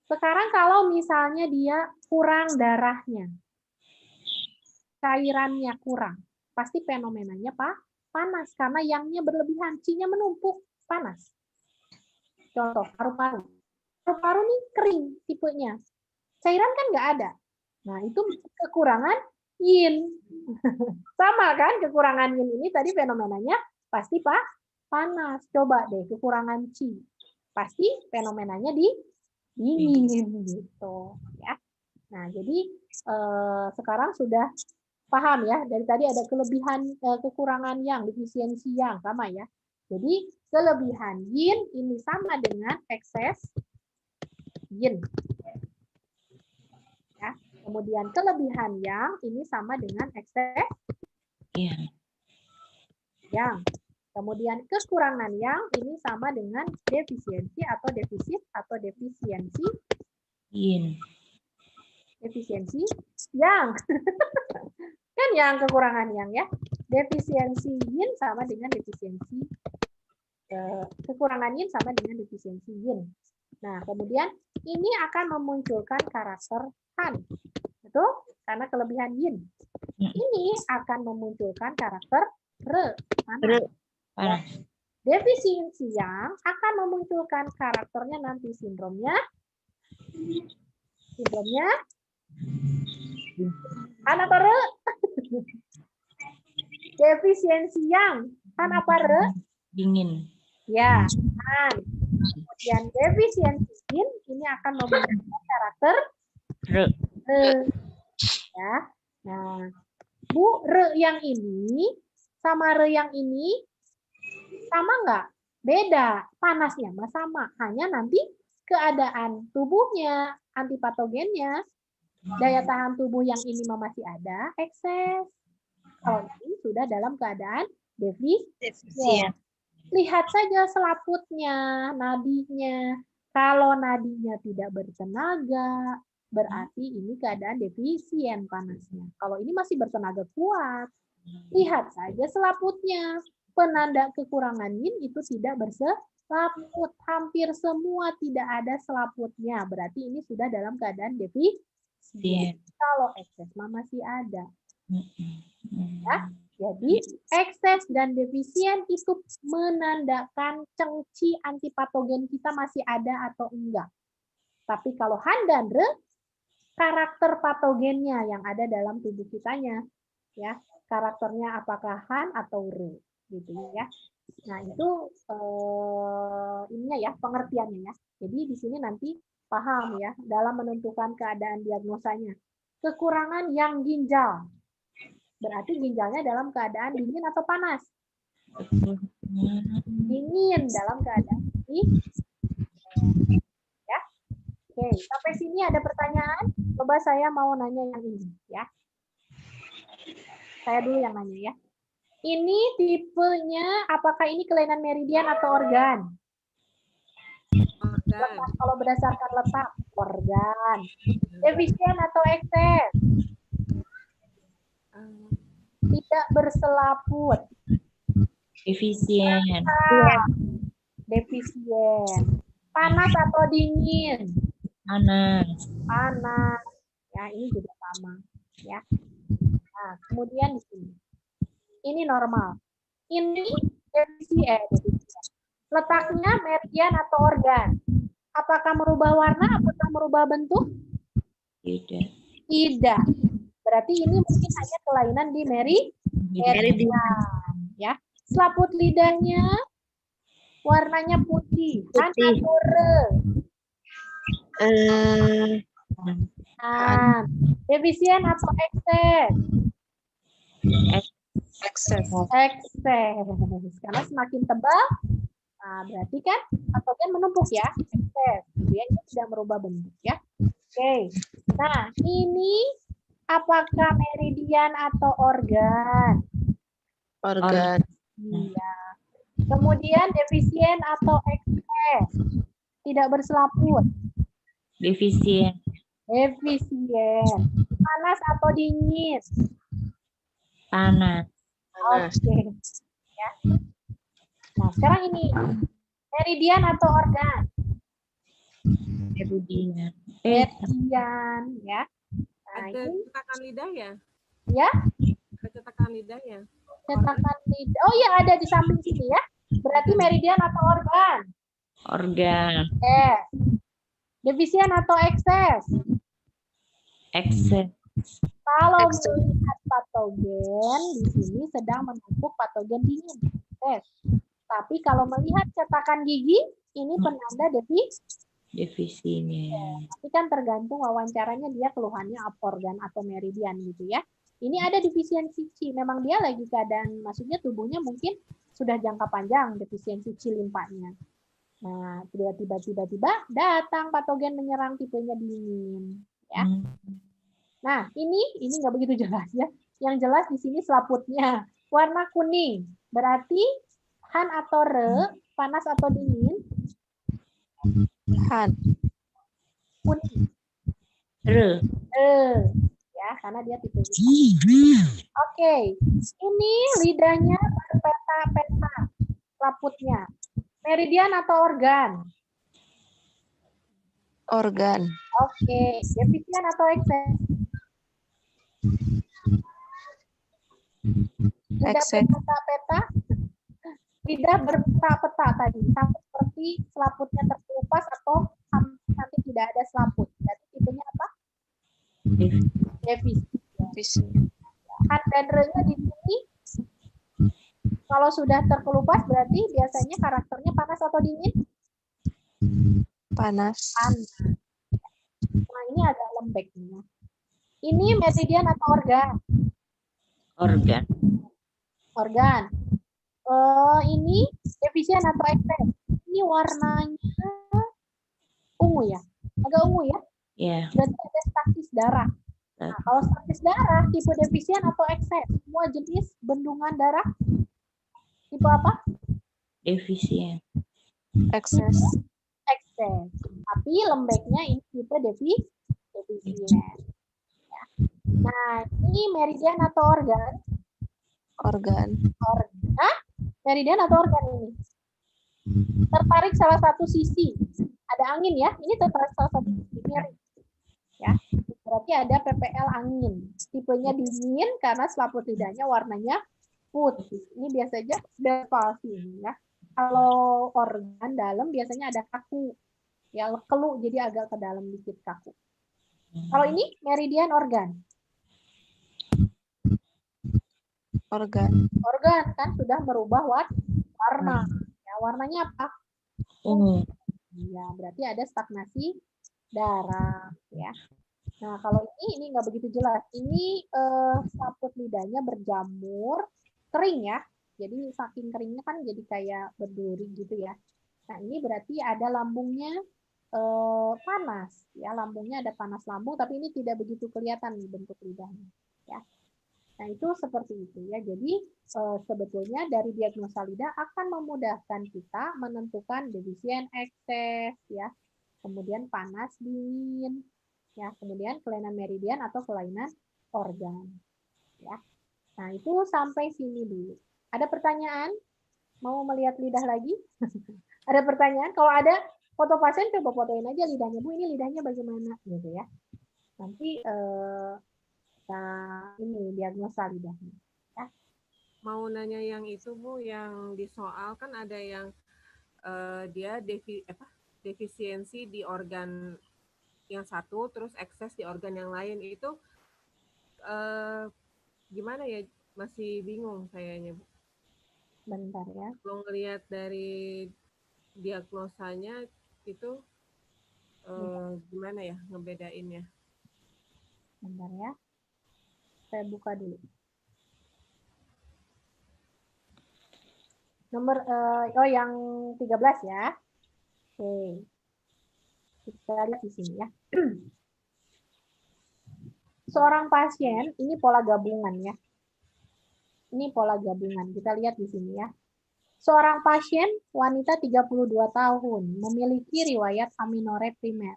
sekarang kalau misalnya dia kurang darahnya, cairannya kurang, pasti fenomenanya panas karena yangnya berlebihan, qi-nya menumpuk, panas. Contoh paru-paru. Paru-paru nih kering tipenya. Cairan kan nggak ada. Nah, itu kekurangan yin. Sama kan, kekurangan yin ini tadi fenomenanya pasti panas. Coba deh, kekurangan qi. Pasti fenomenanya dingin gitu ya. Nah, jadi sekarang sudah paham ya, dari tadi ada kelebihan kekurangan yang, defisiensi yang sama ya. Jadi kelebihan yin ini sama dengan ekses yin. Ya. Kemudian kelebihan yang ini sama dengan ekses Iya. yang. Kemudian kekurangan yang ini sama dengan defisiensi atau defisit atau defisiensi Yin. defisiensi yang. Kan yang kekurangan yang ya. Defisiensi yin sama dengan defisiensi kekurangan yin sama dengan defisiensi yin. Nah, kemudian ini akan memunculkan karakter han. Betul? Karena kelebihan yin. Ini akan memunculkan karakter re. Panas. Panas. Defisiensi yang akan memunculkan karakternya nanti sindromnya han apa re? Defisiensi yang han apa re? Dingin. Ya, han. Kemudian defisiensi yin ini akan memunculkan karakter Re. re. Ya. Nah, Bu, re yang ini sama re yang ini sama nggak? Beda. Panasnya mah sama. Hanya nanti keadaan tubuhnya, antipatogennya, daya tahan tubuh yang ini masih ada, ekses. Kalau ini sudah dalam keadaan defisien. Lihat saja selaputnya, nadinya. Kalau nadinya tidak bertenaga, berarti ini keadaan defisien panasnya. Kalau ini masih bertenaga kuat, lihat saja selaputnya. Penanda kekurangan yin itu tidak berselaput. Hampir semua tidak ada selaputnya. Berarti ini sudah dalam keadaan defisien. Kalau ekses masih ada. Ya, jadi ekses dan defisien itu menandakan cengci antipatogen kita masih ada atau enggak. Tapi kalau han dan re, karakter patogennya yang ada dalam tubuh kitanya, ya karakternya apakah han atau re, gitu ya. Nah itu ininya ya pengertiannya ya. Jadi di sini nanti paham ya dalam menentukan keadaan diagnosanya. Kekurangan yang ginjal. Berarti ginjalnya dalam keadaan dingin atau panas? Dingin dalam keadaan dingin. Ya. Oke, sampai sini ada pertanyaan? Coba saya mau nanya yang ini ya. Saya dulu yang nanya ya. Ini tipenya apakah ini kelainan meridian atau organ? Letak, kalau berdasarkan letak organ. Defisien atau ekses? Tidak berselaput. Defisien. Defisien. Panas atau dingin? Panas. Panas. Ya, ini juga sama. Ya. Nah, kemudian di sini. Ini normal. Ini defisien. Letaknya meridian atau organ? Apakah merubah warna? Apakah merubah bentuk? Tidak. Tidak. Berarti ini mungkin hanya kelainan di meridian. Ya. Selaput lidahnya warnanya putih. Han atau re? Defisien atau ekses? Ekses. Ekses. Karena semakin tebal, nah berarti kan patogen menumpuk ya. Ekses. Dia ini tidak merubah bentuk ya. Oke. Nah ini apakah meridian atau organ? Organ. Iya. Kemudian defisien atau ekses? Tidak berselaput. Defisien. Defisien. Panas atau dingin? Panas. Oke. Ya. Nah, sekarang ini meridian atau organ? Meridian. Meridian, ya. Nah, Ada ini cetakan lidah ya? ya, Ada cetakan lidah ya? cetakan lidah. Oh iya, ada di samping sini ya. Berarti meridian atau organ? Organ. Defisien atau ekses? Ekses. Kalau melihat patogen di sini sedang menumpuk patogen dingin. Tapi kalau melihat cetakan gigi, ini penanda defisien. Defisinya. Tapi kan tergantung wawancaranya dia keluhannya apa organ atau meridian gitu ya. Ini ada defisiensi C. Memang dia lagi keadaan, maksudnya tubuhnya mungkin sudah jangka panjang defisiensi C limpanya. Nah, tiba-tiba datang patogen menyerang tipenya dingin. Ya. Nah, ini nggak begitu jelas ya. Yang jelas di sini selaputnya warna kuning. Berarti Han atau Re, panas atau dingin? Han. Kuning. Re. Ya, karena dia tipe. Oke, ini lidahnya berpeta-peta selaputnya. Meridian atau organ? Organ. Oke, defisian atau ekses? Lidah Ekses. berpeta-peta, lidah berpeta-peta tadi, sama seperti selaputnya terkelupas atau nanti tidak ada selaput. Jadi tipenya apa? Defisian. Han dan Re-nya di sini, kalau sudah terkelupas berarti biasanya karakternya panas atau dingin? Panas. Panas. Nah, ini agak lembek. Ini meridian atau organ? Organ. Organ. Ini defisian atau ekses? Ini warnanya ungu ya? Agak ungu ya? Ya. Berarti ada staktis darah. Nah, kalau staktis darah, tipe defisian atau ekses? Semua jenis bendungan darah? Tipe apa? Defisien. Ekses. Ekses. Tapi lembeknya ini tipe defisien. Ya. Nah, ini meridian atau organ? Organ. Organ. Meridian atau organ ini? Tertarik salah satu sisi. Ada angin ya. Ini tertarik salah satu sisi. Miring. Ya. Berarti ada PPL angin. Tipenya dingin karena selaput lidahnya warnanya putih. Ini biasanya palsi ya. Kalau organ dalam biasanya ada kaku. Ya, kelu jadi agak ke dalam dikit kaku. Kalau ini meridian organ. Organ. Organ kan sudah merubah warna. Ya, warnanya apa? Ungu. Ya, berarti ada stagnasi darah ya. Nah, kalau ini nggak begitu jelas. Ini selaput lidahnya berjamur, kering ya. Jadi saking keringnya kan jadi kayak berduri gitu ya. Nah, ini berarti ada lambungnya panas ya. Lambungnya ada panas lambung, tapi ini tidak begitu kelihatan nih bentuk lidahnya ya. Nah, itu seperti itu ya. Jadi sebetulnya dari diagnosa lidah akan memudahkan kita menentukan defisien ekses ya. Kemudian panas dingin ya, kemudian kelainan meridian atau kelainan organ ya. Nah, itu sampai sini dulu. Ada pertanyaan? Mau melihat lidah lagi? Ada pertanyaan? Kalau ada foto pasien, coba fotoin aja lidahnya. Bu, ini lidahnya bagaimana gitu ya. Nanti nah, ini diagnosa lidahnya. Ya. Mau nanya yang itu Bu, yang di soal kan ada yang dia defisiensi di organ yang satu, terus ekses di organ yang lain. Itu gimana ya? Masih bingung kayaknya Bu. Bentar ya. Kalau ngelihat dari diagnosanya itu gimana ya ngebedainnya? Bentar ya. Saya buka dulu. Nomor yang 13 ya. Oke. Kita lihat di sini ya. Seorang pasien, ini pola gabungan ya. Ini pola gabungan. Kita lihat di sini ya. Seorang pasien wanita 32 tahun memiliki riwayat aminore primer.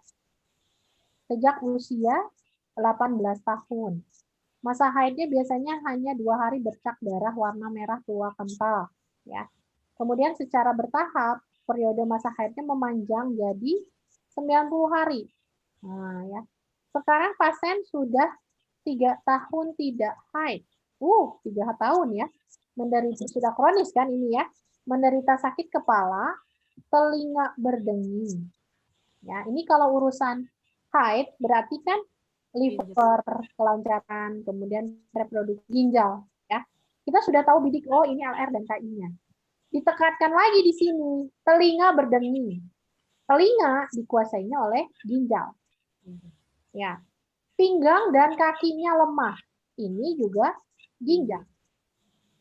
Sejak usia 18 tahun. Masa haidnya biasanya hanya 2 hari bercak darah warna merah tua kental ya. Kemudian secara bertahap periode masa haidnya memanjang jadi 90 hari. Nah, ya. Sekarang pasien sudah 3 tahun tidak haid. 3 tahun ya. Menderita sudah kronis kan ini ya. Menderita sakit kepala, telinga berdenging. Ya, ini kalau urusan haid berarti kan liver, kelancaran, kemudian reproduksi ginjal ya. Kita sudah tahu bidik ini LR dan KI-nya. Ditekankan lagi di sini, telinga berdenging. Telinga dikuasainya oleh ginjal. Ya. Pinggang dan kakinya lemah. Ini juga ginjal.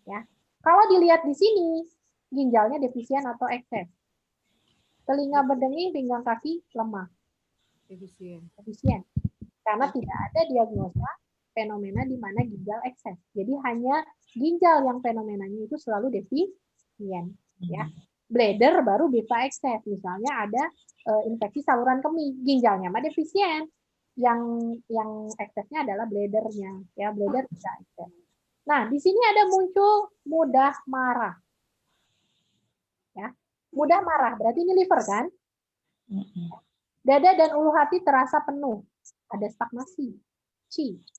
Ya. Kalau dilihat di sini, ginjalnya defisien atau ekses. Telinga berdenging, pinggang kaki lemah. Defisien. Karena tidak ada diagnosa fenomena di mana ginjal ekses. Jadi hanya ginjal yang fenomenanya itu selalu defisien. Ya. Bladder baru bisa ekses. Misalnya ada infeksi saluran kemih, ginjalnya mah defisien. Yang eksesnya adalah bladdernya, ya bladder bisa ekses. Nah, di sini ada muncul mudah marah. Ya, mudah marah berarti ini liver kan? Dada dan ulu hati terasa penuh, ada stagnasi,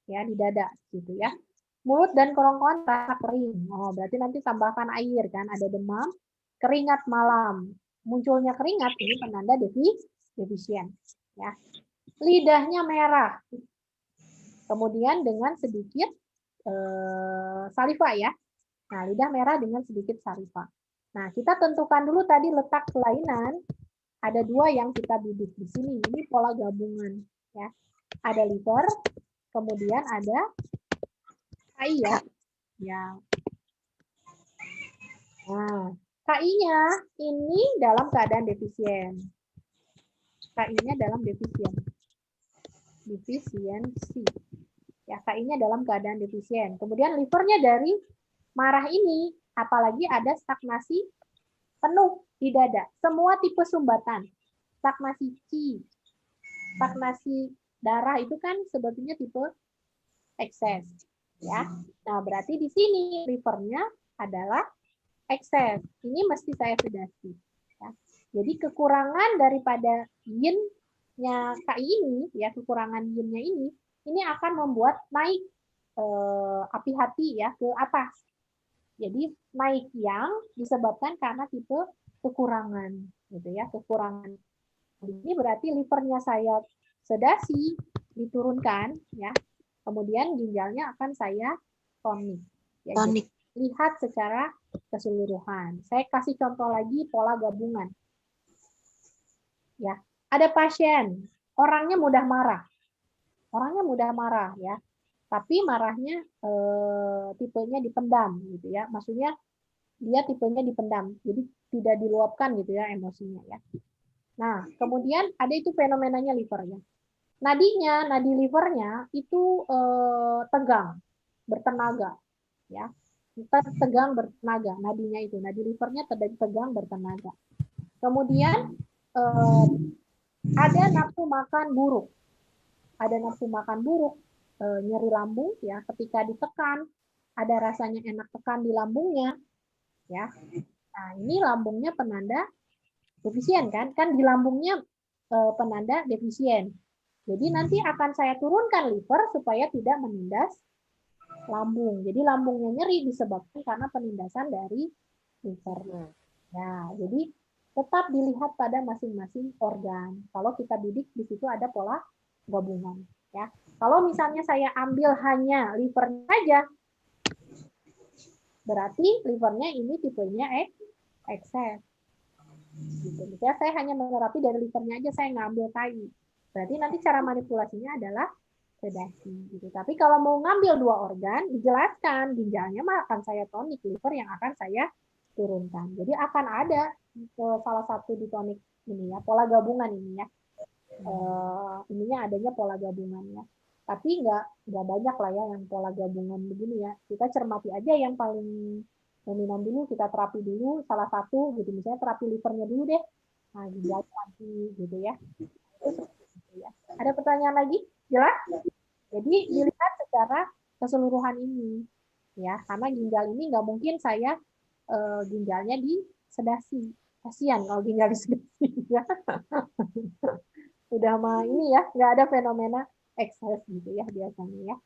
ya di dada gitu ya. Mulut dan kerongkongan terasa kering. Oh, berarti nanti tambahkan air kan, ada demam, keringat malam. Munculnya keringat ini penanda defisien, ya. Lidahnya merah. Kemudian dengan sedikit saliva ya. Nah, lidah merah dengan sedikit saliva. Nah, kita tentukan dulu tadi letak kelainan. Ada dua yang kita bidik di sini. Ini pola gabungan ya. Ada liver, kemudian ada KI ya. Ya. Nah, KI-nya ini dalam keadaan defisien. KI-nya dalam defisien. Defisiensi. Ya, KI-nya dalam keadaan defisien. Kemudian livernya dari marah ini, apalagi ada stagnasi penuh di dada. Semua tipe sumbatan. Stagnasi Qi, stagnasi darah itu kan sebetulnya tipe ekses. Ya. Nah, berarti di sini livernya adalah ekses. Ini mesti saya sedasi. Ya. Jadi kekurangan daripada yin-nya KI ini, ya kekurangan yin-nya ini akan membuat naik api hati ya ke atas. Jadi naik yang disebabkan karena tipe kekurangan, gitu ya, kekurangan. Ini berarti livernya saya sedasi, diturunkan, ya. Kemudian ginjalnya akan saya tonik. Ya, Tonik. Lihat secara keseluruhan. Saya kasih contoh lagi pola gabungan. Ya, ada pasien orangnya mudah marah. Orangnya mudah marah ya. Tapi marahnya tipenya dipendam gitu ya. Maksudnya dia tipenya dipendam. Jadi tidak diluapkan gitu ya emosinya ya. Nah, kemudian ada itu fenomenanya livernya. Nadi livernya itu tegang, bertenaga ya. Tegang bertenaga, nadinya itu. Nadi livernya tegang bertenaga. Kemudian ada nafsu makan buruk. Ada nafsu makan buruk, nyeri lambung ya, ketika ditekan ada rasanya enak tekan di lambungnya ya. Nah, ini lambungnya penanda defisien kan? Kan di lambungnya penanda defisien. Jadi nanti akan saya turunkan liver supaya tidak menindas lambung. Jadi lambungnya nyeri disebabkan karena penindasan dari liver. Nah, jadi tetap dilihat pada masing-masing organ. Kalau kita bidik di situ ada pola gabungan ya. Kalau misalnya saya ambil hanya livernya saja, berarti livernya ini tipenya ekses. Gitu. Ya, saya hanya menerapi dari livernya aja, saya ngambil KI. Berarti nanti cara manipulasinya adalah sedasi. Gitu. Tapi kalau mau ngambil dua organ, dijelaskan ginjalnya mah akan saya tonik, liver yang akan saya turunkan. Jadi akan ada salah satu di tonik ini ya, pola gabungan ini ya. Ininya adanya pola gabungannya. Tapi nggak banyak lah ya yang pola gabungan begini ya. Kita cermati aja yang paling dominan dulu, kita terapi dulu salah satu gitu, misalnya terapi livernya dulu deh. Nah, ginjal nanti gitu ya. Ada pertanyaan lagi? Jelas? Jadi dilihat secara keseluruhan ini ya, karena ginjal ini nggak mungkin saya ginjalnya disedasi. Kasihan kalau ginjal disedasi ya. Udah mah ini ya, nggak ada fenomena ekses gitu ya biasanya ya.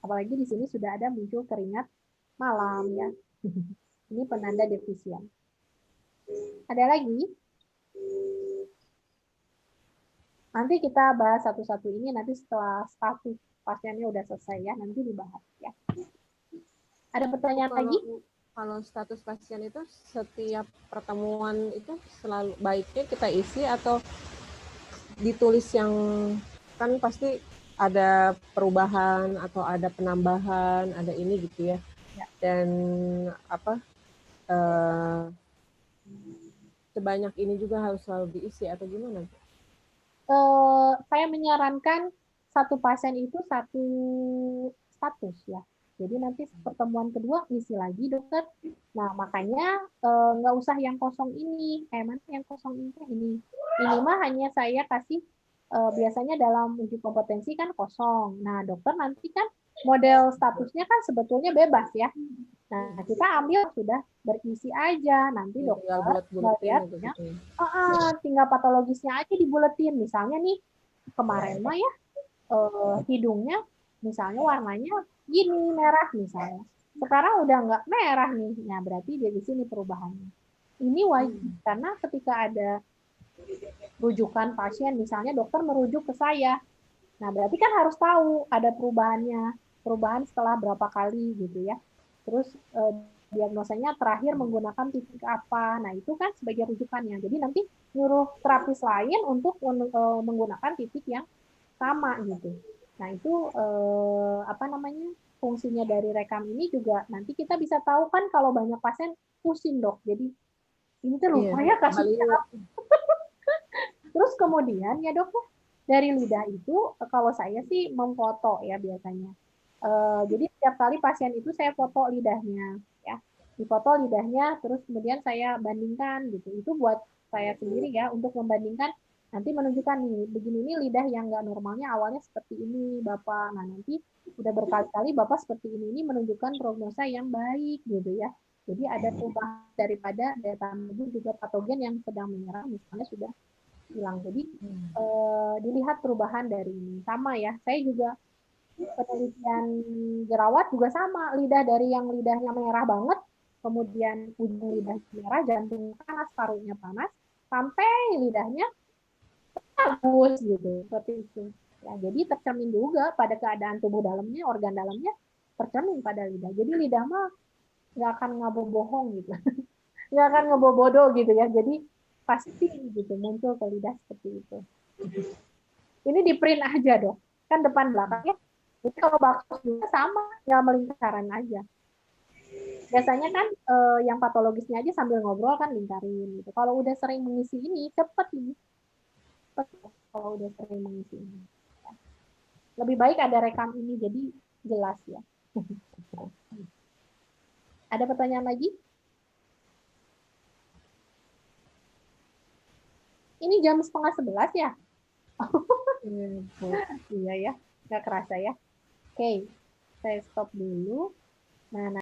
Apalagi di sini sudah ada muncul keringat malam ya. Ini penanda defisien. Ada lagi? Nanti kita bahas satu-satu ini nanti setelah status pasiennya udah selesai ya, nanti dibahas ya. Ada pertanyaan lagi? kalau status pasien itu setiap pertemuan itu selalu baiknya kita isi atau ditulis yang kan pasti ada perubahan atau ada penambahan, ada ini gitu ya. Dan apa sebanyak ini juga harus selalu diisi atau gimana? Saya menyarankan satu pasien itu satu status ya. Jadi nanti pertemuan kedua isi lagi dokter. Nah makanya nggak usah yang kosong ini. Mana yang kosong ini? Ini mah hanya saya kasih biasanya dalam uji kompetensi kan kosong. Nah dokter nanti kan model statusnya kan sebetulnya bebas ya. Nah kita ambil sudah berisi aja. Nanti dokter melihatnya tinggal patologisnya aja dibuletin. Misalnya nih kemarin mah ya hidungnya misalnya warnanya gini merah misalnya. Sekarang udah nggak merah nih. Nah berarti dia di sini perubahannya. Ini wajib karena ketika ada rujukan pasien misalnya dokter merujuk ke saya. Nah berarti kan harus tahu ada perubahannya. Perubahan setelah berapa kali gitu ya. Terus diagnosanya terakhir menggunakan titik apa. Nah, itu kan sebagai rujukannya. Jadi nanti nyuruh terapis lain untuk menggunakan titik yang sama gitu. Nah, itu apa namanya? Fungsinya dari rekam ini juga nanti kita bisa tahu kan kalau banyak pasien pusing, Dok. Jadi ini tuh lupa ya kasusnya apa. Terus kemudian ya, Dok, dari lidah itu kalau saya sih memfoto ya biasanya. Jadi setiap kali pasien itu saya foto lidahnya, ya, difoto lidahnya, terus kemudian saya bandingkan gitu. Itu buat saya sendiri ya untuk membandingkan, nanti menunjukkan nih, begini ini lidah yang nggak normalnya awalnya seperti ini, Bapak. Nah nanti udah berkali-kali Bapak seperti ini menunjukkan prognosa yang baik gitu ya. Jadi ada perubahan daripada daya tahan tubuh juga patogen yang sedang menyerang misalnya sudah hilang. Jadi dilihat perubahan dari ini sama ya. Saya juga penelitian jerawat juga sama, lidah dari yang lidahnya merah banget, kemudian ujung lidah merah, jantung panas, parunya panas, sampai lidahnya bagus gitu, seperti itu. Ya, jadi tercermin juga pada keadaan tubuh dalamnya, organ dalamnya tercermin pada lidah. Jadi lidah mah nggak akan ngabobohong gitu, nggak akan ngebobodo gitu ya. Jadi pasti gitu muncul ke lidah seperti itu. Ini di print aja dong, kan depan belakangnya. Jadi kalau bakso juga sama, nggak melingkaran aja. Biasanya kan yang patologisnya aja sambil ngobrol kan lingkarin gitu. Kalau udah sering mengisi ini, cepet ini. Cepet kalau udah sering mengisi ini. Lebih baik ada rekam ini, jadi jelas ya. Ada pertanyaan lagi? Ini jam 10:30 ya? Iya ya, nggak kerasa ya. Oke, saya stop dulu. Nah,